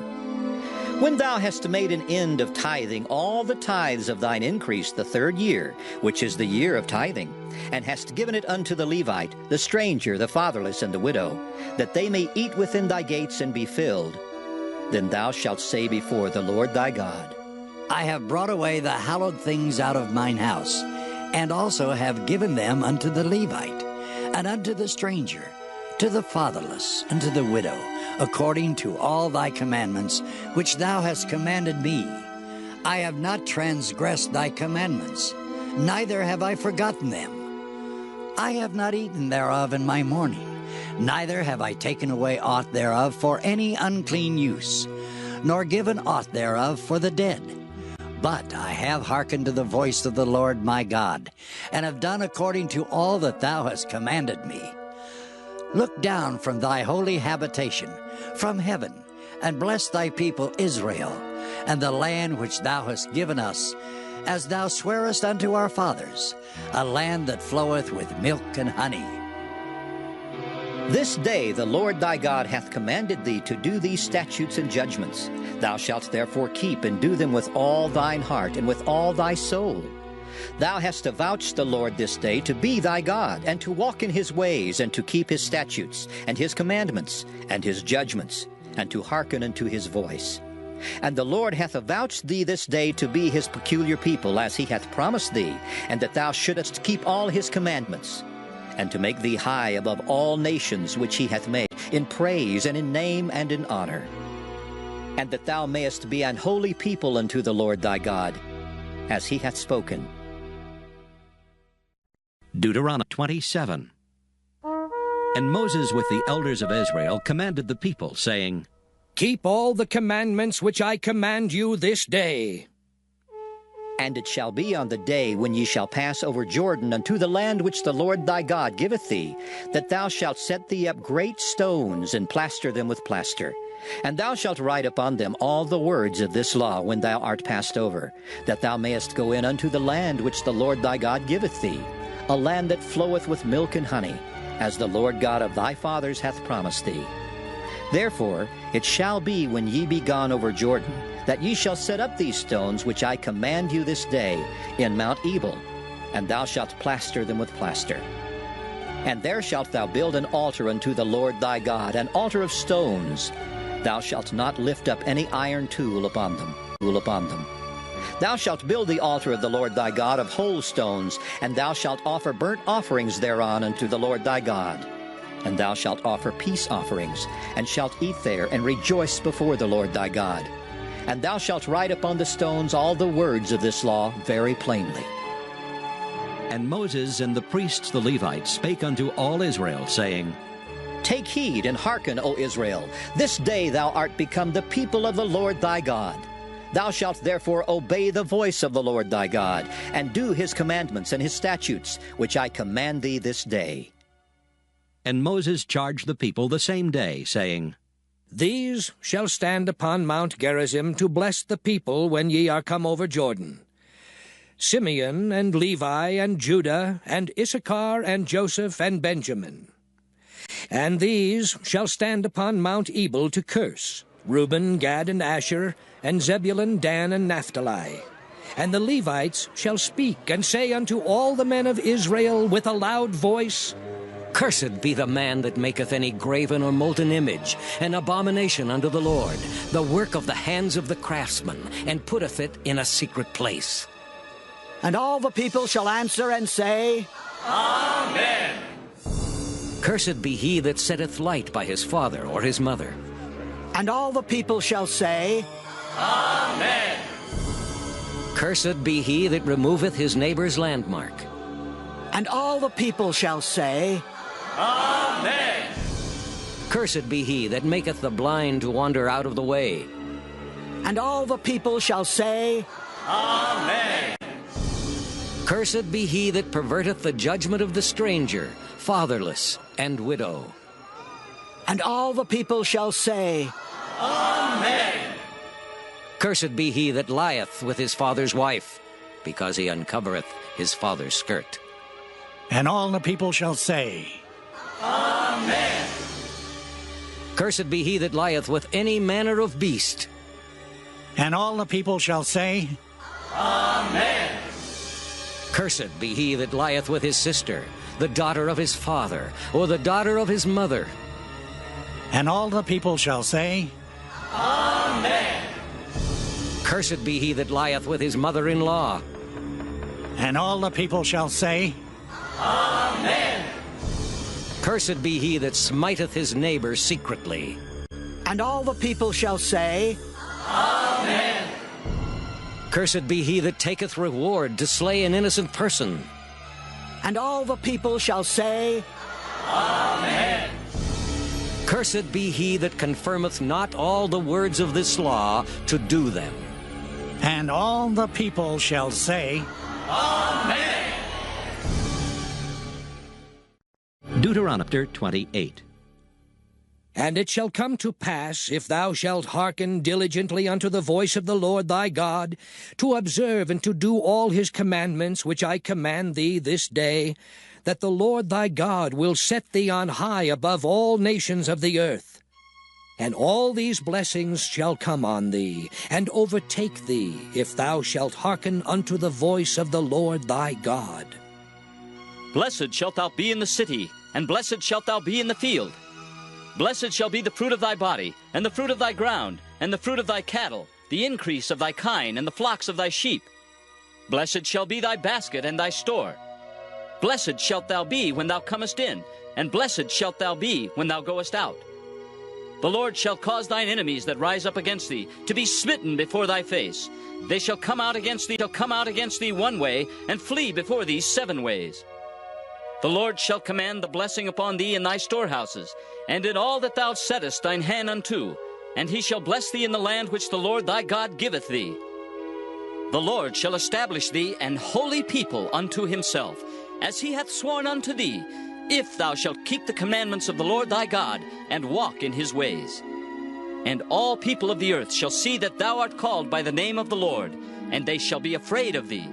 Speaker 13: When thou hast made an end of tithing all the tithes of thine increase the 3rd year, which is the year of tithing, and hast given it unto the Levite, the stranger, the fatherless, and the widow, that they may eat within thy gates and be filled, then thou shalt say before the Lord thy God,
Speaker 8: I have brought away the hallowed things out of mine house, and also have given them unto the Levite, and unto the stranger, to the fatherless, and to the widow, according to all thy commandments, which thou hast commanded me. I have not transgressed thy commandments, neither have I forgotten them. I have not eaten thereof in my mourning, neither have I taken away aught thereof for any unclean use, nor given aught thereof for the dead. But I have hearkened to the voice of the Lord my God, and have done according to all that thou hast commanded me. Look down from thy holy habitation, from heaven, and bless thy people Israel, and the land which thou hast given us, as thou swearest unto our fathers, a land that floweth with milk and honey.
Speaker 13: This day the Lord thy God hath commanded thee to do these statutes and judgments. Thou shalt therefore keep and do them with all thine heart and with all thy soul. Thou hast avouched the Lord this day to be thy God, and to walk in his ways, and to keep his statutes, and his commandments, and his judgments, and to hearken unto his voice. And the Lord hath avouched thee this day to be his peculiar people, as he hath promised thee, and that thou shouldest keep all his commandments, and to make thee high above all nations which he hath made, in praise, and in name, and in honor. And that thou mayest be an holy people unto the Lord thy God, as he hath spoken.
Speaker 1: Deuteronomy 27. And Moses with the elders of Israel commanded the people, saying,
Speaker 2: Keep all the commandments which I command you this day.
Speaker 13: And it shall be on the day when ye shall pass over Jordan unto the land which the Lord thy God giveth thee, that thou shalt set thee up great stones, and plaster them with plaster. And thou shalt write upon them all the words of this law when thou art passed over, that thou mayest go in unto the land which the Lord thy God giveth thee, a land that floweth with milk and honey, as the Lord God of thy fathers hath promised thee. Therefore it shall be when ye be gone over Jordan, that ye shall set up these stones which I command you this day in Mount Ebal, and thou shalt plaster them with plaster. And there shalt thou build an altar unto the Lord thy God, an altar of stones. Thou shalt not lift up any iron tool upon them. Thou shalt build the altar of the Lord thy God of whole stones, and thou shalt offer burnt offerings thereon unto the Lord thy God. And thou shalt offer peace offerings, and shalt eat there, and rejoice before the Lord thy God. And thou shalt write upon the stones all the words of this law very plainly.
Speaker 1: And Moses and the priests the Levites spake unto all Israel, saying,
Speaker 13: Take heed and hearken, O Israel. This day thou art become the people of the Lord thy God. Thou shalt therefore obey the voice of the Lord thy God, and do his commandments and his statutes, which I command thee this day.
Speaker 1: And Moses charged the people the same day, saying,
Speaker 2: These shall stand upon Mount Gerizim to bless the people when ye are come over Jordan. Simeon and Levi and Judah and Issachar and Joseph and Benjamin. And these shall stand upon Mount Ebal to curse, Reuben, Gad, and Asher, and Zebulun, Dan, and Naphtali. And the Levites shall speak and say unto all the men of Israel with a loud voice, Cursed be the man that maketh any graven or molten image, an abomination unto the Lord, the work of the hands of the craftsman, and putteth it in a secret place.
Speaker 4: And all the people shall answer and say,
Speaker 2: Amen. Cursed be he that setteth light by his father or his mother.
Speaker 4: And all the people shall say,
Speaker 2: Amen. Cursed be he that removeth his neighbor's landmark.
Speaker 4: And all the people shall say,
Speaker 2: Amen. Cursed be he that maketh the blind to wander out of the way.
Speaker 4: And all the people shall say,
Speaker 2: Amen. Cursed be he that perverteth the judgment of the stranger, fatherless, and widow.
Speaker 4: And all the people shall say,
Speaker 2: Amen. Cursed be he that lieth with his father's wife, because he uncovereth his father's skirt.
Speaker 7: And all the people shall say,
Speaker 2: Amen. Cursed be he that lieth with any manner of beast.
Speaker 7: And all the people shall say,
Speaker 2: Amen. Cursed be he that lieth with his sister, the daughter of his father, or the daughter of his mother.
Speaker 7: And all the people shall say,
Speaker 2: Amen. Cursed be he that lieth with his mother-in-law.
Speaker 7: And all the people shall say,
Speaker 2: Amen. Cursed be he that smiteth his neighbor secretly.
Speaker 4: And all the people shall say,
Speaker 2: Amen. Cursed be he that taketh reward to slay an innocent person.
Speaker 4: And all the people shall say,
Speaker 2: Amen. Cursed be he that confirmeth not all the words of this law to do them.
Speaker 7: And all the people shall say,
Speaker 2: Amen.
Speaker 1: Deuteronomy 28.
Speaker 2: And it shall come to pass, if thou shalt hearken diligently unto the voice of the Lord thy God, to observe and to do all his commandments which I command thee this day, that the Lord thy God will set thee on high above all nations of the earth. And all these blessings shall come on thee, and overtake thee, if thou shalt hearken unto the voice of the Lord thy God.
Speaker 3: Blessed shalt thou be in the city, and blessed shalt thou be in the field. Blessed shall be the fruit of thy body, and the fruit of thy ground, and the fruit of thy cattle, the increase of thy kine, and the flocks of thy sheep. Blessed shall be thy basket and thy store. Blessed shalt thou be when thou comest in, and blessed shalt thou be when thou goest out. The Lord shall cause thine enemies that rise up against thee to be smitten before thy face. They shall come out against thee one way, and flee before thee 7 ways. The Lord shall command the blessing upon thee in thy storehouses, and in all that thou settest thine hand unto, and he shall bless thee in the land which the Lord thy God giveth thee. The Lord shall establish thee an holy people unto himself, as he hath sworn unto thee, if thou shalt keep the commandments of the Lord thy God, and walk in his ways. And all people of the earth shall see that thou art called by the name of the Lord, and they shall be afraid of thee.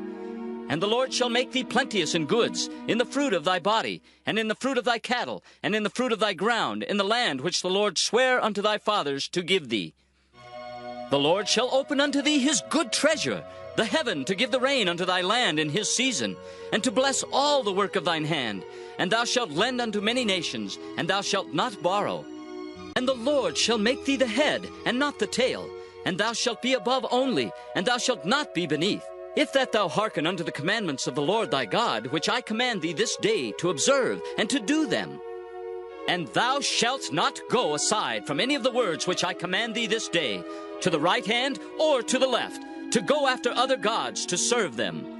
Speaker 3: And the Lord shall make thee plenteous in goods, in the fruit of thy body, and in the fruit of thy cattle, and in the fruit of thy ground, in the land which the Lord sware unto thy fathers to give thee. The Lord shall open unto thee his good treasure, the heaven, to give the rain unto thy land in his season, and to bless all the work of thine hand. And thou shalt lend unto many nations, and thou shalt not borrow. And the Lord shall make thee the head, and not the tail, and thou shalt be above only, and thou shalt not be beneath. If that thou hearken unto the commandments of the Lord thy God, which I command thee this day to observe and to do them. And thou shalt not go aside from any of the words which I command thee this day, to the right hand or to the left, to go after other gods to serve them.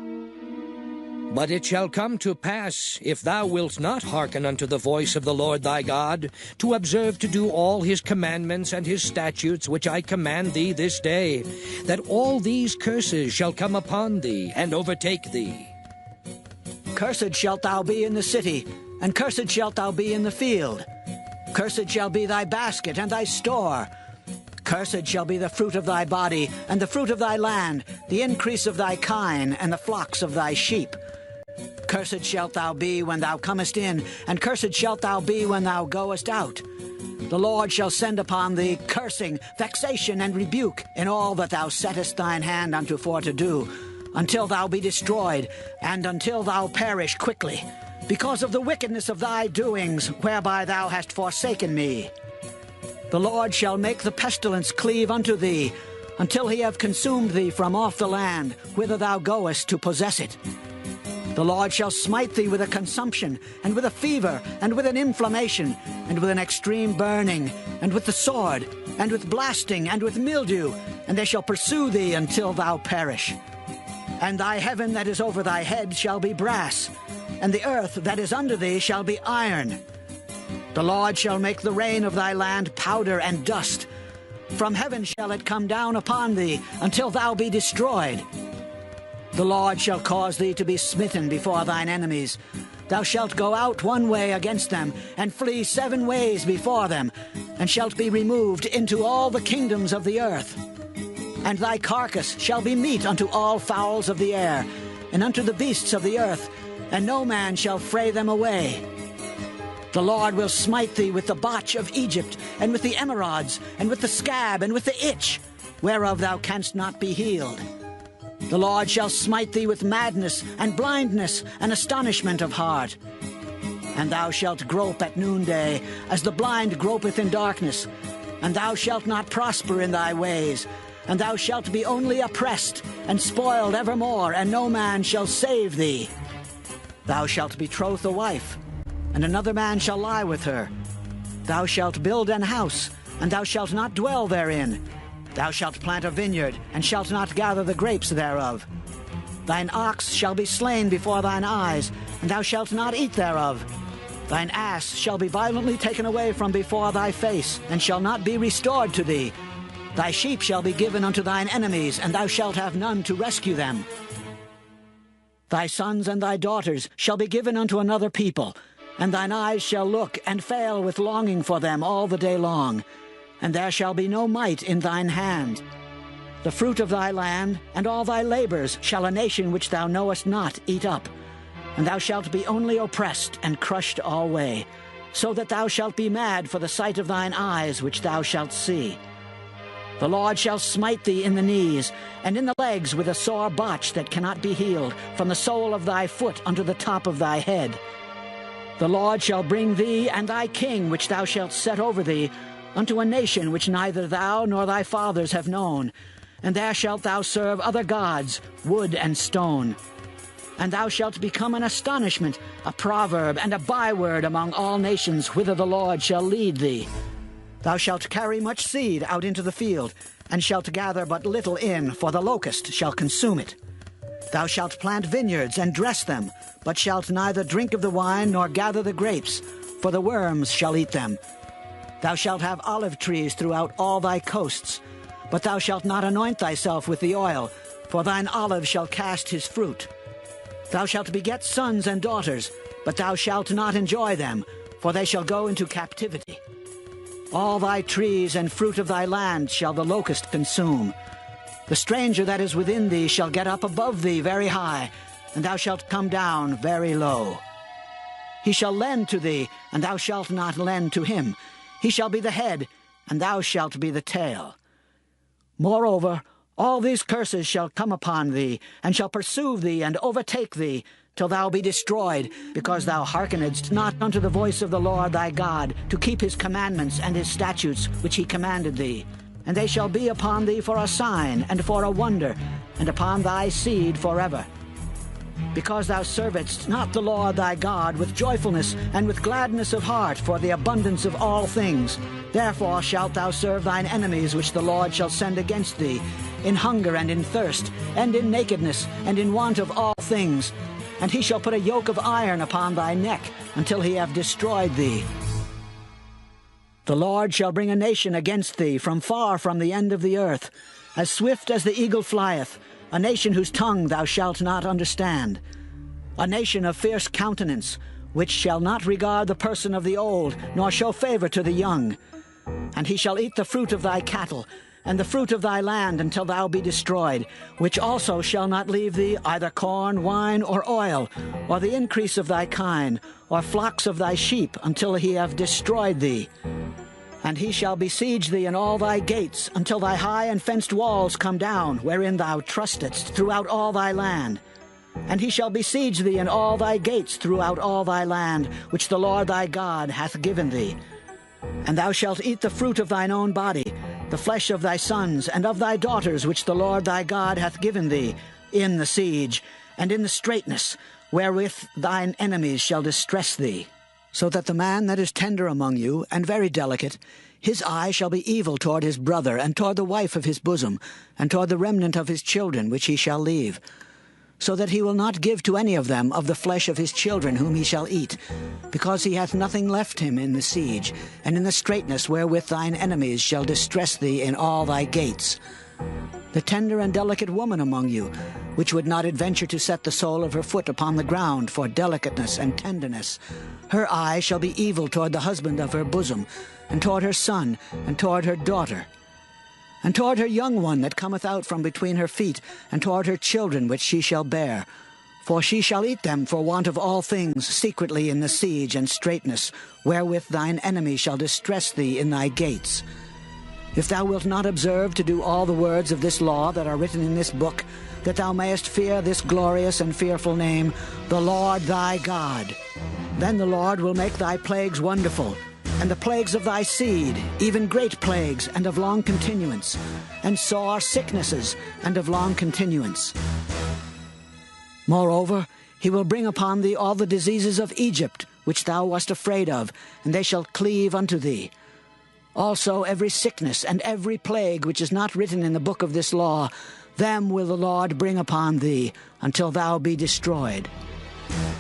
Speaker 2: But it shall come to pass, if thou wilt not hearken unto the voice of the Lord thy God, to observe to do all his commandments and his statutes which I command thee this day, that all these curses shall come upon thee and overtake thee.
Speaker 4: Cursed shalt thou be in the city, and cursed shalt thou be in the field. Cursed shall be thy basket and thy store. Cursed shall be the fruit of thy body, and the fruit of thy land, the increase of thy kine, and the flocks of thy sheep. Cursed shalt thou be when thou comest in, and cursed shalt thou be when thou goest out. The Lord shall send upon thee cursing, vexation, and rebuke in all that thou settest thine hand unto for to do, until thou be destroyed, and until thou perish quickly. because of the wickedness of thy doings, whereby thou hast forsaken me. The Lord shall make the pestilence cleave unto thee, until he have consumed thee from off the land, whither thou goest to possess it. The Lord shall smite thee with a consumption, and with a fever, and with an inflammation, and with an extreme burning, and with the sword, and with blasting, and with mildew, and they shall pursue thee until thou perish. And thy heaven that is over thy head shall be brass, and the earth that is under thee shall be iron. The Lord shall make the rain of thy land powder and dust. From heaven shall it come down upon thee, until thou be destroyed. The Lord shall cause thee to be smitten before thine enemies. Thou shalt go out one way against them, and flee 7 ways before them, and shalt be removed into all the kingdoms of the earth. And thy carcass shall be meat unto all fowls of the air, and unto the beasts of the earth, and no man shall fray them away. The Lord will smite thee with the botch of Egypt, and with the emerods, and with the scab, and with the itch, whereof thou canst not be healed. The Lord shall smite thee with madness, and blindness, and astonishment of heart. And thou shalt grope at noonday, as the blind gropeth in darkness. And thou shalt not prosper in thy ways. And thou shalt be only oppressed, and spoiled evermore, and no man shall save thee. Thou shalt betroth a wife, and another man shall lie with her. Thou shalt build an house, and thou shalt not dwell therein. Thou shalt plant a vineyard, and shalt not gather the grapes thereof. Thine ox shall be slain before thine eyes, and thou shalt not eat thereof. Thine ass shall be violently taken away from before thy face, and shall not be restored to thee. Thy sheep shall be given unto thine enemies, and thou shalt have none to rescue them. Thy sons and thy daughters shall be given unto another people, and thine eyes shall look and fail with longing for them all the day long. And there shall be no might in thine hand. The fruit of thy land and all thy labors shall a nation which thou knowest not eat up. And thou shalt be only oppressed and crushed alway, so that thou shalt be mad for the sight of thine eyes which thou shalt see. The Lord shall smite thee in the knees, and in the legs with a sore botch that cannot be healed, from the sole of thy foot unto the top of thy head. The Lord shall bring thee and thy king which thou shalt set over thee, unto a nation which neither thou nor thy fathers have known, and there shalt thou serve other gods, wood and stone. And thou shalt become an astonishment, a proverb, and a byword among all nations whither the Lord shall lead thee. Thou shalt carry much seed out into the field, and shalt gather but little in, for the locust shall consume it. Thou shalt plant vineyards and dress them, but shalt neither drink of the wine nor gather the grapes, for the worms shall eat them. Thou shalt have olive trees throughout all thy coasts, but thou shalt not anoint thyself with the oil, for thine olive shall cast his fruit. Thou shalt beget sons and daughters, but thou shalt not enjoy them, for they shall go into captivity. All thy trees and fruit of thy land shall the locust consume. The stranger that is within thee shall get up above thee very high, and thou shalt come down very low. He shall lend to thee, and thou shalt not lend to him. He shall be the head, and thou shalt be the tail. Moreover, all these curses shall come upon thee, and shall pursue thee and overtake thee, till thou be destroyed, because thou hearkenedst not unto the voice of the Lord thy God, to keep his commandments and his statutes which he commanded thee. And they shall be upon thee for a sign and for a wonder, and upon thy seed forever. Because thou servedst not the Lord thy God with joyfulness and with gladness of heart for the abundance of all things, therefore shalt thou serve thine enemies which the Lord shall send against thee, in hunger and in thirst, and in nakedness, and in want of all things. And he shall put a yoke of iron upon thy neck, until he have destroyed thee. The Lord shall bring a nation against thee from far from the end of the earth, as swift as the eagle flieth, a nation whose tongue thou shalt not understand, a nation of fierce countenance, which shall not regard the person of the old, nor show favor to the young. And he shall eat the fruit of thy cattle, and the fruit of thy land until thou be destroyed, which also shall not leave thee either corn, wine, or oil, or the increase of thy kine, or flocks of thy sheep, until he have destroyed thee. And he shall besiege thee in all thy gates, until thy high and fenced walls come down, wherein thou trustedst throughout all thy land. And he shall besiege thee in all thy gates throughout all thy land, which the Lord thy God hath given thee. And thou shalt eat the fruit of thine own body, the flesh of thy sons and of thy daughters, which the Lord thy God hath given thee, in the siege, and in the straitness, wherewith thine enemies shall distress thee. So that the man that is tender among you, and very delicate, his eye shall be evil toward his brother, and toward the wife of his bosom, and toward the remnant of his children, which he shall leave. So that he will not give to any of them of the flesh of his children whom he shall eat, because he hath nothing left him in the siege, and in the straitness wherewith thine enemies shall distress thee in all thy gates. The tender and delicate woman among you, which would not adventure to set the sole of her foot upon the ground for delicateness and tenderness, her eye shall be evil toward the husband of her bosom, and toward her son, and toward her daughter, and toward her young one that cometh out from between her feet, and toward her children which she shall bear. For she shall eat them for want of all things secretly in the siege and straitness, wherewith thine enemy shall distress thee in thy gates. If thou wilt not observe to do all the words of this law that are written in this book, that thou mayest fear this glorious and fearful name, the Lord thy God, then the Lord will make thy plagues wonderful, and the plagues of thy seed, even great plagues, and of long continuance, and sore sicknesses, and of long continuance. Moreover, he will bring upon thee all the diseases of Egypt, which thou wast afraid of, and they shall cleave unto thee. Also every sickness and every plague which is not written in the book of this law, them will the Lord bring upon thee, until thou be destroyed.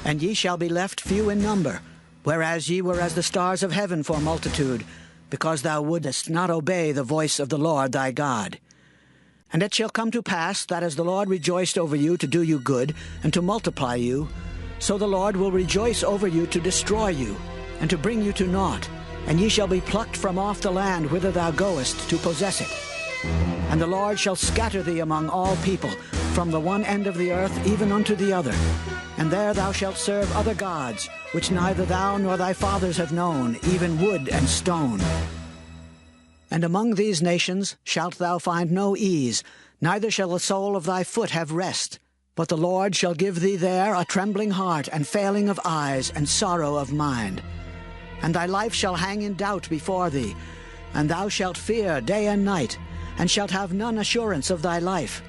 Speaker 4: And ye shall be left few in number, whereas ye were as the stars of heaven for multitude, because thou wouldest not obey the voice of the Lord thy God. And it shall come to pass that as the Lord rejoiced over you to do you good, and to multiply you, so the Lord will rejoice over you to destroy you, and to bring you to naught, and ye shall be plucked from off the land whither thou goest to possess it. And the Lord shall scatter thee among all people, from the one end of the earth even unto the other. And there thou shalt serve other gods, which neither thou nor thy fathers have known, even wood and stone. And among these nations shalt thou find no ease, neither shall the sole of thy foot have rest. But the Lord shall give thee there a trembling heart, and failing of eyes, and sorrow of mind. And thy life shall hang in doubt before thee, and thou shalt fear day and night, and shalt have none assurance of thy life.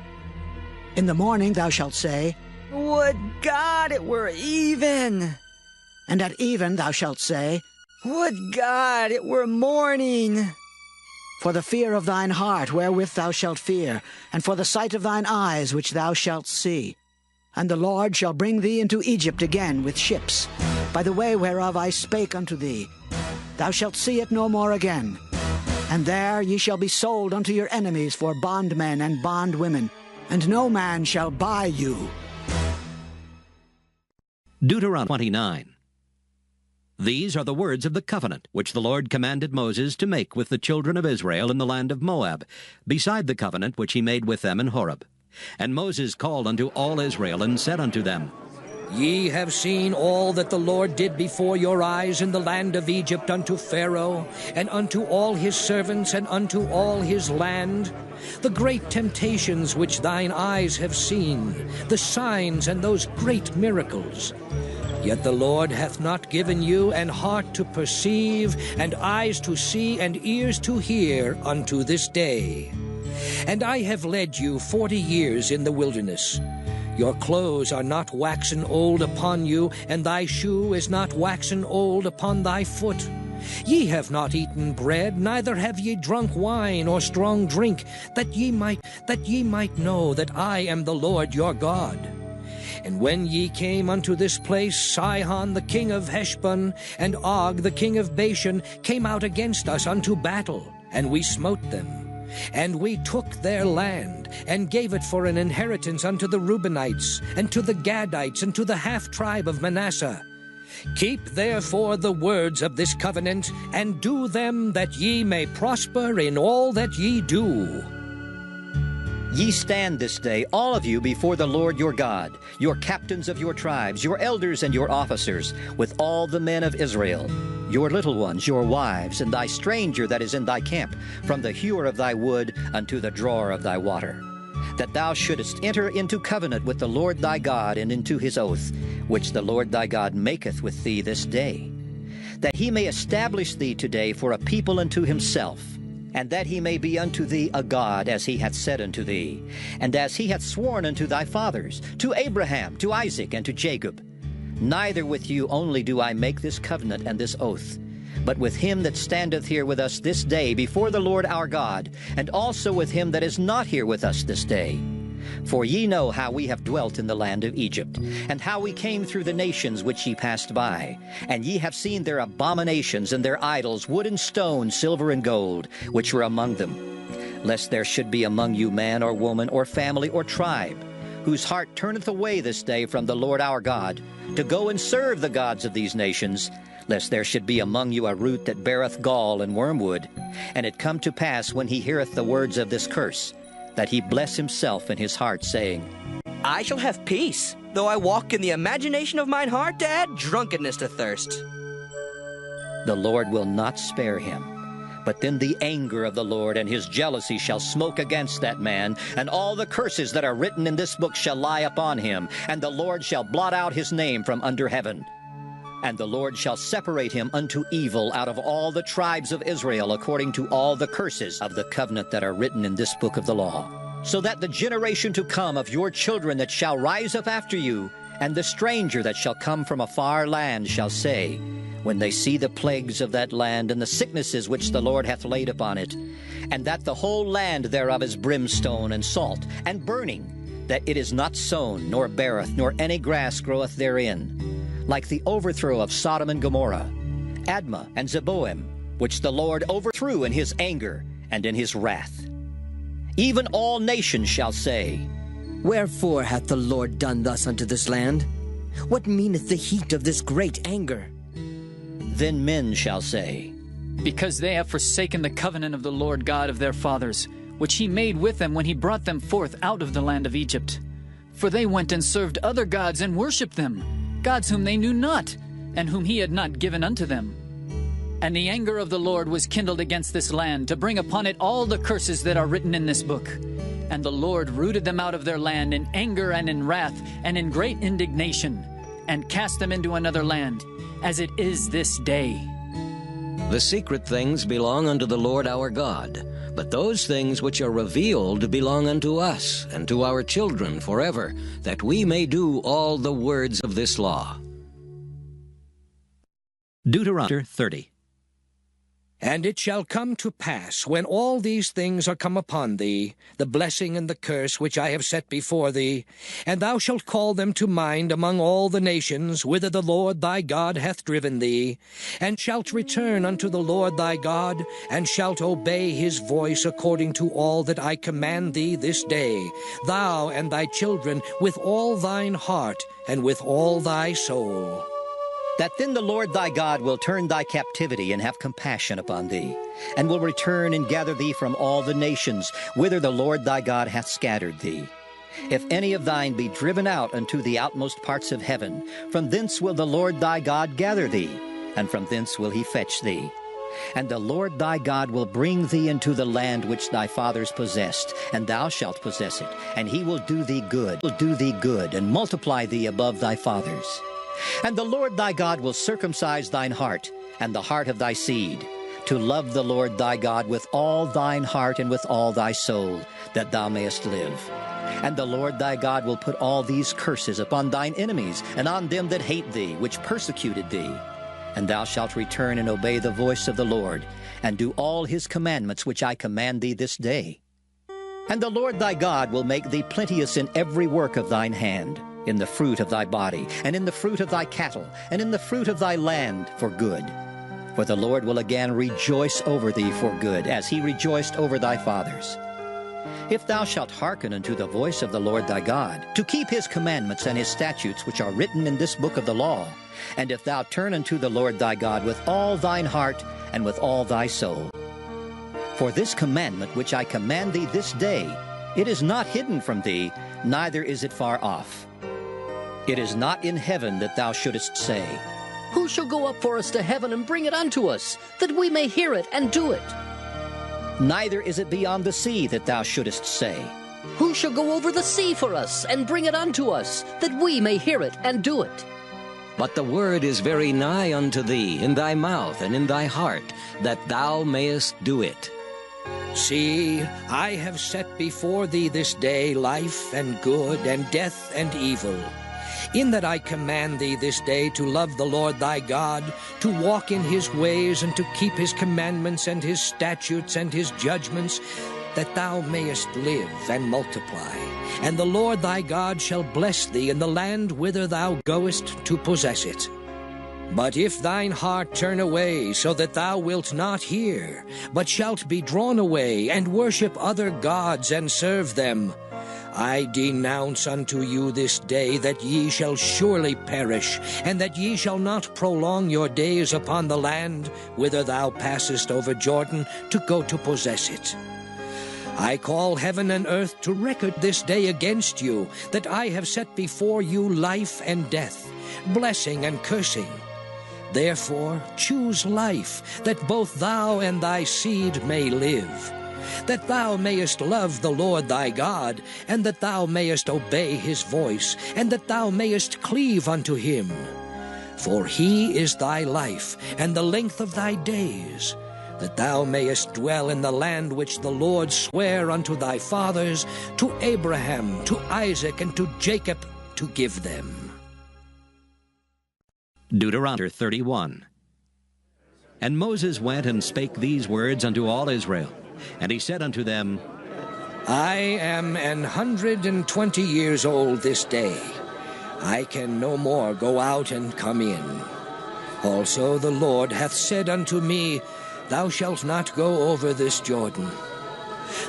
Speaker 4: In the morning thou shalt say,
Speaker 5: Would God it were even!
Speaker 4: And at even thou shalt say,
Speaker 5: Would God it were morning!
Speaker 4: For the fear of thine heart wherewith thou shalt fear, and for the sight of thine eyes which thou shalt see. And the Lord shall bring thee into Egypt again with ships, by the way whereof I spake unto thee. Thou shalt see it no more again. And there ye shall be sold unto your enemies for bondmen and bondwomen, and no man shall buy you.
Speaker 1: Deuteronomy 29. These are the words of the covenant which the Lord commanded Moses to make with the children of Israel in the land of Moab, beside the covenant which he made with them in Horeb. And Moses called unto all Israel, and said unto them,
Speaker 2: Ye have seen all that the Lord did before your eyes in the land of Egypt unto Pharaoh, and unto all his servants, and unto all his land, the great temptations which thine eyes have seen, the signs and those great miracles. Yet the Lord hath not given you an heart to perceive, and eyes to see, and ears to hear unto this day. And I have led you 40 years in the wilderness. Your clothes are not waxen old upon you, and thy shoe is not waxen old upon thy foot. Ye have not eaten bread, neither have ye drunk wine or strong drink, that ye might know that I am the Lord your God. And when ye came unto this place, Sihon the king of Heshbon, and Og the king of Bashan, came out against us unto battle, and we smote them. And we took their land, and gave it for an inheritance unto the Reubenites, and to the Gadites, and to the half-tribe of Manasseh. Keep therefore the words of this covenant, and do them, that ye may prosper in all that ye do.
Speaker 13: Ye stand this day, all of you, before the Lord your God, your captains of your tribes, your elders and your officers, with all the men of Israel, your little ones, your wives, and thy stranger that is in thy camp, from the hewer of thy wood unto the drawer of thy water. that thou shouldest enter into covenant with the Lord thy God and into his oath, which the Lord thy God maketh with thee this day, that he may establish thee today for a people unto himself, and that he may be unto thee a God, as he hath said unto thee, and as he hath sworn unto thy fathers, to Abraham, to Isaac, and to Jacob. Neither with you only do I make this covenant and this oath, but with him that standeth here with us this day before the Lord our God, and also with him that is not here with us this day. For ye know how we have dwelt in the land of Egypt, and how we came through the nations which ye passed by. And ye have seen their abominations and their idols, wood and stone, silver and gold, which were among them. Lest there should be among you man or woman or family or tribe, whose heart turneth away this day from the Lord our God, to go and serve the gods of these nations, lest there should be among you a root that beareth gall and wormwood. And it come to pass, when he heareth the words of this curse, that he bless himself in his heart, saying,
Speaker 16: I shall have peace, though I walk in the imagination of mine heart to add drunkenness to thirst.
Speaker 13: The Lord will not spare him. But then the anger of the Lord and his jealousy shall smoke against that man, and all the curses that are written in this book shall lie upon him, and the Lord shall blot out his name from under heaven. And the Lord shall separate him unto evil out of all the tribes of Israel, according to all the curses of the covenant that are written in this book of the law. So that the generation to come of your children that shall rise up after you, and the stranger that shall come from a far land shall say, when they see the plagues of that land and the sicknesses which the Lord hath laid upon it, and that the whole land thereof is brimstone and salt and burning, that it is not sown, nor beareth, nor any grass groweth therein, like the overthrow of Sodom and Gomorrah, Admah and Zeboim, which the Lord overthrew in his anger and in his wrath. Even all nations shall say,
Speaker 2: Wherefore hath the Lord done thus unto this land? What meaneth the heat of this great anger?
Speaker 13: Then men shall say,
Speaker 21: Because they have forsaken the covenant of the Lord God of their fathers, which he made with them when he brought them forth out of the land of Egypt. For they went and served other gods and worshipped them, gods whom they knew not, and whom he had not given unto them. And the anger of the Lord was kindled against this land, to bring upon it all the curses that are written in this book. And the Lord rooted them out of their land in anger and in wrath and in great indignation, and cast them into another land, as it is this day.
Speaker 22: The secret things belong unto the Lord our God, but those things which are revealed belong unto us and to our children forever, that we may do all the words of this law.
Speaker 1: Deuteronomy 30.
Speaker 2: And it shall come to pass, when all these things are come upon thee, the blessing and the curse which I have set before thee, and thou shalt call them to mind among all the nations whither the Lord thy God hath driven thee, and shalt return unto the Lord thy God, and shalt obey his voice according to all that I command thee this day, thou and thy children with all thine heart and with all thy soul.
Speaker 13: That then the Lord thy God will turn thy captivity and have compassion upon thee, and will return and gather thee from all the nations whither the Lord thy God hath scattered thee. If any of thine be driven out unto the outmost parts of heaven, from thence will the Lord thy God gather thee, and from thence will he fetch thee. And the Lord thy God will bring thee into the land which thy fathers possessed, and thou shalt possess it, and he will do thee good, and multiply thee above thy fathers. And the Lord thy God will circumcise thine heart, and the heart of thy seed, to love the Lord thy God with all thine heart and with all thy soul, that thou mayest live. And the Lord thy God will put all these curses upon thine enemies, and on them that hate thee, which persecuted thee. And thou shalt return and obey the voice of the Lord, and do all his commandments which I command thee this day. And the Lord thy God will make thee plenteous in every work of thine hand, in the fruit of thy body, and in the fruit of thy cattle, and in the fruit of thy land for good. For the Lord will again rejoice over thee for good, as he rejoiced over thy fathers. If thou shalt hearken unto the voice of the Lord thy God, to keep his commandments and his statutes which are written in this book of the law, and if thou turn unto the Lord thy God with all thine heart and with all thy soul. For this commandment which I command thee this day, it is not hidden from thee, neither is it far off. It is not in heaven that thou shouldest say,
Speaker 3: Who shall go up for us to heaven and bring it unto us, that we may hear it and do it?
Speaker 13: Neither is it beyond the sea that thou shouldest say,
Speaker 3: Who shall go over the sea for us, and bring it unto us, that we may hear it and do it?
Speaker 22: But the word is very nigh unto thee, in thy mouth and in thy heart, that thou mayest do it.
Speaker 2: See, I have set before thee this day life and good, and death and evil. In that I command thee this day to love the Lord thy God, to walk in his ways, and to keep his commandments and his statutes and his judgments, that thou mayest live and multiply. And the Lord thy God shall bless thee in the land whither thou goest to possess it. But if thine heart turn away, so that thou wilt not hear, but shalt be drawn away, and worship other gods, and serve them, I denounce unto you this day that ye shall surely perish, and that ye shall not prolong your days upon the land whither thou passest over Jordan to go to possess it. I call heaven and earth to record this day against you, that I have set before you life and death, blessing and cursing. Therefore choose life, that both thou and thy seed may live, that thou mayest love the Lord thy God, and that thou mayest obey his voice, and that thou mayest cleave unto him. For he is thy life, and the length of thy days, that thou mayest dwell in the land which the Lord sware unto thy fathers, to Abraham, to Isaac, and to Jacob, to give them.
Speaker 1: Deuteronomy 31. And Moses went and spake these words unto all Israel. And he said unto them,
Speaker 2: I am 120 years old this day. I can no more go out and come in. Also the Lord hath said unto me, Thou shalt not go over this Jordan.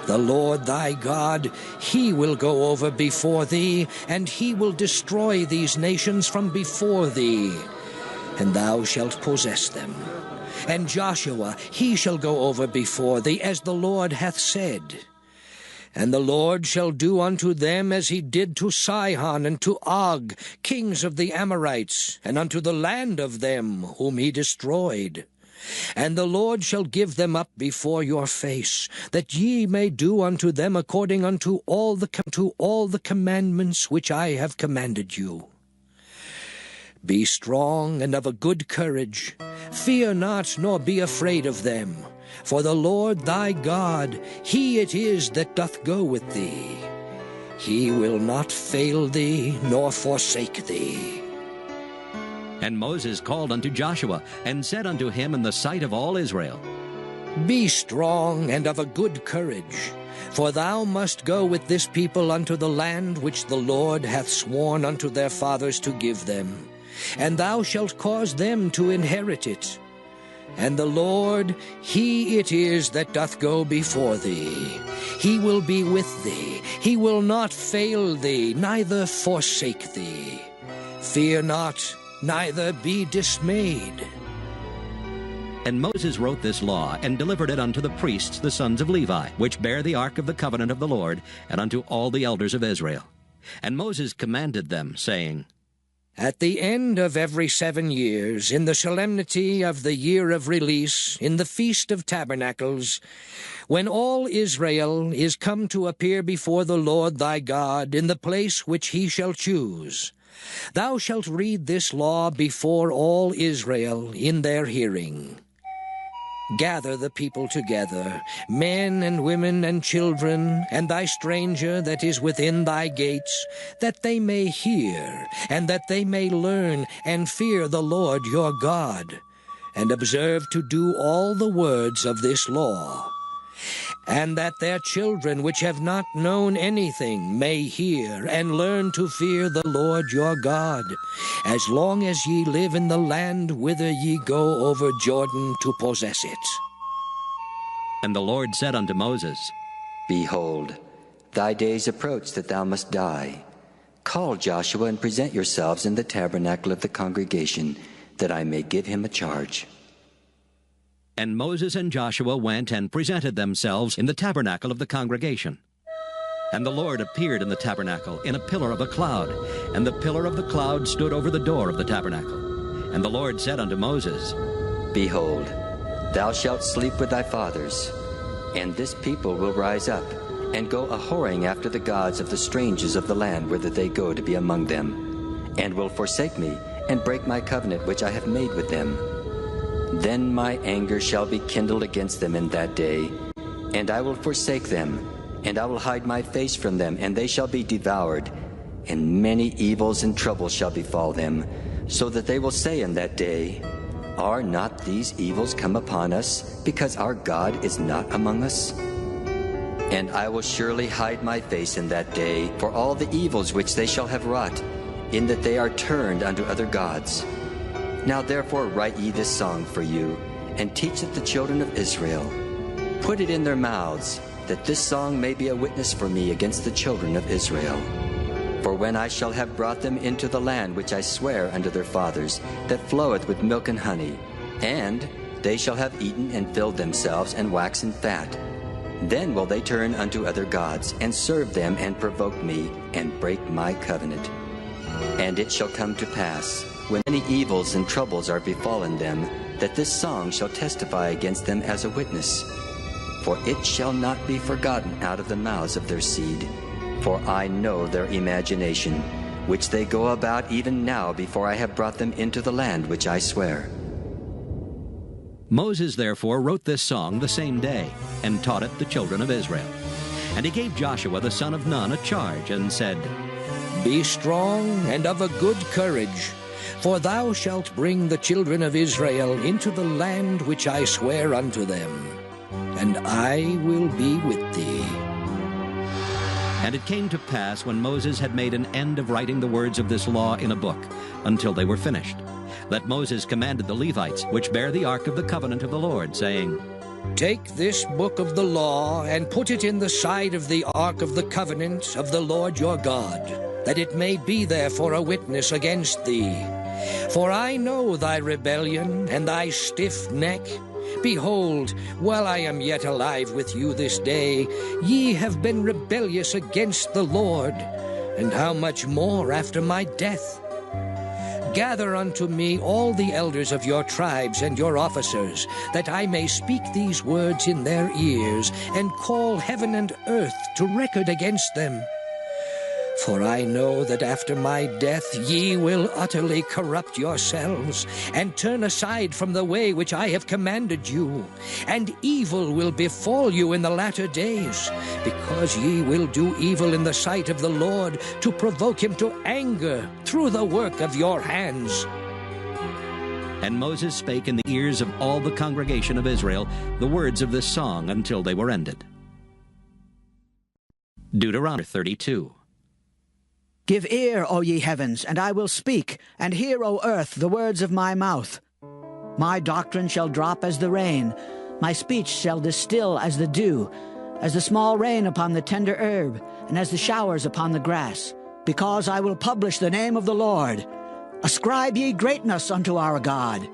Speaker 2: The Lord thy God, he will go over before thee, and he will destroy these nations from before thee, and thou shalt possess them. And Joshua, he shall go over before thee, as the Lord hath said. And the Lord shall do unto them as he did to Sihon and to Og, kings of the Amorites, and unto the land of them whom he destroyed. And the Lord shall give them up before your face, that ye may do unto them according unto all the commandments which I have commanded you. Be strong and of a good courage. Fear not, nor be afraid of them. For the Lord thy God, he it is that doth go with thee. He will not fail thee, nor forsake thee.
Speaker 1: And Moses called unto Joshua, and said unto him in the sight of all Israel,
Speaker 2: Be strong and of a good courage, for thou must go with this people unto the land which the Lord hath sworn unto their fathers to give them, and thou shalt cause them to inherit it. And the Lord, he it is that doth go before thee. He will be with thee. He will not fail thee, neither forsake thee. Fear not, neither be dismayed.
Speaker 1: And Moses wrote this law, and delivered it unto the priests, the sons of Levi, which bear the ark of the covenant of the Lord, and unto all the elders of Israel. And Moses commanded them, saying,
Speaker 2: At the end of every 7 years, in the solemnity of the year of release, in the Feast of Tabernacles, when all Israel is come to appear before the Lord thy God in the place which he shall choose, thou shalt read this law before all Israel in their hearing. Gather the people together, men and women and children, and thy stranger that is within thy gates, that they may hear, and that they may learn, and fear the Lord your God, and observe to do all the words of this law. And that their children which have not known anything may hear, and learn to fear the Lord your God, as long as ye live in the land whither ye go over Jordan to possess it.
Speaker 1: And the Lord said unto Moses,
Speaker 9: Behold, thy days approach that thou must die. Call Joshua and present yourselves in the tabernacle of the congregation, that I may give him a charge.
Speaker 1: And Moses and Joshua went and presented themselves in the tabernacle of the congregation. And the Lord appeared in the tabernacle in a pillar of a cloud, and the pillar of the cloud stood over the door of the tabernacle. And the Lord said unto Moses,
Speaker 9: Behold, thou shalt sleep with thy fathers, and this people will rise up, and go a-whoring after the gods of the strangers of the land whither they go to be among them, and will forsake me, and break my covenant which I have made with them. Then my anger shall be kindled against them in that day, and I will forsake them, and I will hide my face from them, and they shall be devoured, and many evils and troubles shall befall them, so that they will say in that day, Are not these evils come upon us, because our God is not among us? And I will surely hide my face in that day for all the evils which they shall have wrought, in that they are turned unto other gods. Now therefore write ye this song for you, and teach it the children of Israel. Put it in their mouths, that this song may be a witness for me against the children of Israel. For when I shall have brought them into the land which I swear unto their fathers, that floweth with milk and honey, and they shall have eaten and filled themselves and waxen fat, then will they turn unto other gods, and serve them, and provoke me, and break my covenant. And it shall come to pass, when many evils and troubles are befallen them, that this song shall testify against them as a witness. For it shall not be forgotten out of the mouths of their seed. For I know their imagination, which they go about even now before I have brought them into the land which I swear.
Speaker 1: Moses therefore wrote this song the same day, and taught it the children of Israel. And he gave Joshua the son of Nun a charge, and said,
Speaker 2: Be strong and of a good courage, for thou shalt bring the children of Israel into the land which I swear unto them, and I will be with thee.
Speaker 1: And it came to pass, when Moses had made an end of writing the words of this law in a book, until they were finished, that Moses commanded the Levites, which bear the ark of the covenant of the Lord, saying,
Speaker 2: Take this book of the law, and put it in the side of the ark of the covenant of the Lord your God, that it may be there for a witness against thee. For I know thy rebellion and thy stiff neck. Behold, while I am yet alive with you this day, ye have been rebellious against the Lord, and how much more after my death? Gather unto me all the elders of your tribes and your officers, that I may speak these words in their ears, and call heaven and earth to record against them. For I know that after my death ye will utterly corrupt yourselves, and turn aside from the way which I have commanded you, and evil will befall you in the latter days, because ye will do evil in the sight of the Lord, to provoke him to anger through the work of your hands.
Speaker 1: And Moses spake in the ears of all the congregation of Israel the words of this song until they were ended. Deuteronomy 32.
Speaker 4: Give ear, O ye heavens, and I will speak, and hear, O earth, the words of my mouth. My doctrine shall drop as the rain, my speech shall distill as the dew, as the small rain upon the tender herb, and as the showers upon the grass. Because I will publish the name of the Lord. Ascribe ye greatness unto our God.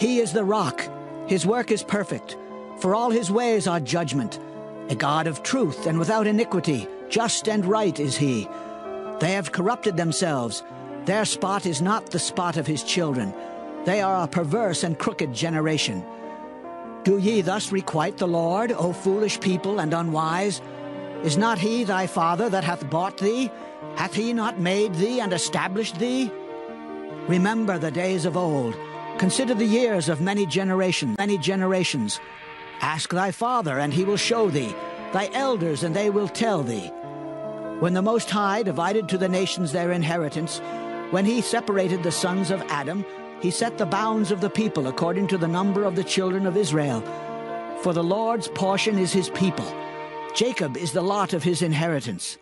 Speaker 4: He is the rock, his work is perfect, for all his ways are judgment. A God of truth and without iniquity, just and right is he. They have corrupted themselves. Their spot is not the spot of his children. They are a perverse and crooked generation. Do ye thus requite the Lord, O foolish people and unwise? Is not he thy father that hath bought thee? Hath he not made thee and established thee? Remember the days of old. Consider the years of many generations. Ask thy father, and he will show thee, thy elders, and they will tell thee. When the Most High divided to the nations their inheritance, when he separated the sons of Adam, he set the bounds of the people according to the number of the children of Israel. For the Lord's portion is his people. Jacob is the lot of his inheritance.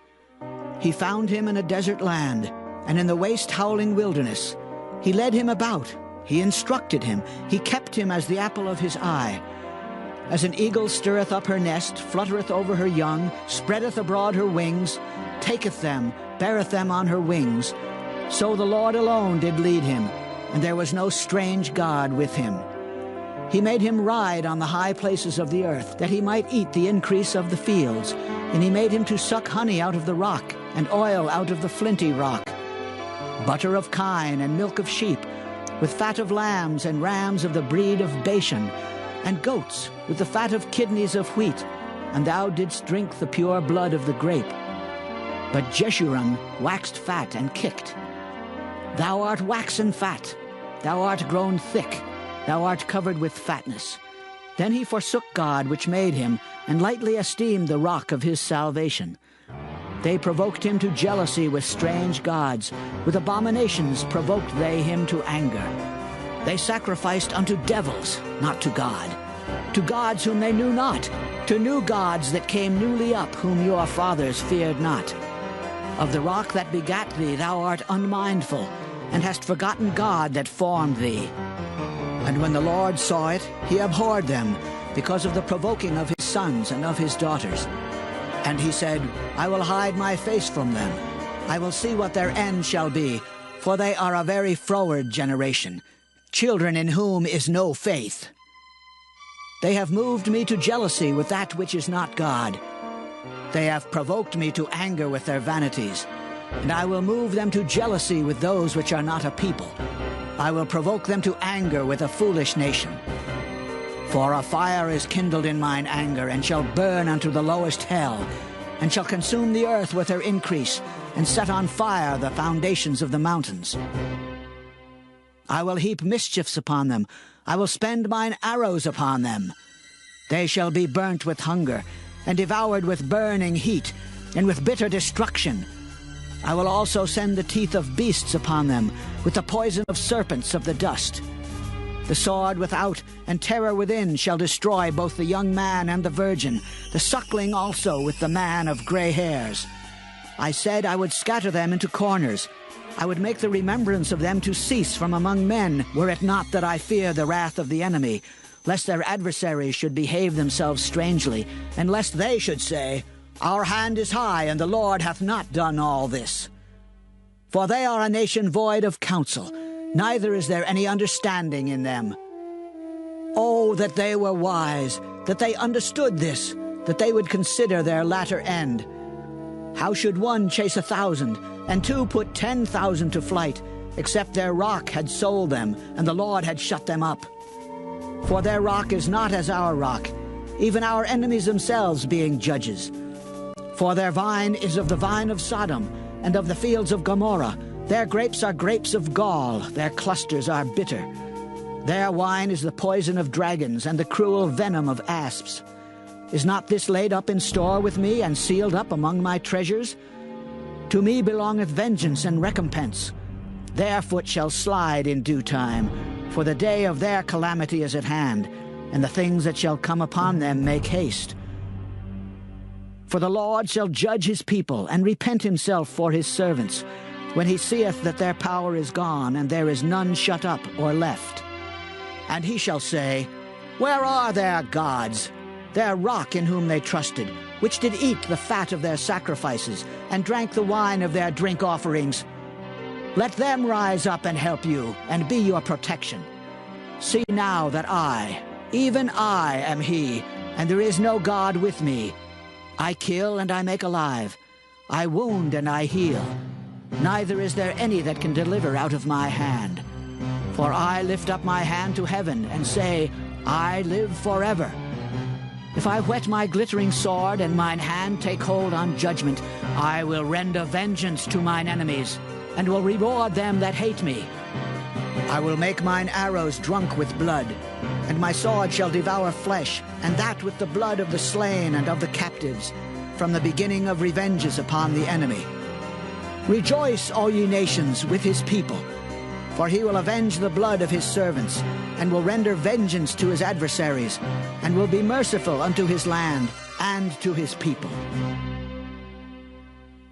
Speaker 4: He found him in a desert land, and in the waste howling wilderness. He led him about, he instructed him, he kept him as the apple of his eye. As an eagle stirreth up her nest, fluttereth over her young, spreadeth abroad her wings, taketh them, beareth them on her wings. So the Lord alone did lead him, and there was no strange God with him. He made him ride on the high places of the earth, that he might eat the increase of the fields. And he made him to suck honey out of the rock, and oil out of the flinty rock. Butter of kine and milk of sheep, with fat of lambs and rams of the breed of Bashan, and goats with the fat of kidneys of wheat, and thou didst drink the pure blood of the grape. But Jeshurun waxed fat and kicked. Thou art waxen fat, thou art grown thick, thou art covered with fatness. Then he forsook God which made him, and lightly esteemed the rock of his salvation. They provoked him to jealousy with strange gods. With abominations provoked they him to anger. They sacrificed unto devils, not to God, to gods whom they knew not, to new gods that came newly up, whom your fathers feared not. Of the rock that begat thee thou art unmindful, and hast forgotten God that formed thee. And when the Lord saw it, he abhorred them, because of the provoking of his sons and of his daughters. And he said, I will hide my face from them. I will see what their end shall be, for they are a very froward generation, children in whom is no faith. They have moved me to jealousy with that which is not God. They have provoked me to anger with their vanities, and I will move them to jealousy with those which are not a people. I will provoke them to anger with a foolish nation. For a fire is kindled in mine anger, and shall burn unto the lowest hell, and shall consume the earth with her increase, and set on fire the foundations of the mountains. I will heap mischiefs upon them, I will spend mine arrows upon them. They shall be burnt with hunger, and devoured with burning heat, and with bitter destruction. I will also send the teeth of beasts upon them, with the poison of serpents of the dust. The sword without and terror within shall destroy both the young man and the virgin, the suckling also with the man of gray hairs. I said I would scatter them into corners. I would make the remembrance of them to cease from among men, were it not that I fear the wrath of the enemy, lest their adversaries should behave themselves strangely, and lest they should say, Our hand is high, and the Lord hath not done all this. For they are a nation void of counsel, neither is there any understanding in them. Oh, that they were wise, that they understood this, that they would consider their latter end. How should one chase 1,000, and two put 10,000 to flight, except their rock had sold them, and the Lord had shut them up? For their rock is not as our rock, even our enemies themselves being judges. For their vine is of the vine of Sodom, and of the fields of Gomorrah. Their grapes are grapes of gall, their clusters are bitter. Their wine is the poison of dragons, and the cruel venom of asps. Is not this laid up in store with me, and sealed up among my treasures? To me belongeth vengeance and recompense. Their foot shall slide in due time, for the day of their calamity is at hand, and the things that shall come upon them make haste. For the Lord shall judge his people, and repent himself for his servants, when he seeth that their power is gone, and there is none shut up or left. And he shall say, Where are their gods, their rock in whom they trusted, which did eat the fat of their sacrifices, and drank the wine of their drink offerings? Let them rise up and help you, and be your protection. See now that I, even I, am he, and there is no God with me. I kill and I make alive. I wound and I heal. Neither is there any that can deliver out of my hand. For I lift up my hand to heaven, and say, I live forever. If I whet my glittering sword, and mine hand take hold on judgment, I will render vengeance to mine enemies, and will reward them that hate me. I will make mine arrows drunk with blood, and my sword shall devour flesh, and that with the blood of the slain and of the captives, from the beginning of revenges upon the enemy. Rejoice, all ye nations, with his people, for he will avenge the blood of his servants, and will render vengeance to his adversaries, and will be merciful unto his land and to his people.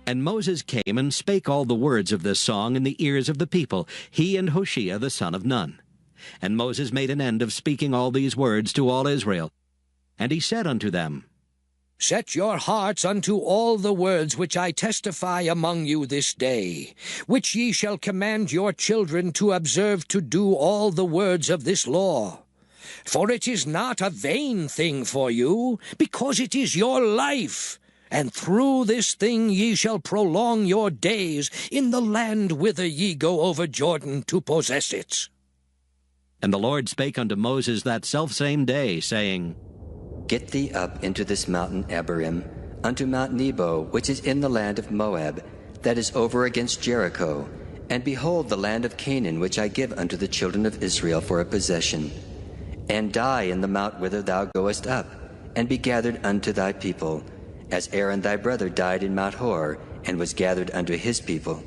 Speaker 1: And Moses came and spake all the words of this song in the ears of the people, he and Hoshea the son of Nun. And Moses made an end of speaking all these words to all Israel. And he said unto them,
Speaker 2: Set your hearts unto all the words which I testify among you this day, which ye shall command your children to observe to do all the words of this law. For it is not a vain thing for you, because it is your life. And through this thing ye shall prolong your days in the land whither ye go over Jordan to possess it.
Speaker 1: And the Lord spake unto Moses that selfsame day, saying,
Speaker 9: get thee up into this mountain Abarim, unto Mount Nebo, which is in the land of Moab, that is over against Jericho, and behold the land of Canaan, which I give unto the children of Israel for a possession. And die in the mount whither thou goest up, and be gathered unto thy people, as Aaron thy brother died in Mount Hor, and was gathered unto his people,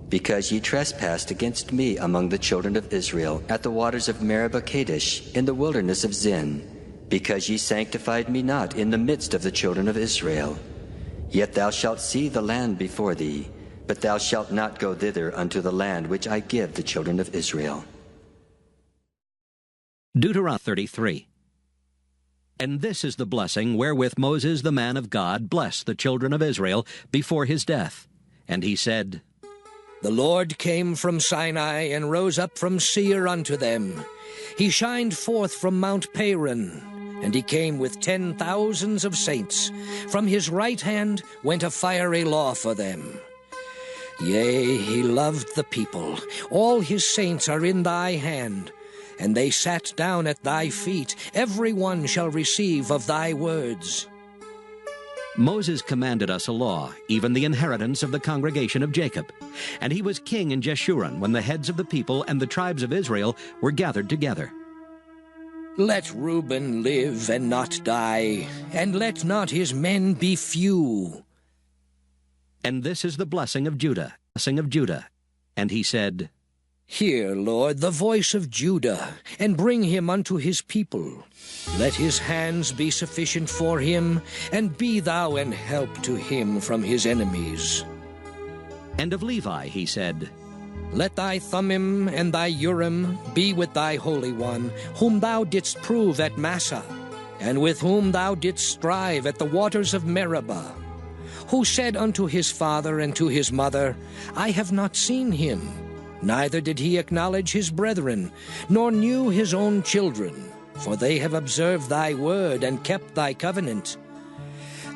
Speaker 9: because ye trespassed against me among the children of Israel, at the waters of Meribah Kadesh, in the wilderness of Zin, because ye sanctified me not in the midst of the children of Israel. Yet thou shalt see the land before thee, but thou shalt not go thither unto the land which I give the children of Israel.
Speaker 1: Deuteronomy 33. And this is the blessing wherewith Moses the man of God blessed the children of Israel before his death. And he said,
Speaker 2: The Lord came from Sinai and rose up from Seir unto them. He shined forth from Mount Paran, and he came with 10,000s of saints. From his right hand went a fiery law for them. Yea, he loved the people. All his saints are in thy hand. And they sat down at thy feet. Every one shall receive of thy words.
Speaker 1: Moses commanded us a law, even the inheritance of the congregation of Jacob. And he was king in Jeshurun when the heads of the people and the tribes of Israel were gathered together.
Speaker 2: Let Reuben live and not die, and let not his men be few.
Speaker 1: And this is the blessing of Judah. And he said,
Speaker 2: Hear, Lord, the voice of Judah, and bring him unto his people. Let his hands be sufficient for him, and be thou an help to him from his enemies.
Speaker 1: And of Levi he said,
Speaker 2: Let thy Thummim and thy Urim be with thy Holy One, whom thou didst prove at Massah, and with whom thou didst strive at the waters of Meribah, who said unto his father and to his mother, I have not seen him. Neither did he acknowledge his brethren, nor knew his own children, for they have observed thy word and kept thy covenant.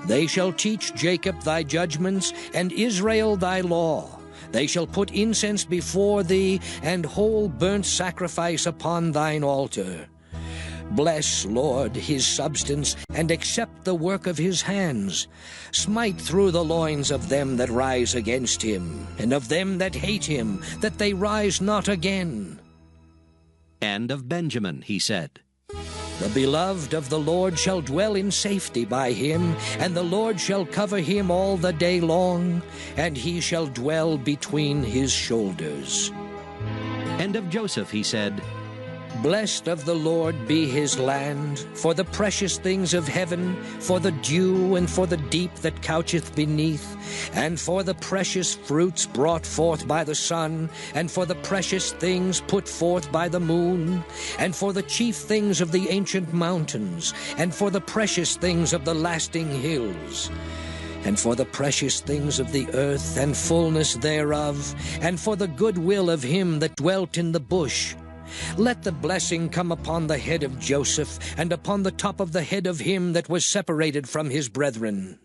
Speaker 2: They shall teach Jacob thy judgments, and Israel thy law. They shall put incense before thee, and whole burnt sacrifice upon thine altar. Bless, Lord, his substance, and accept the work of his hands. Smite through the loins of them that rise against him, and of them that hate him, that they rise not again.
Speaker 1: And of Benjamin he said,
Speaker 2: The beloved of the Lord shall dwell in safety by him, and the Lord shall cover him all the day long, and he shall dwell between his shoulders.
Speaker 1: And of Joseph he said,
Speaker 2: Blessed of the Lord be his land, for the precious things of heaven, for the dew and for the deep that coucheth beneath, and for the precious fruits brought forth by the sun, and for the precious things put forth by the moon, and for the chief things of the ancient mountains, and for the precious things of the lasting hills, and for the precious things of the earth and fullness thereof, and for the good will of him that dwelt in the bush. Let the blessing come upon the head of Joseph, and upon the top of the head of him that was separated from his brethren.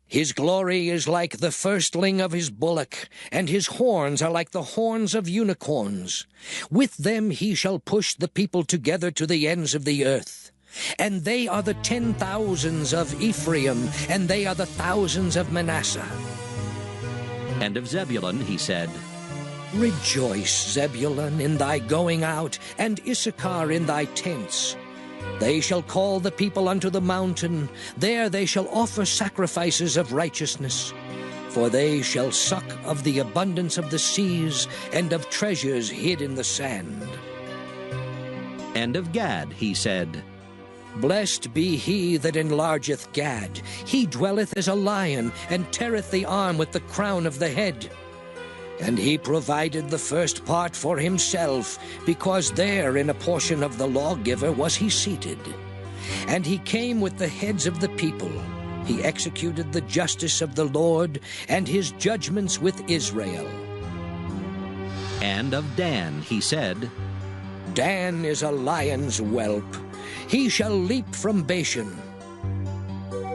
Speaker 2: His glory is like the firstling of his bullock, and his horns are like the horns of unicorns. With them he shall push the people together to the ends of the earth. And they are the 10,000s of Ephraim, and they are the thousands of Manasseh.
Speaker 1: And of Zebulun he said,
Speaker 2: Rejoice, Zebulun, in thy going out, and Issachar in thy tents. They shall call the people unto the mountain. There they shall offer sacrifices of righteousness. For they shall suck of the abundance of the seas, and of treasures hid in the sand.
Speaker 1: And of Gad he said,
Speaker 2: Blessed be he that enlargeth Gad. He dwelleth as a lion, and teareth the arm with the crown of the head. And he provided the first part for himself, because there in a portion of the lawgiver was he seated. And he came with the heads of the people. He executed the justice of the Lord, and his judgments with Israel.
Speaker 1: And of Dan he said,
Speaker 2: Dan is a lion's whelp. He shall leap from Bashan.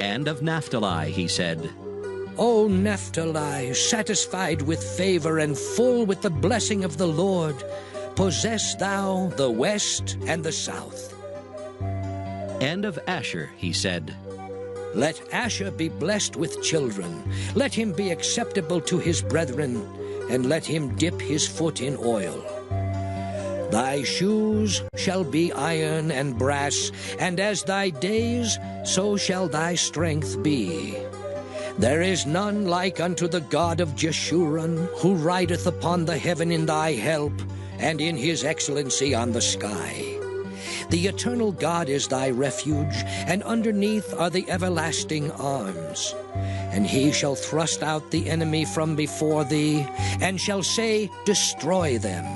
Speaker 1: And of Naphtali he said,
Speaker 2: O Naphtali, satisfied with favor and full with the blessing of the Lord, possess thou the west and the south.
Speaker 1: And of Asher he said,
Speaker 2: Let Asher be blessed with children. Let him be acceptable to his brethren, and let him dip his foot in oil. Thy shoes shall be iron and brass, and as thy days, so shall thy strength be. There is none like unto the God of Jeshurun, who rideth upon the heaven in thy help, and in his excellency on the sky. The eternal God is thy refuge, and underneath are the everlasting arms. And he shall thrust out the enemy from before thee, and shall say, Destroy them.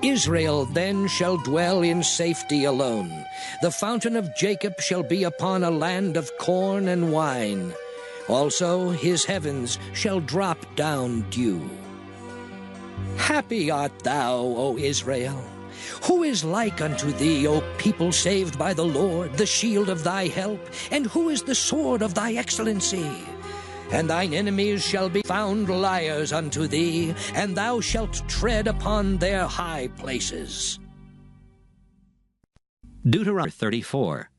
Speaker 2: Israel then shall dwell in safety alone. The fountain of Jacob shall be upon a land of corn and wine. Also his heavens shall drop down dew. Happy art thou, O Israel! Who is like unto thee, O people saved by the Lord, the shield of thy help? And who is the sword of thy excellency? And thine enemies shall be found liars unto thee, and thou shalt tread upon their high places.
Speaker 1: Deuteronomy 34.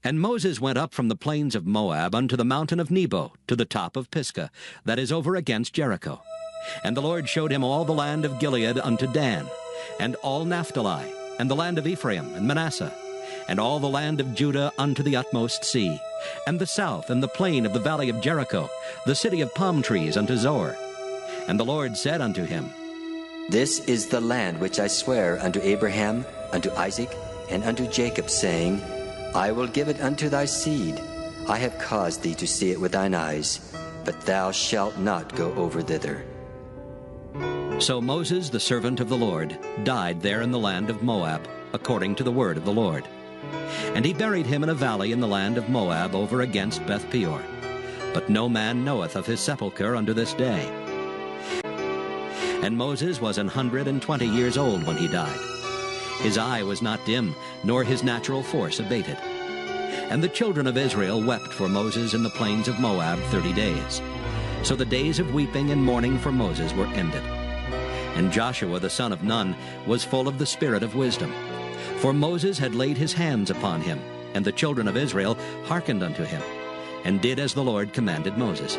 Speaker 1: And Moses went up from the plains of Moab unto the mountain of Nebo, to the top of Pisgah, that is over against Jericho. And the Lord showed him all the land of Gilead unto Dan, and all Naphtali, and the land of Ephraim and Manasseh, and all the land of Judah unto the utmost sea, and the south, and the plain of the valley of Jericho, the city of palm trees unto Zor. And the Lord said unto him,
Speaker 9: This is the land which I swear unto Abraham, unto Isaac, and unto Jacob, saying, I will give it unto thy seed. I have caused thee to see it with thine eyes, but thou shalt not go over thither.
Speaker 1: So Moses, the servant of the Lord, died there in the land of Moab, according to the word of the Lord. And he buried him in a valley in the land of Moab over against Beth Peor. But no man knoweth of his sepulchre unto this day. And Moses was 120 years old when he died. His eye was not dim, nor his natural force abated. And the children of Israel wept for Moses in the plains of Moab 30 days. So the days of weeping and mourning for Moses were ended. And Joshua the son of Nun was full of the spirit of wisdom. For Moses had laid his hands upon him, and the children of Israel hearkened unto him, and did as the Lord commanded Moses.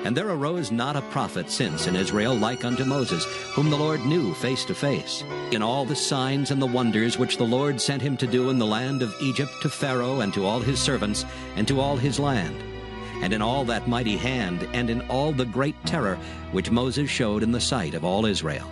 Speaker 1: And there arose not a prophet since in Israel like unto Moses, whom the Lord knew face to face, in all the signs and the wonders which the Lord sent him to do in the land of Egypt to Pharaoh and to all his servants and to all his land, and in all that mighty hand, and in all the great terror which Moses showed in the sight of all Israel.